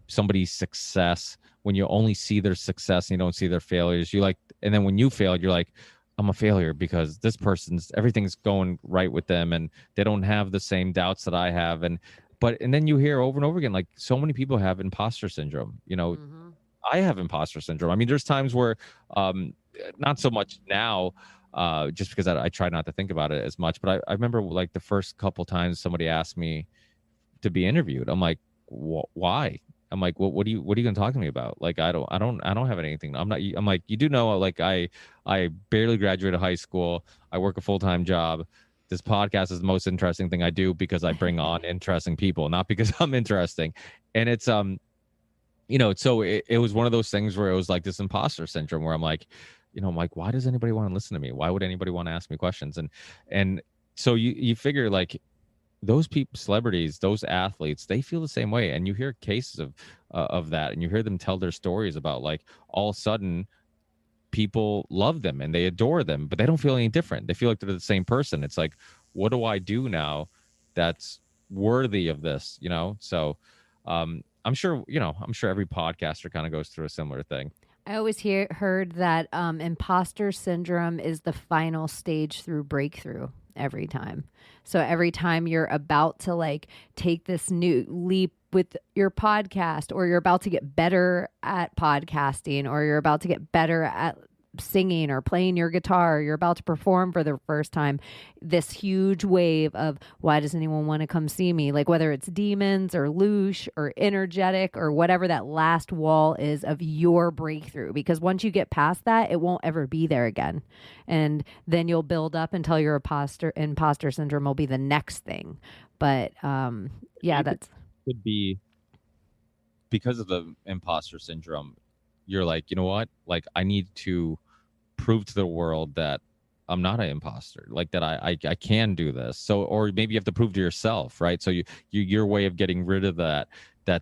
somebody's success, when you only see their success and you don't see their failures, you like, and then when you failed, you're like, I'm a failure because this person's, everything's going right with them and they don't have the same doubts that I have. And then you hear over and over again, like, so many people have imposter syndrome, you know. I have imposter syndrome. I mean, there's times where, not so much now, just because I try not to think about it as much. But I remember like the first couple times somebody asked me to be interviewed. I'm like, why? I'm like, what are you going to talk to me about? Like, I don't have anything. I'm like, you do know, like, I barely graduated high school. I work a full-time job. This podcast is the most interesting thing I do because I bring on interesting people, not because I'm interesting. And it's, so it was one of those things where it was like this imposter syndrome where I'm like, I'm like, why does anybody want to listen to me? Why would anybody want to ask me questions? And so you figure like those people, celebrities, those athletes, they feel the same way. And you hear cases of that, and you hear them tell their stories about like all of a sudden people love them and they adore them, but they don't feel any different. They feel like they're the same person. It's like, what do I do now that's worthy of this? So I'm sure every podcaster kind of goes through a similar thing. I always heard that imposter syndrome is the final stage through breakthrough every time. So every time you're about to like take this new leap with your podcast, or you're about to get better at podcasting, or you're about to get better at singing or playing your guitar, or you're about to perform for the first time, this huge wave of why does anyone want to come see me? Like whether it's demons or loosh or energetic or whatever that last wall is of your breakthrough. Because once you get past that, it won't ever be there again. And then you'll build up until your imposter syndrome will be the next thing. But that's could be because of the imposter syndrome. You're like, you know what? Like I need to prove to the world that I'm not an imposter, like that I can do this. So, or maybe you have to prove to yourself, right? So your way of getting rid of that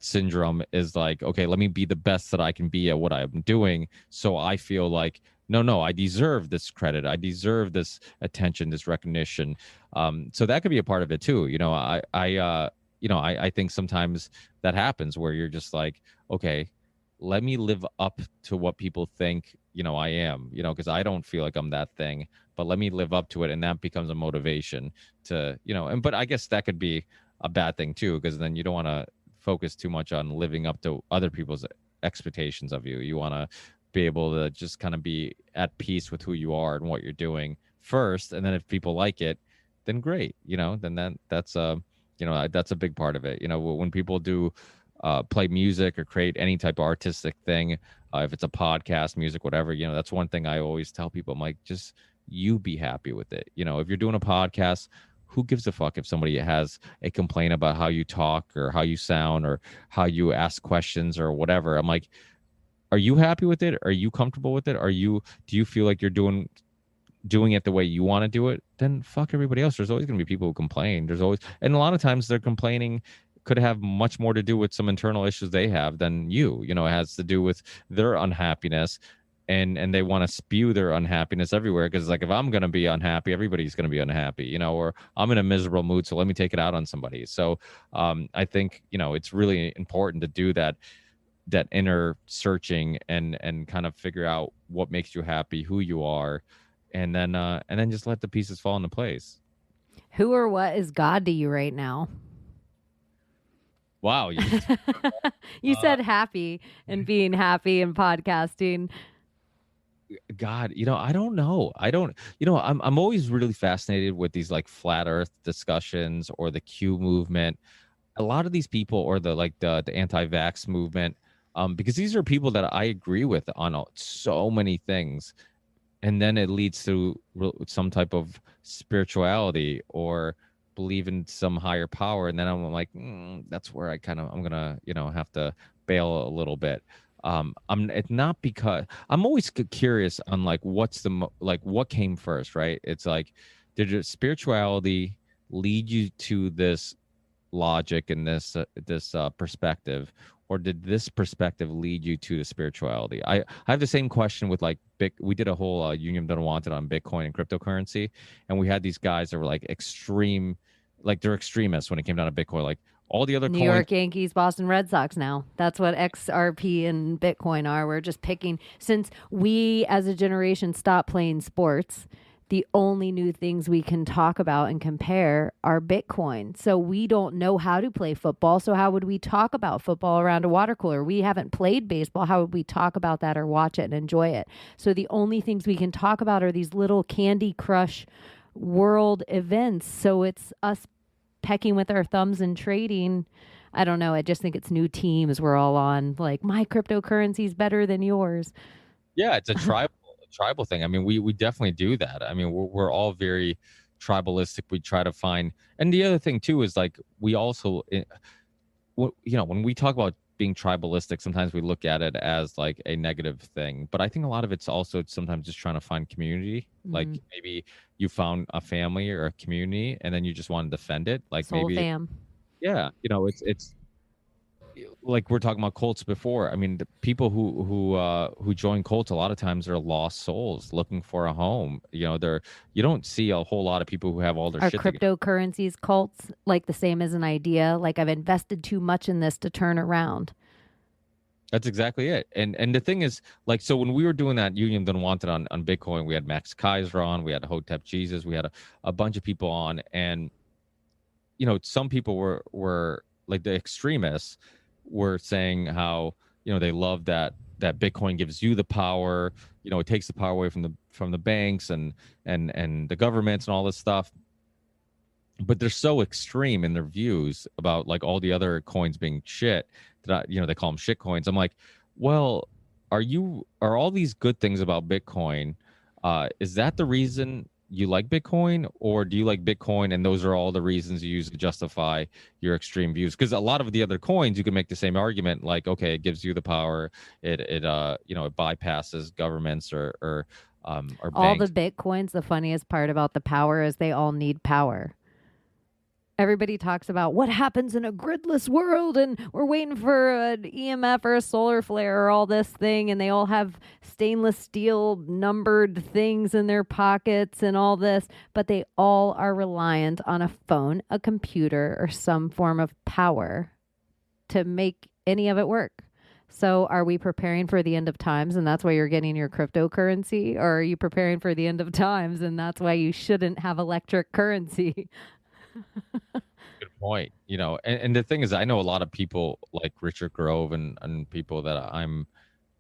syndrome is like, okay, let me be the best that I can be at what I'm doing. So I feel like, no, I deserve this credit. I deserve this attention, this recognition. So that could be a part of it too. I think sometimes that happens where you're just like, okay, let me live up to what people think, I am, because I don't feel like I'm that thing, but let me live up to it. And that becomes a motivation to, but I guess that could be a bad thing too, because then you don't want to focus too much on living up to other people's expectations of you. You want to be able to just kind of be at peace with who you are and what you're doing first. And then if people like it, then great, then that's that's a big part of it. When people do play music or create any type of artistic thing, if it's a podcast, music, whatever, that's one thing I always tell people. I'm like, just you be happy with it. If you're doing a podcast, who gives a fuck if somebody has a complaint about how you talk or how you sound or how you ask questions or whatever? I'm like, are you happy with it? Are you comfortable with it? Do you feel like you're doing it the way you want to do it? Then fuck everybody else. There's always going to be people who complain. And a lot of times they're complaining could have much more to do with some internal issues they have than you. It has to do with their unhappiness, and they want to spew their unhappiness everywhere. Because like, if I'm going to be unhappy, everybody's going to be unhappy, or I'm in a miserable mood, so let me take it out on somebody. So I think, it's really important to do that inner searching and kind of figure out what makes you happy, who you are, and then just let the pieces fall into place. Who or what is God to you right now? Wow. You said happy and being happy and podcasting. God, I don't know. I'm always really fascinated with these like flat earth discussions or the Q movement. A lot of these people, or the anti-vax movement, because these are people that I agree with on so many things. And then it leads to some type of spirituality or believe in some higher power, and then I'm like, that's where I'm gonna have to bail a little bit. It's not because I'm always curious on like what's what came first, right? It's like, did spirituality lead you to this logic and this perspective, or did this perspective lead you to the spirituality? I have the same question with like we did a whole Union of Unwanted on Bitcoin and cryptocurrency, and we had these guys that were like extreme, like they're extremists when it came down to Bitcoin. Like all the other New York Yankees, Boston Red Sox now. That's what XRP and Bitcoin are. We're just picking, since we as a generation stopped playing sports, the only new things we can talk about and compare are Bitcoin. So we don't know how to play football. So how would we talk about football around a water cooler? We haven't played baseball. How would we talk about that or watch it and enjoy it? So the only things we can talk about are these little Candy Crush world events. So it's us pecking with our thumbs and trading. I don't know. I just think it's new teams we're all on. Like, my cryptocurrency is better than yours. Yeah, it's a tribal thing. I mean, we definitely do that. I mean, we're all very tribalistic. We try to find, and the other thing too is like we also, when we talk about being tribalistic, sometimes we look at it as like a negative thing. But I think a lot of it's also sometimes just trying to find community. Like maybe you found a family or a community, and then you just want to defend it. Like Soul maybe, fam. yeah, it's like we're talking about cults before. I mean, the people who join cults a lot of times are lost souls looking for a home. You don't see a whole lot of people who have all their Are shit together. cryptocurrencies cults like the same as an idea? Like, I've invested too much in this to turn around. That's exactly it. And the thing is, like, so when we were doing that Union Unwanted on Bitcoin, we had Max Kaiser on, we had Hotep Jesus, we had a bunch of people on, and some people were like the extremists were saying how they love that Bitcoin gives you the power, it takes the power away from the banks and the governments and all this stuff. But they're so extreme in their views about like all the other coins being shit that they call them shit coins. I'm like, well, are all these good things about Bitcoin? Is that the reason you like Bitcoin, or do you like Bitcoin and those are all the reasons you use to justify your extreme views? Because a lot of the other coins, you can make the same argument, like, okay, it gives you the power, it bypasses governments or all banks. the Bitcoins, the funniest part about the power is they all need power. Everybody talks about what happens in a gridless world, and we're waiting for an EMF or a solar flare or all this thing, and they all have stainless steel numbered things in their pockets and all this, but they all are reliant on a phone, a computer, or some form of power to make any of it work. So are we preparing for the end of times and that's why you're getting your cryptocurrency? Or are you preparing for the end of times and that's why you shouldn't have electric currency? Good point. And the thing is, I know a lot of people like Richard Grove and people that I'm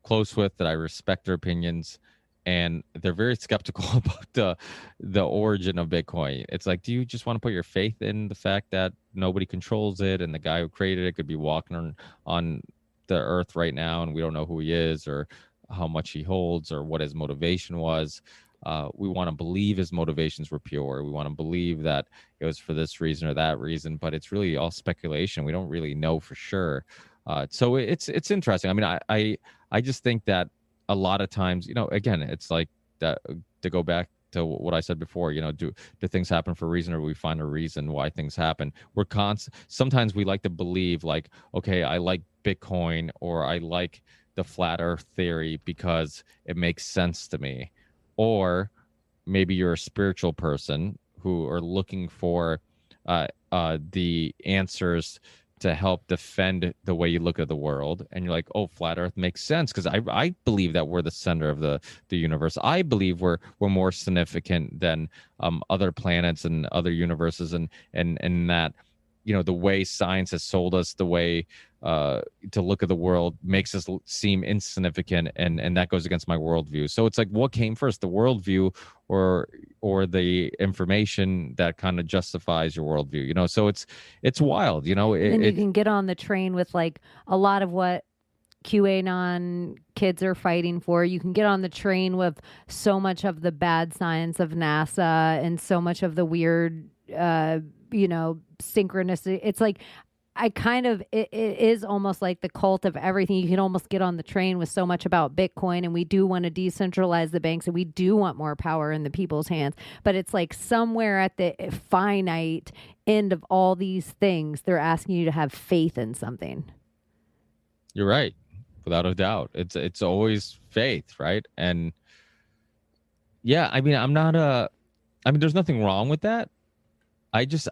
close with, that I respect their opinions, and they're very skeptical about the origin of Bitcoin. It's like, do you just want to put your faith in the fact that nobody controls it, and the guy who created it could be walking on the earth right now, and we don't know who he is or how much he holds or what his motivation was? We want to believe his motivations were pure. We want to believe that it was for this reason or that reason, but it's really all speculation. We don't really know for sure. So it's interesting. I mean, I just think that a lot of times, again, it's like that, to go back to what I said before, do things happen for a reason, or we find a reason why things happen? Sometimes we like to believe like, okay, I like Bitcoin or I like the flat earth theory because it makes sense to me. Or maybe you're a spiritual person who are looking for the answers to help defend the way you look at the world, and you're like, oh, flat earth makes sense because I believe that we're the center of the universe. I believe we're more significant than other planets and other universes, and that the way science has sold us the way to look at the world makes us seem insignificant, and that goes against my worldview. So it's like, what came first, the worldview or the information that kind of justifies your worldview? So it's wild. And you can get on the train with like a lot of what QAnon kids are fighting for. You can get on the train with so much of the bad science of NASA and so much of the weird synchronicity. It's like, it is almost like the cult of everything. You can almost get on the train with so much about Bitcoin, and we do want to decentralize the banks, and we do want more power in the people's hands. But it's like somewhere at the finite end of all these things, they're asking you to have faith in something. You're right. Without a doubt. It's always faith, right? And yeah, I mean, there's nothing wrong with that. I did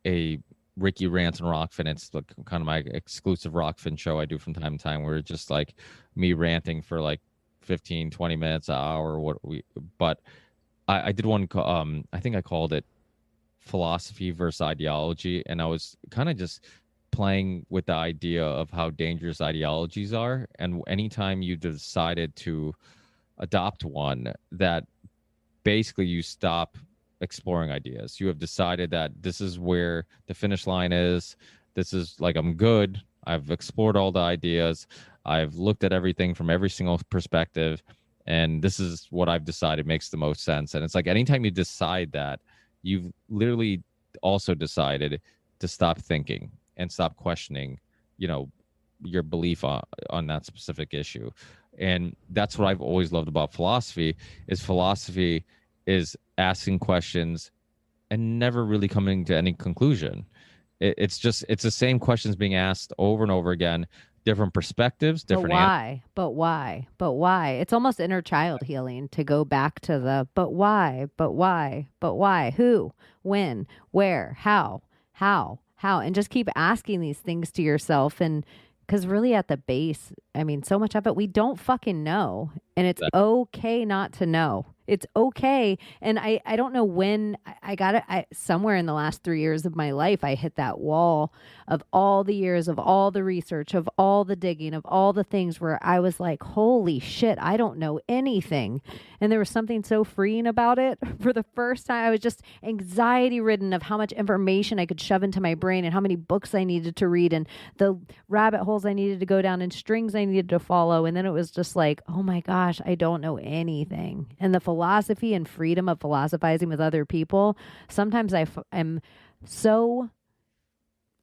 a Ricky Rants and Rockfin. It's like kind of my exclusive Rockfin show I do from time to time, where it's just like me ranting for like 15, 20 minutes, an hour, but I did one, I think I called it philosophy versus ideology. And I was kind of just playing with the idea of how dangerous ideologies are. And anytime you decided to adopt one, that basically you stop exploring ideas. You have decided that this is where the finish line is. This is like, I'm good. I've explored all the ideas. I've looked at everything from every single perspective. And this is what I've decided makes the most sense. And it's like, anytime you decide that, you've literally also decided to stop thinking and stop questioning, your belief on that specific issue. And that's what I've always loved about philosophy is asking questions and never really coming to any conclusion. It's the same questions being asked over and over again, different perspectives, different But why? It's almost inner child healing to go back to the but why, who, when, where, how, and just keep asking these things to yourself. And because really at the base, I mean, so much of it we don't fucking know, and it's okay not to know. It's okay. And I don't know when I got it. Somewhere in the last 3 years of my life, I hit that wall of all the years of all the research, of all the digging, of all the things where I was like, holy shit, I don't know anything. And there was something so freeing about it. For the first time, I was just anxiety ridden of how much information I could shove into my brain and how many books I needed to read and the rabbit holes I needed to go down and strings I needed to follow. And then it was just like, oh my gosh, I don't know anything. And the philosophy and freedom of philosophizing with other people, sometimes I'm so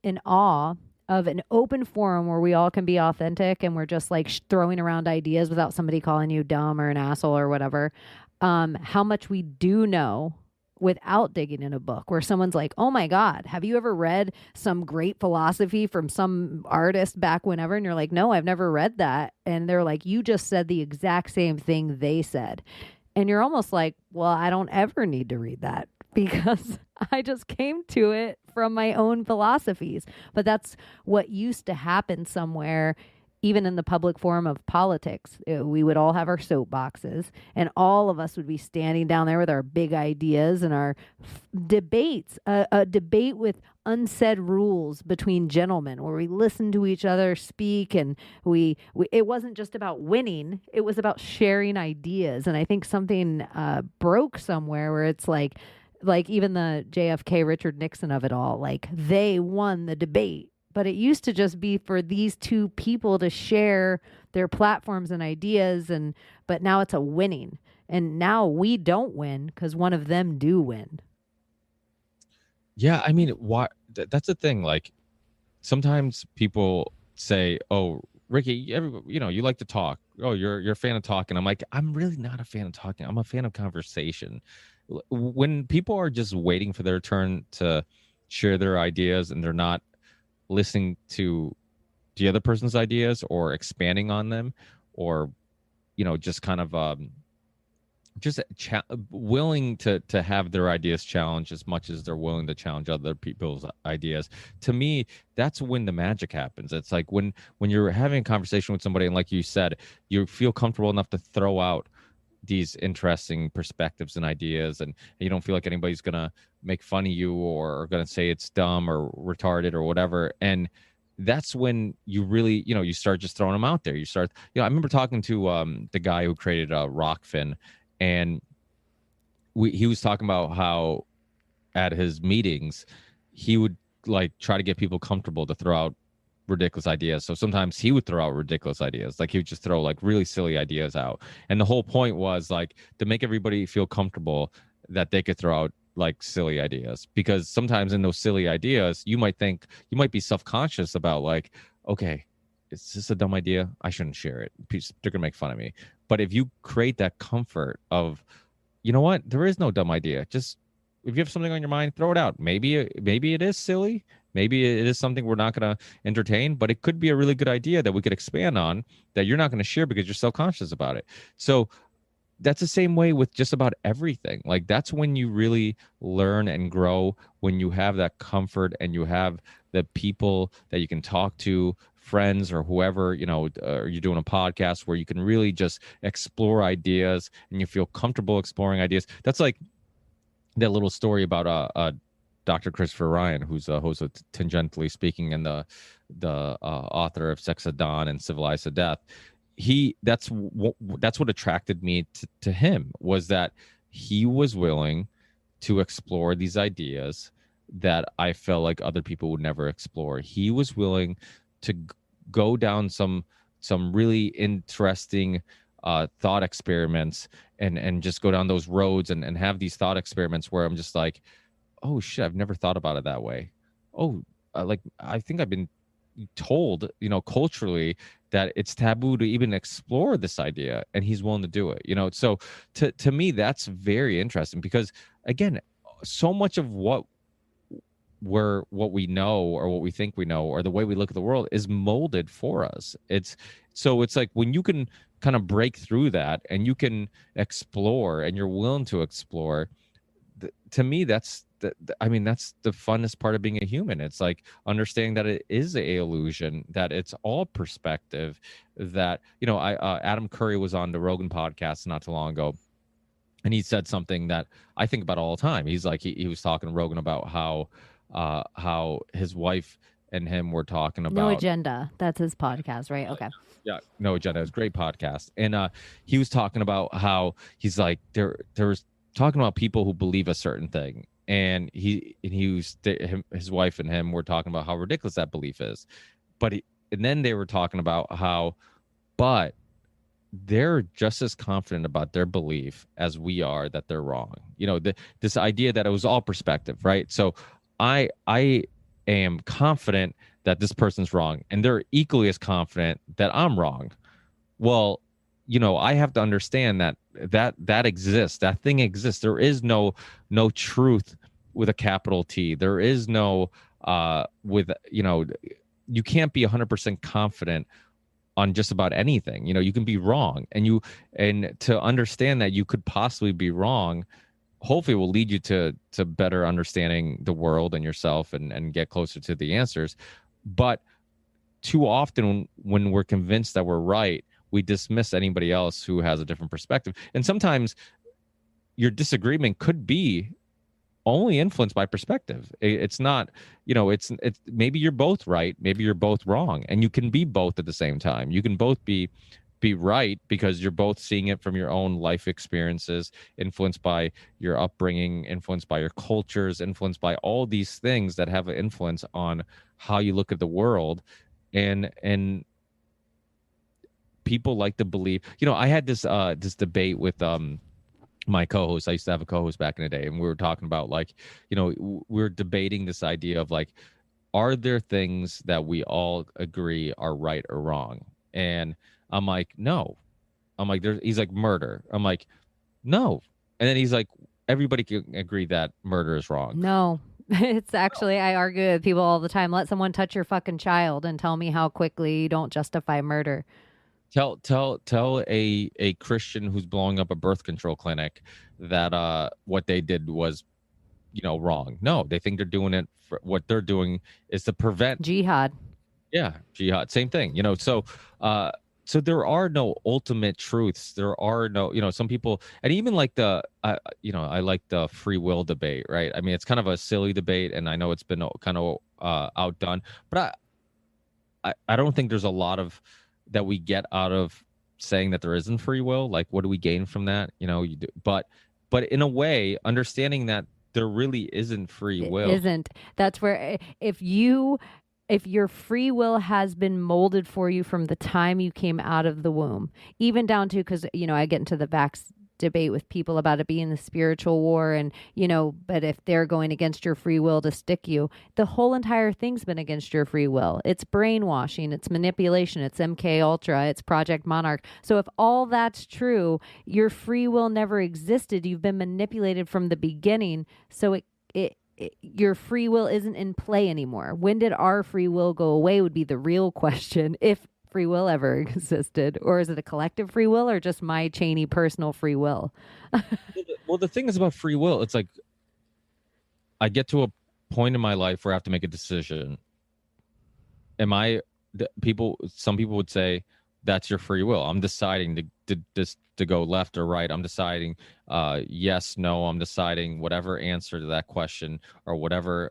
in awe of an open forum where we all can be authentic and we're just like throwing around ideas without somebody calling you dumb or an asshole or whatever. How much we do know without digging in a book where someone's like, oh my God, have you ever read some great philosophy from some artist back whenever? And you're like, no, I've never read that. And they're like, you just said the exact same thing they said. And you're almost like, well, I don't ever need to read that because I just came to it from my own philosophies. But that's what used to happen somewhere, even in the public forum of politics. We would all have our soapboxes and all of us would be standing down there with our big ideas and our debates, a debate with unsaid rules between gentlemen where we listened to each other speak, and we it wasn't just about winning, it was about sharing ideas. And I think something broke somewhere where it's like even the JFK Richard Nixon of it all, like they won the debate. But it used to just be for these two people to share their platforms and ideas, but now it's a winning. And now we don't win because one of them do win. Yeah, I mean, that's the thing. Like, sometimes people say, "Oh, Ricky, you like to talk. Oh, you're a fan of talking." I'm like, I'm really not a fan of talking. I'm a fan of conversation. When people are just waiting for their turn to share their ideas and they're not listening to the other person's ideas or expanding on them, or just kind of willing to have their ideas challenged as much as they're willing to challenge other people's ideas. To me, that's when the magic happens. It's like when you're having a conversation with somebody, and like you said, you feel comfortable enough to throw out these interesting perspectives and ideas, and you don't feel like anybody's gonna make fun of you or gonna say it's dumb or retarded or whatever. And that's when you really, you start just throwing them out there. You start, I remember talking to the guy who created Rockfin, and he was talking about how at his meetings he would like try to get people comfortable to throw out ridiculous ideas. So sometimes he would throw out ridiculous ideas. Like he would just throw like really silly ideas out. And the whole point was like to make everybody feel comfortable that they could throw out like silly ideas, because sometimes in those silly ideas, you might be self-conscious about like, okay, is this a dumb idea? I shouldn't share it. They're gonna make fun of me. But if you create that comfort of, you know what, there is no dumb idea. Just if you have something on your mind, throw it out. Maybe it is silly. Maybe it is something we're not going to entertain, but it could be a really good idea that we could expand on that you're not going to share because you're self-conscious about it. So that's the same way with just about everything. Like that's when you really learn and grow, when you have that comfort and you have the people that you can talk to friends or whoever, or you're doing a podcast where you can really just explore ideas and you feel comfortable exploring ideas. That's like that little story about Dr. Christopher Ryan, who's a host of Tangentially Speaking and the author of Sex at Dawn and Civilized to Death. That's what attracted me to him, was that he was willing to explore these ideas that I felt like other people would never explore. He was willing to go down some really interesting thought experiments and just go down those roads and have these thought experiments where I'm just like, oh shit, I've never thought about it that way. Oh, I think I've been told, culturally, that it's taboo to even explore this idea, and he's willing to do it. So to me, that's very interesting, because again, so much of what we know or what we think we know or the way we look at the world is molded for us. It's like when you can kind of break through that and you can explore and you're willing to explore, to me, that's the funnest part of being a human. It's like understanding that it is a illusion, that it's all perspective, that, Adam Curry was on the Rogan podcast not too long ago, and he said something that I think about all the time. He's like, he was talking to Rogan about how his wife and him were talking about No Agenda. That's his podcast, right? Okay. Yeah, No Agenda. It's a great podcast. And he was talking about how he's like, there's talking about people who believe a certain thing, and his wife and him were talking about how ridiculous that belief is, and then they were talking about how, but they're just as confident about their belief as we are that they're wrong. This idea that it was all perspective, right? So I am confident that this person's wrong, and they're equally as confident that I'm wrong. Well, I have to understand that exists. That thing exists. There is no truth with a capital T. There is no you can't be 100% confident on just about anything. You can be wrong, and to understand that you could possibly be wrong, hopefully will lead you to better understanding the world and yourself and get closer to the answers. But too often when we're convinced that we're right, we dismiss anybody else who has a different perspective. And sometimes your disagreement could be only influenced by perspective. It's not, it's maybe you're both right, maybe you're both wrong, and you can be both at the same time. You can both be right because you're both seeing it from your own life experiences, influenced by your upbringing, influenced by your cultures, influenced by all these things that have an influence on how you look at the world. And people like to believe, I had this debate with my co-host. I used to have a co-host back in the day, and we were talking about, like, we're debating this idea of, like, are there things that we all agree are right or wrong? And I'm like, no. I'm like, he's like, murder. I'm like, no. And then he's like, everybody can agree that murder is wrong. No. It's actually, I argue with people all the time. Let someone touch your fucking child and tell me how quickly you don't justify murder. Tell a Christian who's blowing up a birth control clinic that what they did was, wrong. No, they think they're doing it for, what they're doing is to prevent jihad. Yeah, jihad, same thing. So there are no ultimate truths. There are no, some people, and even like I like the free will debate, right? I mean, it's kind of a silly debate, and I know it's been kind of outdone, but I don't think there's a lot of that we get out of saying that there isn't free will. Like, what do we gain from that? But in a way, understanding that there really isn't free will. It isn't. That's where if your free will has been molded for you from the time you came out of the womb, even down to, because, I get into the vax debate with people about it being the spiritual war, and, but if they're going against your free will to stick you, the whole entire thing's been against your free will. It's brainwashing, it's manipulation, it's MK Ultra, it's Project Monarch. So if all that's true, your free will never existed. You've been manipulated from the beginning. So your free will isn't in play anymore. When did our free will go away would be the real question, if free will ever existed. Or is it a collective free will, or just my Chaney personal free will? Well, the thing is about free will, it's like I get to a point in my life where I have to make a decision. Am I some people would say that's your free will. I'm deciding to go left or right. I'm deciding yes, no. I'm deciding whatever answer to that question or whatever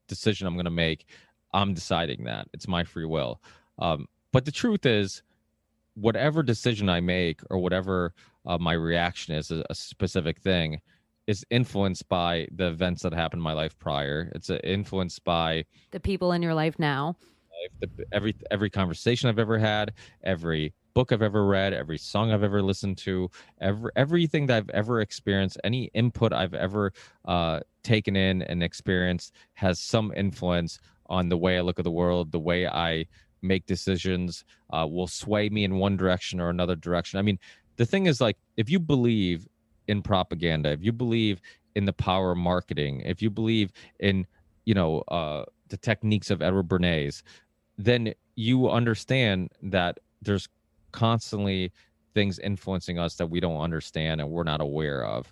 decision I'm going to make. I'm deciding that. It's my free will. But the truth is, whatever decision I make or whatever my reaction is, a specific thing, is influenced by the events that happened in my life prior. It's influenced by The people in your life now. every conversation I've ever had, every book I've ever read, every song I've ever listened to, everything that I've ever experienced, any input I've ever taken in and experienced has some influence on the way I look at the world, the way I make decisions, will sway me in one direction or another direction. I mean, the thing is, like, if you believe in propaganda, if you believe in the power of marketing, if you believe in, the techniques of Edward Bernays, then you understand that there's constantly things influencing us that we don't understand and we're not aware of.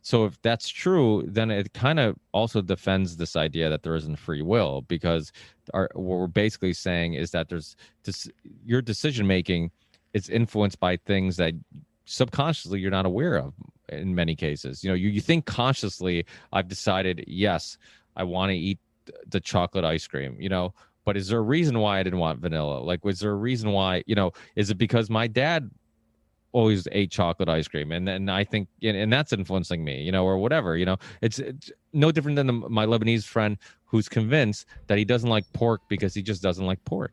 So if that's true, then it kind of also defends this idea that there isn't free will, because what we're basically saying is that your decision making is influenced by things that subconsciously you're not aware of in many cases. You think consciously, I've decided, yes, I want to eat the chocolate ice cream, but is there a reason why I didn't want vanilla? Like, was there a reason why, is it because my dad always ate chocolate ice cream and then I think, and that's influencing me, or whatever, it's no different than my Lebanese friend who's convinced that he doesn't like pork because he just doesn't like pork.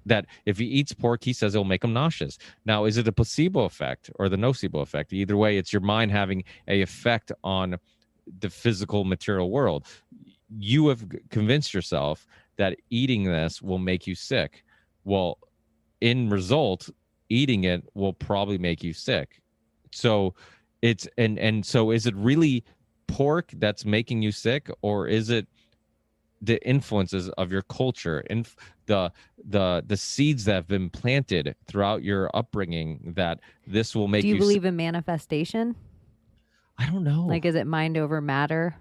That if he eats pork, he says it'll make him nauseous. Now, is it a placebo effect or the nocebo effect? Either way, it's your mind having a effect on the physical material world. You have convinced yourself that eating this will make you sick. Well, in result, eating it will probably make you sick. So it's and so is it really pork that's making you sick, or is it the influences of your culture and the seeds that have been planted throughout your upbringing that this will make you? Do you believe in manifestation? I don't know. Like, is it mind over matter?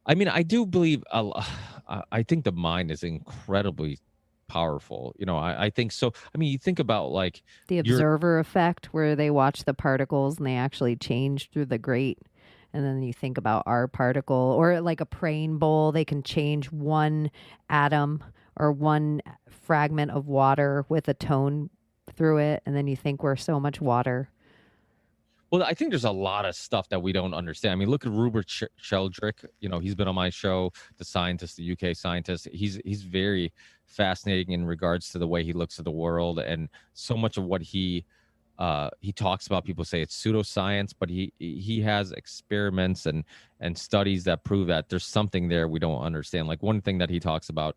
I mean, I do believe. I think the mind is incredibly powerful. I think so. I mean, you think about like the observer effect, where they watch the particles and they actually change through the grate. And then you think about our particle, or like a praying bowl, they can change one atom or one fragment of water with a tone through it. And then you think we're so much water. Well, I think there's a lot of stuff that we don't understand. I mean, look at Rupert Sheldrake. He's been on my show, the scientist, the UK scientist. He's very fascinating in regards to the way he looks at the world, and so much of what he talks about, people say it's pseudoscience, but he has experiments and studies that prove that there's something there we don't understand. Like, one thing that he talks about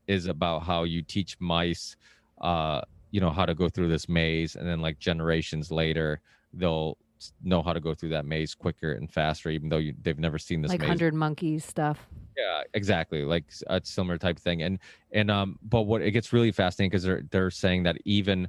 is about how you teach mice, how to go through this maze, and then like generations later, they'll know how to go through that maze quicker and faster, even though they've never seen this like maze. 100 Monkeys stuff. Yeah, exactly. Like a similar type thing. And but what it gets really fascinating, because they're saying that even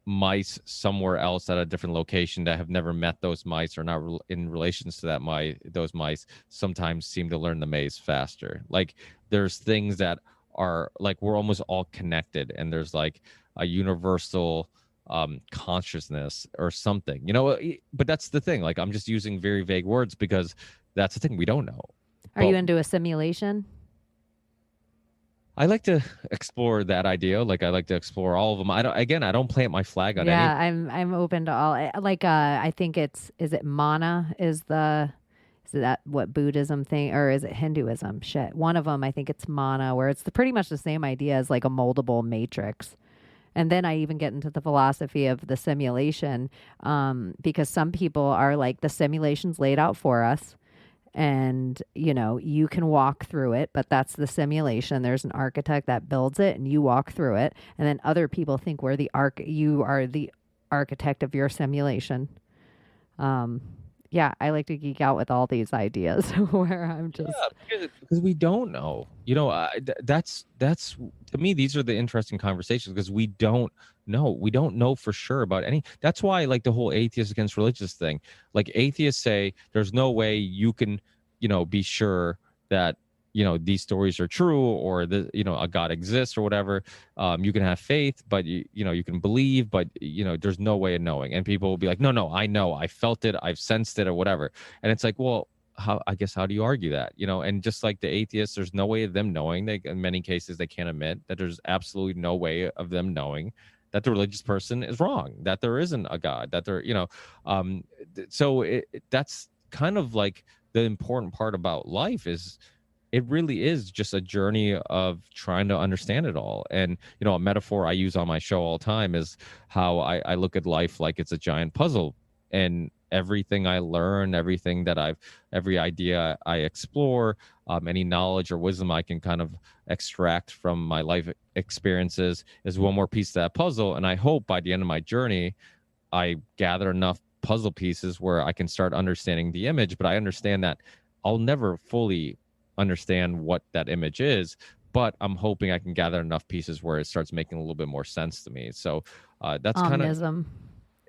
mice somewhere else at a different location that have never met those mice or not in relations to those mice sometimes seem to learn the maze faster. Like, there's things that are like, we're almost all connected, and there's like a universal consciousness or something, but that's the thing. Like, I'm just using very vague words because that's the thing we don't know. Are you into a simulation? I like to explore that idea. Like, I like to explore all of them. I don't plant my flag on any. Yeah, I'm open to all. Like, I think is it mana is that what Buddhism thing, or is it Hinduism? Shit, one of them. I think it's mana, where it's pretty much the same idea as like a moldable matrix. And then I even get into the philosophy of the simulation, because some people are like, the simulation's laid out for us. And, you can walk through it, but that's the simulation. There's an architect that builds it and you walk through it. And then other people think you are the architect of your simulation. Yeah, I like to geek out with all these ideas where I'm just... Yeah, because we don't know. That's to me, these are the interesting conversations, because we don't know. We don't know for sure about any. That's why, like, the whole atheist against religious thing. Like, atheists say there's no way you can, be sure that these stories are true, or a God exists or whatever. You can have faith, but you can believe, but there's no way of knowing. And people will be like, no, I know, I felt it, I've sensed it, or whatever. And it's like, well, how do you argue that? And just like the atheists, there's no way of them knowing. In many cases, they can't admit that there's absolutely no way of them knowing that the religious person is wrong, that there isn't a God, that so that's kind of like the important part about life is it really is just a journey of trying to understand it all. And, a metaphor I use on my show all the time is how I look at life like it's a giant puzzle. And everything I learn, every idea I explore, any knowledge or wisdom I can kind of extract from my life experiences is one more piece of that puzzle. And I hope by the end of my journey, I gather enough puzzle pieces where I can start understanding the image. But I understand that I'll never fully understand what that image is, but I'm hoping I can gather enough pieces where it starts making a little bit more sense to me. So that's kind of Omnism.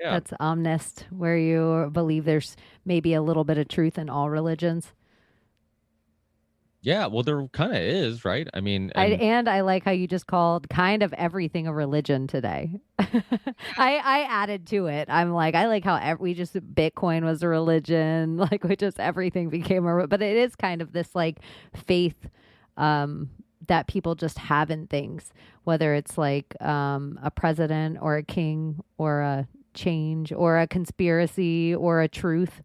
That's omnist, where you believe there's maybe a little bit of truth in all religions. Yeah, well, there kind of is, right? I mean, and I like how you just called kind of everything a religion today. I added to it. I'm like, I like how Bitcoin was a religion, like we just everything became but it is kind of this like faith that people just have in things, whether it's like a president or a king or a change or a conspiracy or a truth.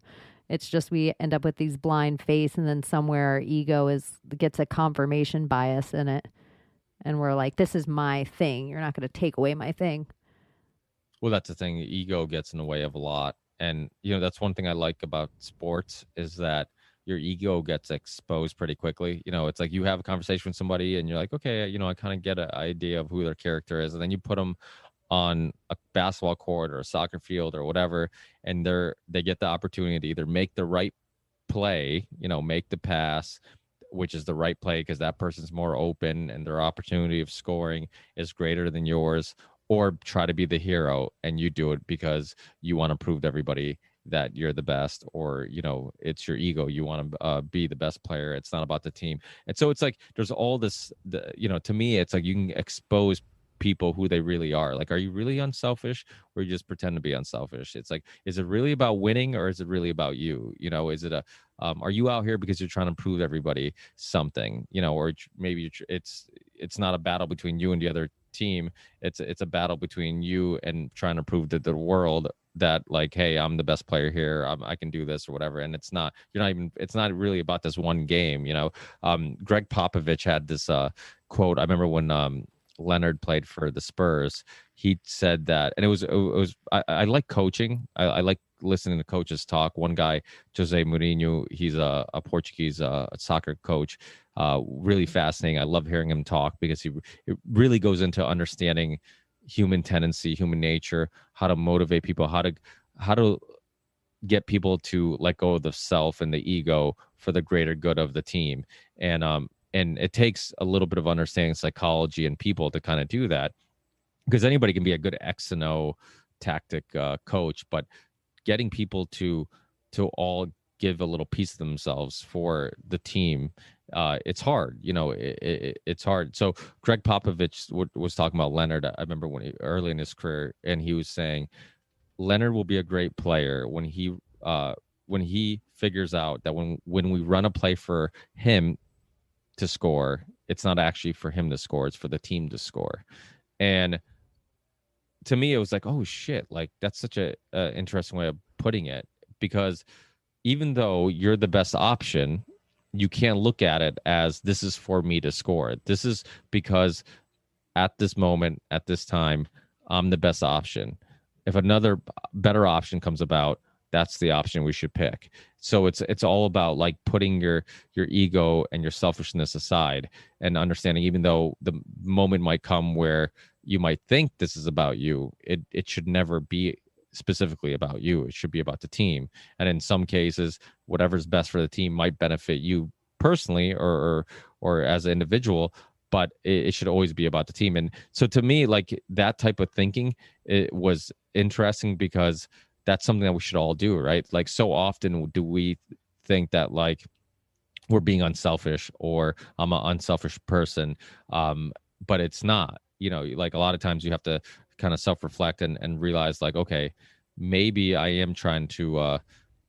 It's just we end up with these blind faiths, and then somewhere our ego gets a confirmation bias in it, and we're like, "This is my thing. You're not going to take away my thing." Well, that's the thing. Ego gets in the way of a lot, and that's one thing I like about sports is that your ego gets exposed pretty quickly. It's like you have a conversation with somebody, and you're like, "Okay, I kind of get an idea of who their character is," and then you put them on a basketball court or a soccer field or whatever, and they get the opportunity to either make the right play, make the pass, which is the right play because that person's more open and their opportunity of scoring is greater than yours, or try to be the hero and you do it because you want to prove to everybody that you're the best, or it's your ego, you want to be the best player, it's not about the team. And so it's like there's all this, to me it's like you can expose people who they really are. Like, are you really unselfish, or you just pretend to be unselfish? It's like, is it really about winning, or is it really about you? Is it are you out here because you're trying to prove to everybody something, or maybe it's not a battle between you and the other team, it's a battle between you and trying to prove to the world that, like, hey, I'm the best player here, I can do this or whatever. And it's not really about this one game. Greg Popovich had this quote. I remember when Leonard played for the Spurs, he said that, and it was I like coaching. I like listening to coaches talk. One guy, Jose Mourinho, he's a Portuguese soccer coach. Really fascinating. I love hearing him talk because it really goes into understanding human tendency, human nature, how to motivate people, how to get people to let go of the self and the ego for the greater good of the team. And it takes a little bit of understanding psychology and people to kind of do that, because anybody can be a good X and O tactic coach, but getting people to all give a little piece of themselves for the team, it's hard. It's hard. So Greg Popovich was talking about Leonard. I remember early in his career, and he was saying Leonard will be a great player when he figures out that when we run a play for him to score, it's not actually for him to score, it's for the team to score. And to me, it was like, oh shit, like that's such a interesting way of putting it, because even though you're the best option, you can't look at it as this is for me to score. This is because at this moment, at this time, I'm the best option. If another better option comes about, that's the option we should pick. So it's all about like putting your ego and your selfishness aside and understanding, even though the moment might come where you might think this is about you, it should never be specifically about you. It should be about the team. And in some cases, whatever's best for the team might benefit you personally or as an individual, but it should always be about the team. And so to me, like that type of thinking, it was interesting because that's something that we should all do, right? Like so often do we think that like we're being unselfish, or I'm an unselfish person. But it's not, like a lot of times you have to kind of self-reflect and realize like, okay, maybe I am trying to,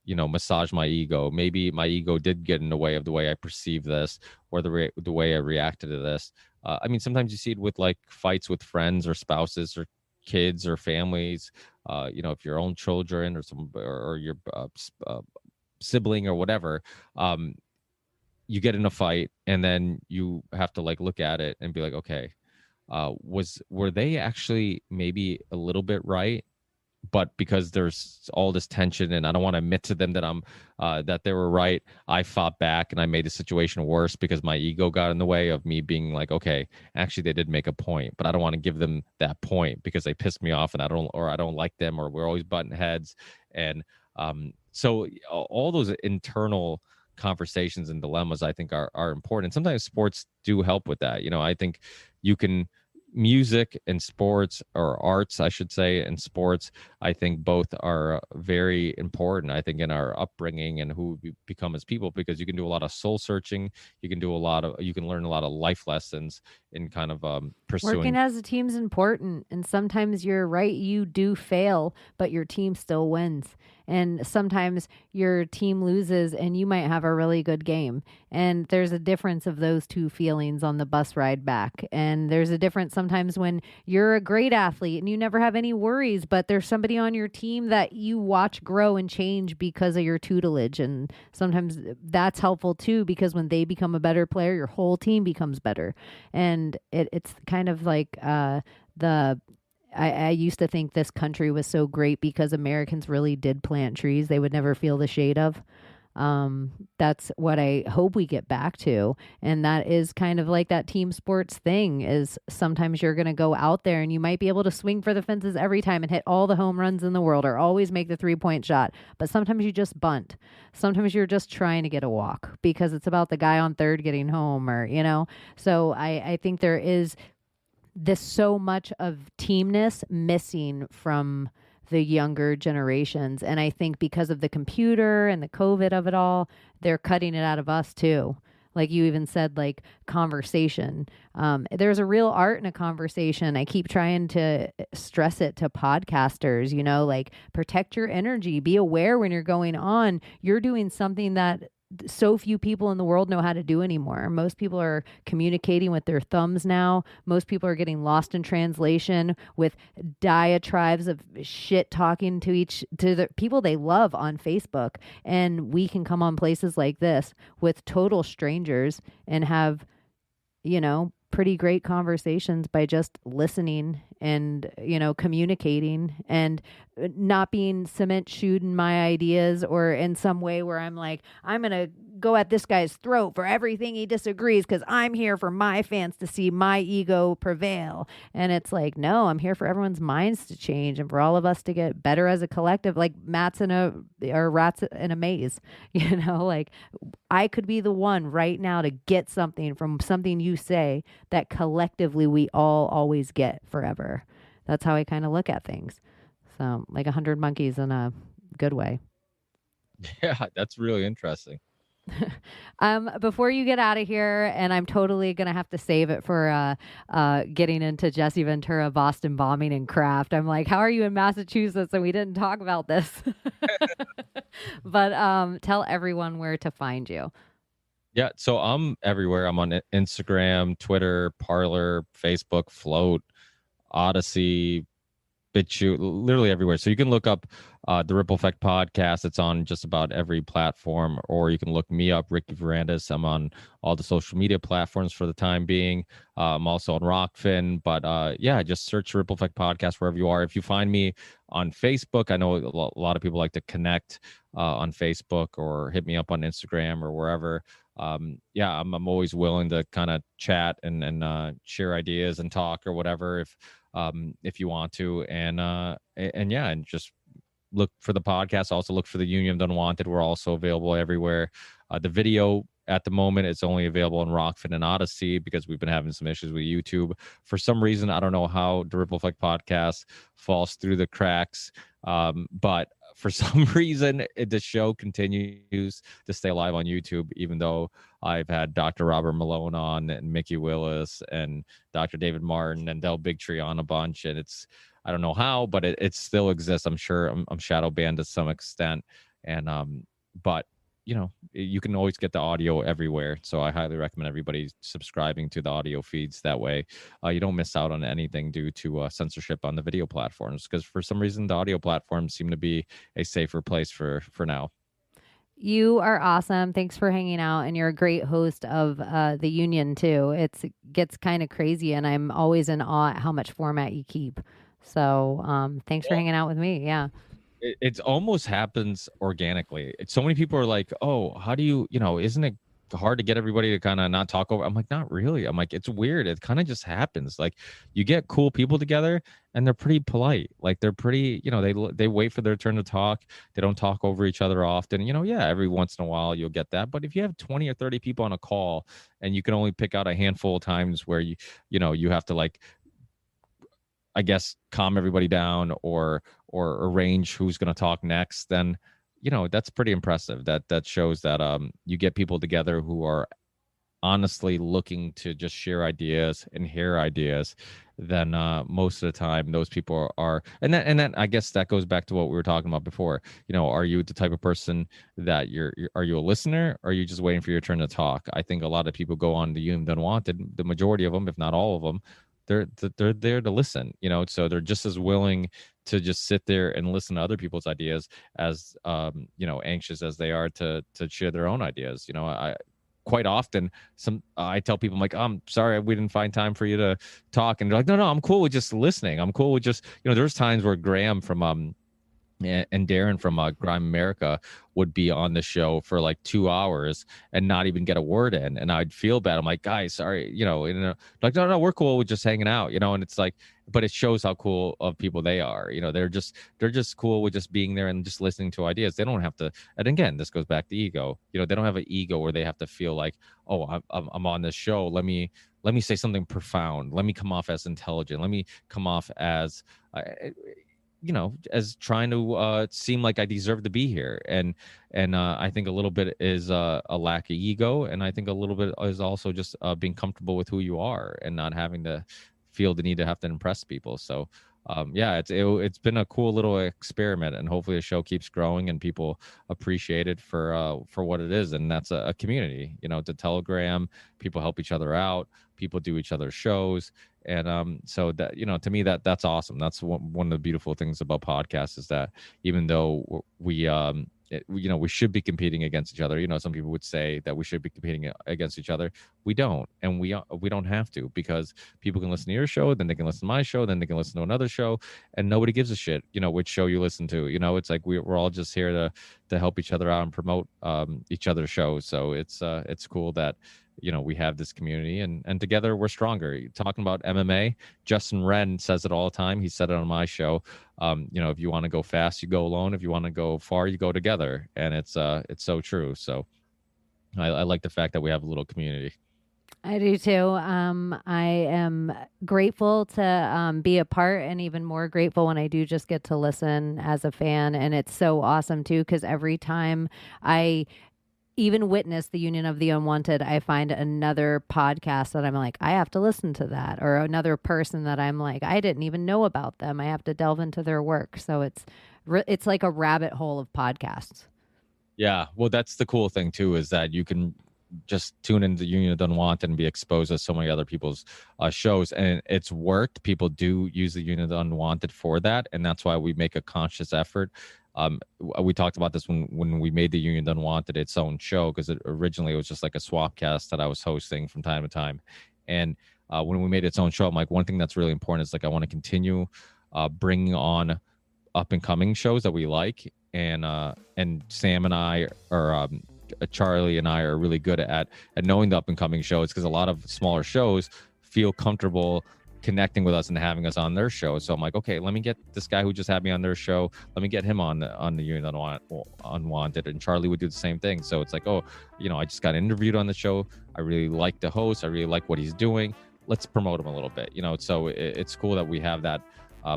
massage my ego. Maybe my ego did get in the way of the way I perceive this, or the way I reacted to this. I mean, sometimes you see it with like fights with friends or spouses or kids or families, if your own children or your sibling or whatever. You get in a fight, and then you have to like look at it and be like, okay, were they actually maybe a little bit right? But because there's all this tension, and I don't want to admit to them that that they were right, I fought back and I made the situation worse because my ego got in the way of me being like, okay, actually they did make a point, but I don't want to give them that point because they pissed me off, and I don't like them, or we're always butting heads. And so all those internal conversations and dilemmas, I think, are important. Sometimes sports do help with that. I think you can music and sports, or arts, I should say, and sports, I think both are very important, I think, in our upbringing and who we become as people, because you can do a lot of soul searching. You can learn a lot of life lessons in kind of pursuing. Working as a team's important. And sometimes you're right, you do fail, but your team still wins. And sometimes your team loses and you might have a really good game. And there's a difference of those two feelings on the bus ride back. And there's a difference sometimes when you're a great athlete and you never have any worries, but there's somebody on your team that you watch grow and change because of your tutelage. And sometimes that's helpful too, because when they become a better player, your whole team becomes better. And it's kind of like I used to think this country was so great because Americans really did plant trees they would never feel the shade of. That's what I hope we get back to. And that is kind of like that team sports thing, is sometimes you're going to go out there and you might be able to swing for the fences every time and hit all the home runs in the world, or always make the 3-point shot. But sometimes you just bunt. Sometimes you're just trying to get a walk because it's about the guy on third getting home, or, so I think there is this so much of teamness missing from the younger generations. And I think because of the computer and the COVID of it all, they're cutting it out of us too. Like you even said, like conversation. There's a real art in a conversation. I keep trying to stress it to podcasters, like protect your energy, be aware when you're going on. You're doing something that so few people in the world know how to do anymore. Most people are communicating with their thumbs now. Most people are getting lost in translation with diatribes of shit talking to the people they love on Facebook. And we can come on places like this with total strangers and have, pretty great conversations by just listening and, communicating, and not being cement shooting my ideas, or in some way where I'm like, I'm going to go at this guy's throat for everything he disagrees because I'm here for my fans to see my ego prevail. And it's like, no, I'm here for everyone's minds to change and for all of us to get better as a collective, like rats in a maze, like I could be the one right now to get something from something you say that collectively we all always get forever. That's how I kind of look at things. So like 100 monkeys in a good way. Yeah, that's really interesting. Before you get out of here, and I'm totally going to have to save it for getting into Jesse Ventura, Boston bombing, and craft. I'm like, how are you in Massachusetts? And we didn't talk about this. But tell everyone where to find you. Yeah, so I'm everywhere. I'm on Instagram, Twitter, Parler, Facebook, Float, Odyssey, BitChute, literally everywhere. So you can look up the Ripple Effect podcast. It's on just about every platform, or you can look me up, Ricky Varandas. I'm on all the social media platforms for the time being. I'm also on Rockfin, but just search Ripple Effect podcast wherever you are. If you find me on Facebook, I know a lot of people like to connect on Facebook or hit me up on Instagram or wherever. I'm always willing to kind of chat and share ideas and talk or whatever if you want to, and just look for the podcast. Also look for the Union of Unwanted. We're also available everywhere. The video at the moment is only available on Rockfin and Odyssey because we've been having some issues with YouTube for some reason. I don't know how the Ripple Effect podcast falls through the cracks, but for some reason, the show continues to stay live on YouTube, even though I've had Dr. Robert Malone on and Mickey Willis and Dr. David Martin and Del Bigtree on a bunch. And I don't know how, but it still exists. I'm sure I'm shadow banned to some extent. And, but you can always get the audio everywhere. So I highly recommend everybody subscribing to the audio feeds. That way you don't miss out on anything due to censorship on the video platforms, because for some reason the audio platforms seem to be a safer place for now. You are awesome. Thanks for hanging out, and you're a great host of the Union too. It gets kind of crazy, and I'm always in awe at how much format you keep. So thanks for hanging out with me. Yeah. It almost happens organically. So many people are like, oh, how do you, isn't it hard to get everybody to kind of not talk over? I'm like, not really. I'm like, it's weird. It kind of just happens. Like, you get cool people together and they're pretty polite. Like, they're pretty, they wait for their turn to talk. They don't talk over each other often. Yeah, every once in a while you'll get that. But if you have 20 or 30 people on a call and you can only pick out a handful of times where you have to, like, I guess, calm everybody down or arrange who's going to talk next, then that's pretty impressive. That shows that you get people together who are honestly looking to just share ideas and hear ideas. Then most of the time those people are, and then I guess that goes back to what we were talking about before. Are you the type of person that are you a listener, or are you just waiting for your turn to talk? I think a lot of people go on the Unwanted, the majority of them, if not all of them, they're there to listen, so they're just as willing to just sit there and listen to other people's ideas as anxious as they are to share their own ideas. I quite often I tell people, I'm like, I'm sorry we didn't find time for you to talk, and they're like, no, I'm cool with just listening. I'm cool with just, there's times where Graham from and Darren from Grime America would be on the show for like 2 hours and not even get a word in, and I'd feel bad. I'm like, guys, sorry, like, no, we're cool with just hanging out, and it's like, but it shows how cool of people they are. They're just cool with just being there and just listening to ideas. They don't have to, and again, this goes back to ego. They don't have an ego where they have to feel like, oh, I'm on this show, let me say something profound, let me come off as intelligent, let me come off as as trying to seem like I deserve to be here. And I think a little bit is a lack of ego. And I think a little bit is also just being comfortable with who you are and not having to feel the need to have to impress people. So it's been a cool little experiment, and hopefully the show keeps growing and people appreciate it for what it is. And that's a community. The Telegram, people help each other out, people do each other's shows. And so that, to me, that's awesome. That's one of the beautiful things about podcasts, is that even though we should be competing against each other. Some people would say that we should be competing against each other. We don't, and we don't have to, because people can listen to your show, then they can listen to my show, then they can listen to another show, and nobody gives a shit, which show you listen to. It's like we're all just here to help each other out and promote each other's shows. So it's cool that we have this community, and together we're stronger. Talking about MMA, Justin Wren says it all the time. He said it on my show. If you want to go fast, you go alone. If you want to go far, you go together. And it's so true. So I like the fact that we have a little community. I do too. I am grateful to be a part, and even more grateful when I do just get to listen as a fan. And it's so awesome too, because every time I even witness the Union of the Unwanted, I find another podcast that I'm like, I have to listen to that, or another person that I'm like, I didn't even know about them. I have to delve into their work. So it's like a rabbit hole of podcasts. Yeah. Well, that's the cool thing too, is that you can just tune into the Union of the Unwanted and be exposed to so many other people's shows, and it's worked. People do use the Union of the Unwanted for that, and that's why we make a conscious effort. We talked about this when we made the Union Unwanted its own show, because originally it was just like a swap cast that I was hosting from time to time. And when we made its own show, I'm like, one thing that's really important is, like, I want to continue bringing on up and coming shows that we like. And Sam and I, or Charlie and I, are really good at knowing the up and coming shows, because a lot of smaller shows feel comfortable connecting with us and having us on their show. So I'm like, okay, let me get this guy who just had me on their show, let me get him on the Union Unwanted. And Charlie would do the same thing. So it's like, oh, I just got interviewed on the show, I really like the host, I really like what he's doing, let's promote him a little bit. So it's cool that we have that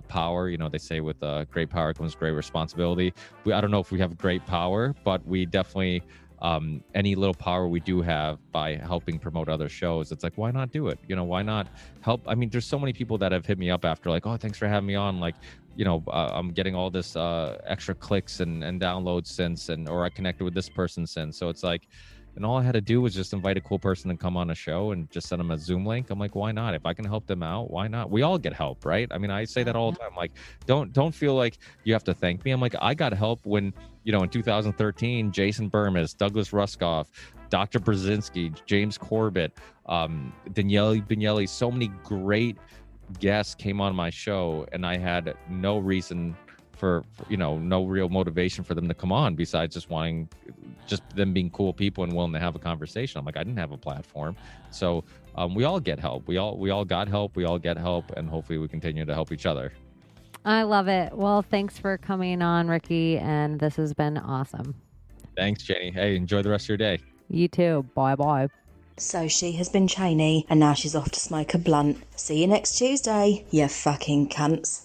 power. You know, they say with great power comes great responsibility. I don't know if we have great power, but we definitely, any little power we do have by helping promote other shows, it's like, why not do it? You know, why not help? I mean, there's so many people that have hit me up after like, oh, thanks for having me on. Like, you know, I'm getting all this extra clicks and downloads since, or I connected with this person since. So it's like, and all I had to do was just invite a cool person to come on a show and just send them a Zoom link. I'm like, why not? If I can help them out, why not? We all get help, right? I mean, I say that all the time. Like, don't feel like you have to thank me. I'm like, I got help when, you know, in 2013, Jason Burmis, Douglas Ruskoff, Dr. Brzezinski, James Corbett, Daniele Bignelli, so many great guests came on my show, and I had no reason for you know, no real motivation for them to come on besides just them being cool people and willing to have a conversation. I'm like, I didn't have a platform. So we all get help. We all got help. We all get help, and hopefully we continue to help each other. I love it. Well, thanks for coming on, Ricky, and this has been awesome. Thanks, Jenny. Hey, enjoy the rest of your day. You too. Bye. So she has been Chaney, and now she's off to smoke a blunt. See you next Tuesday, you fucking cunts.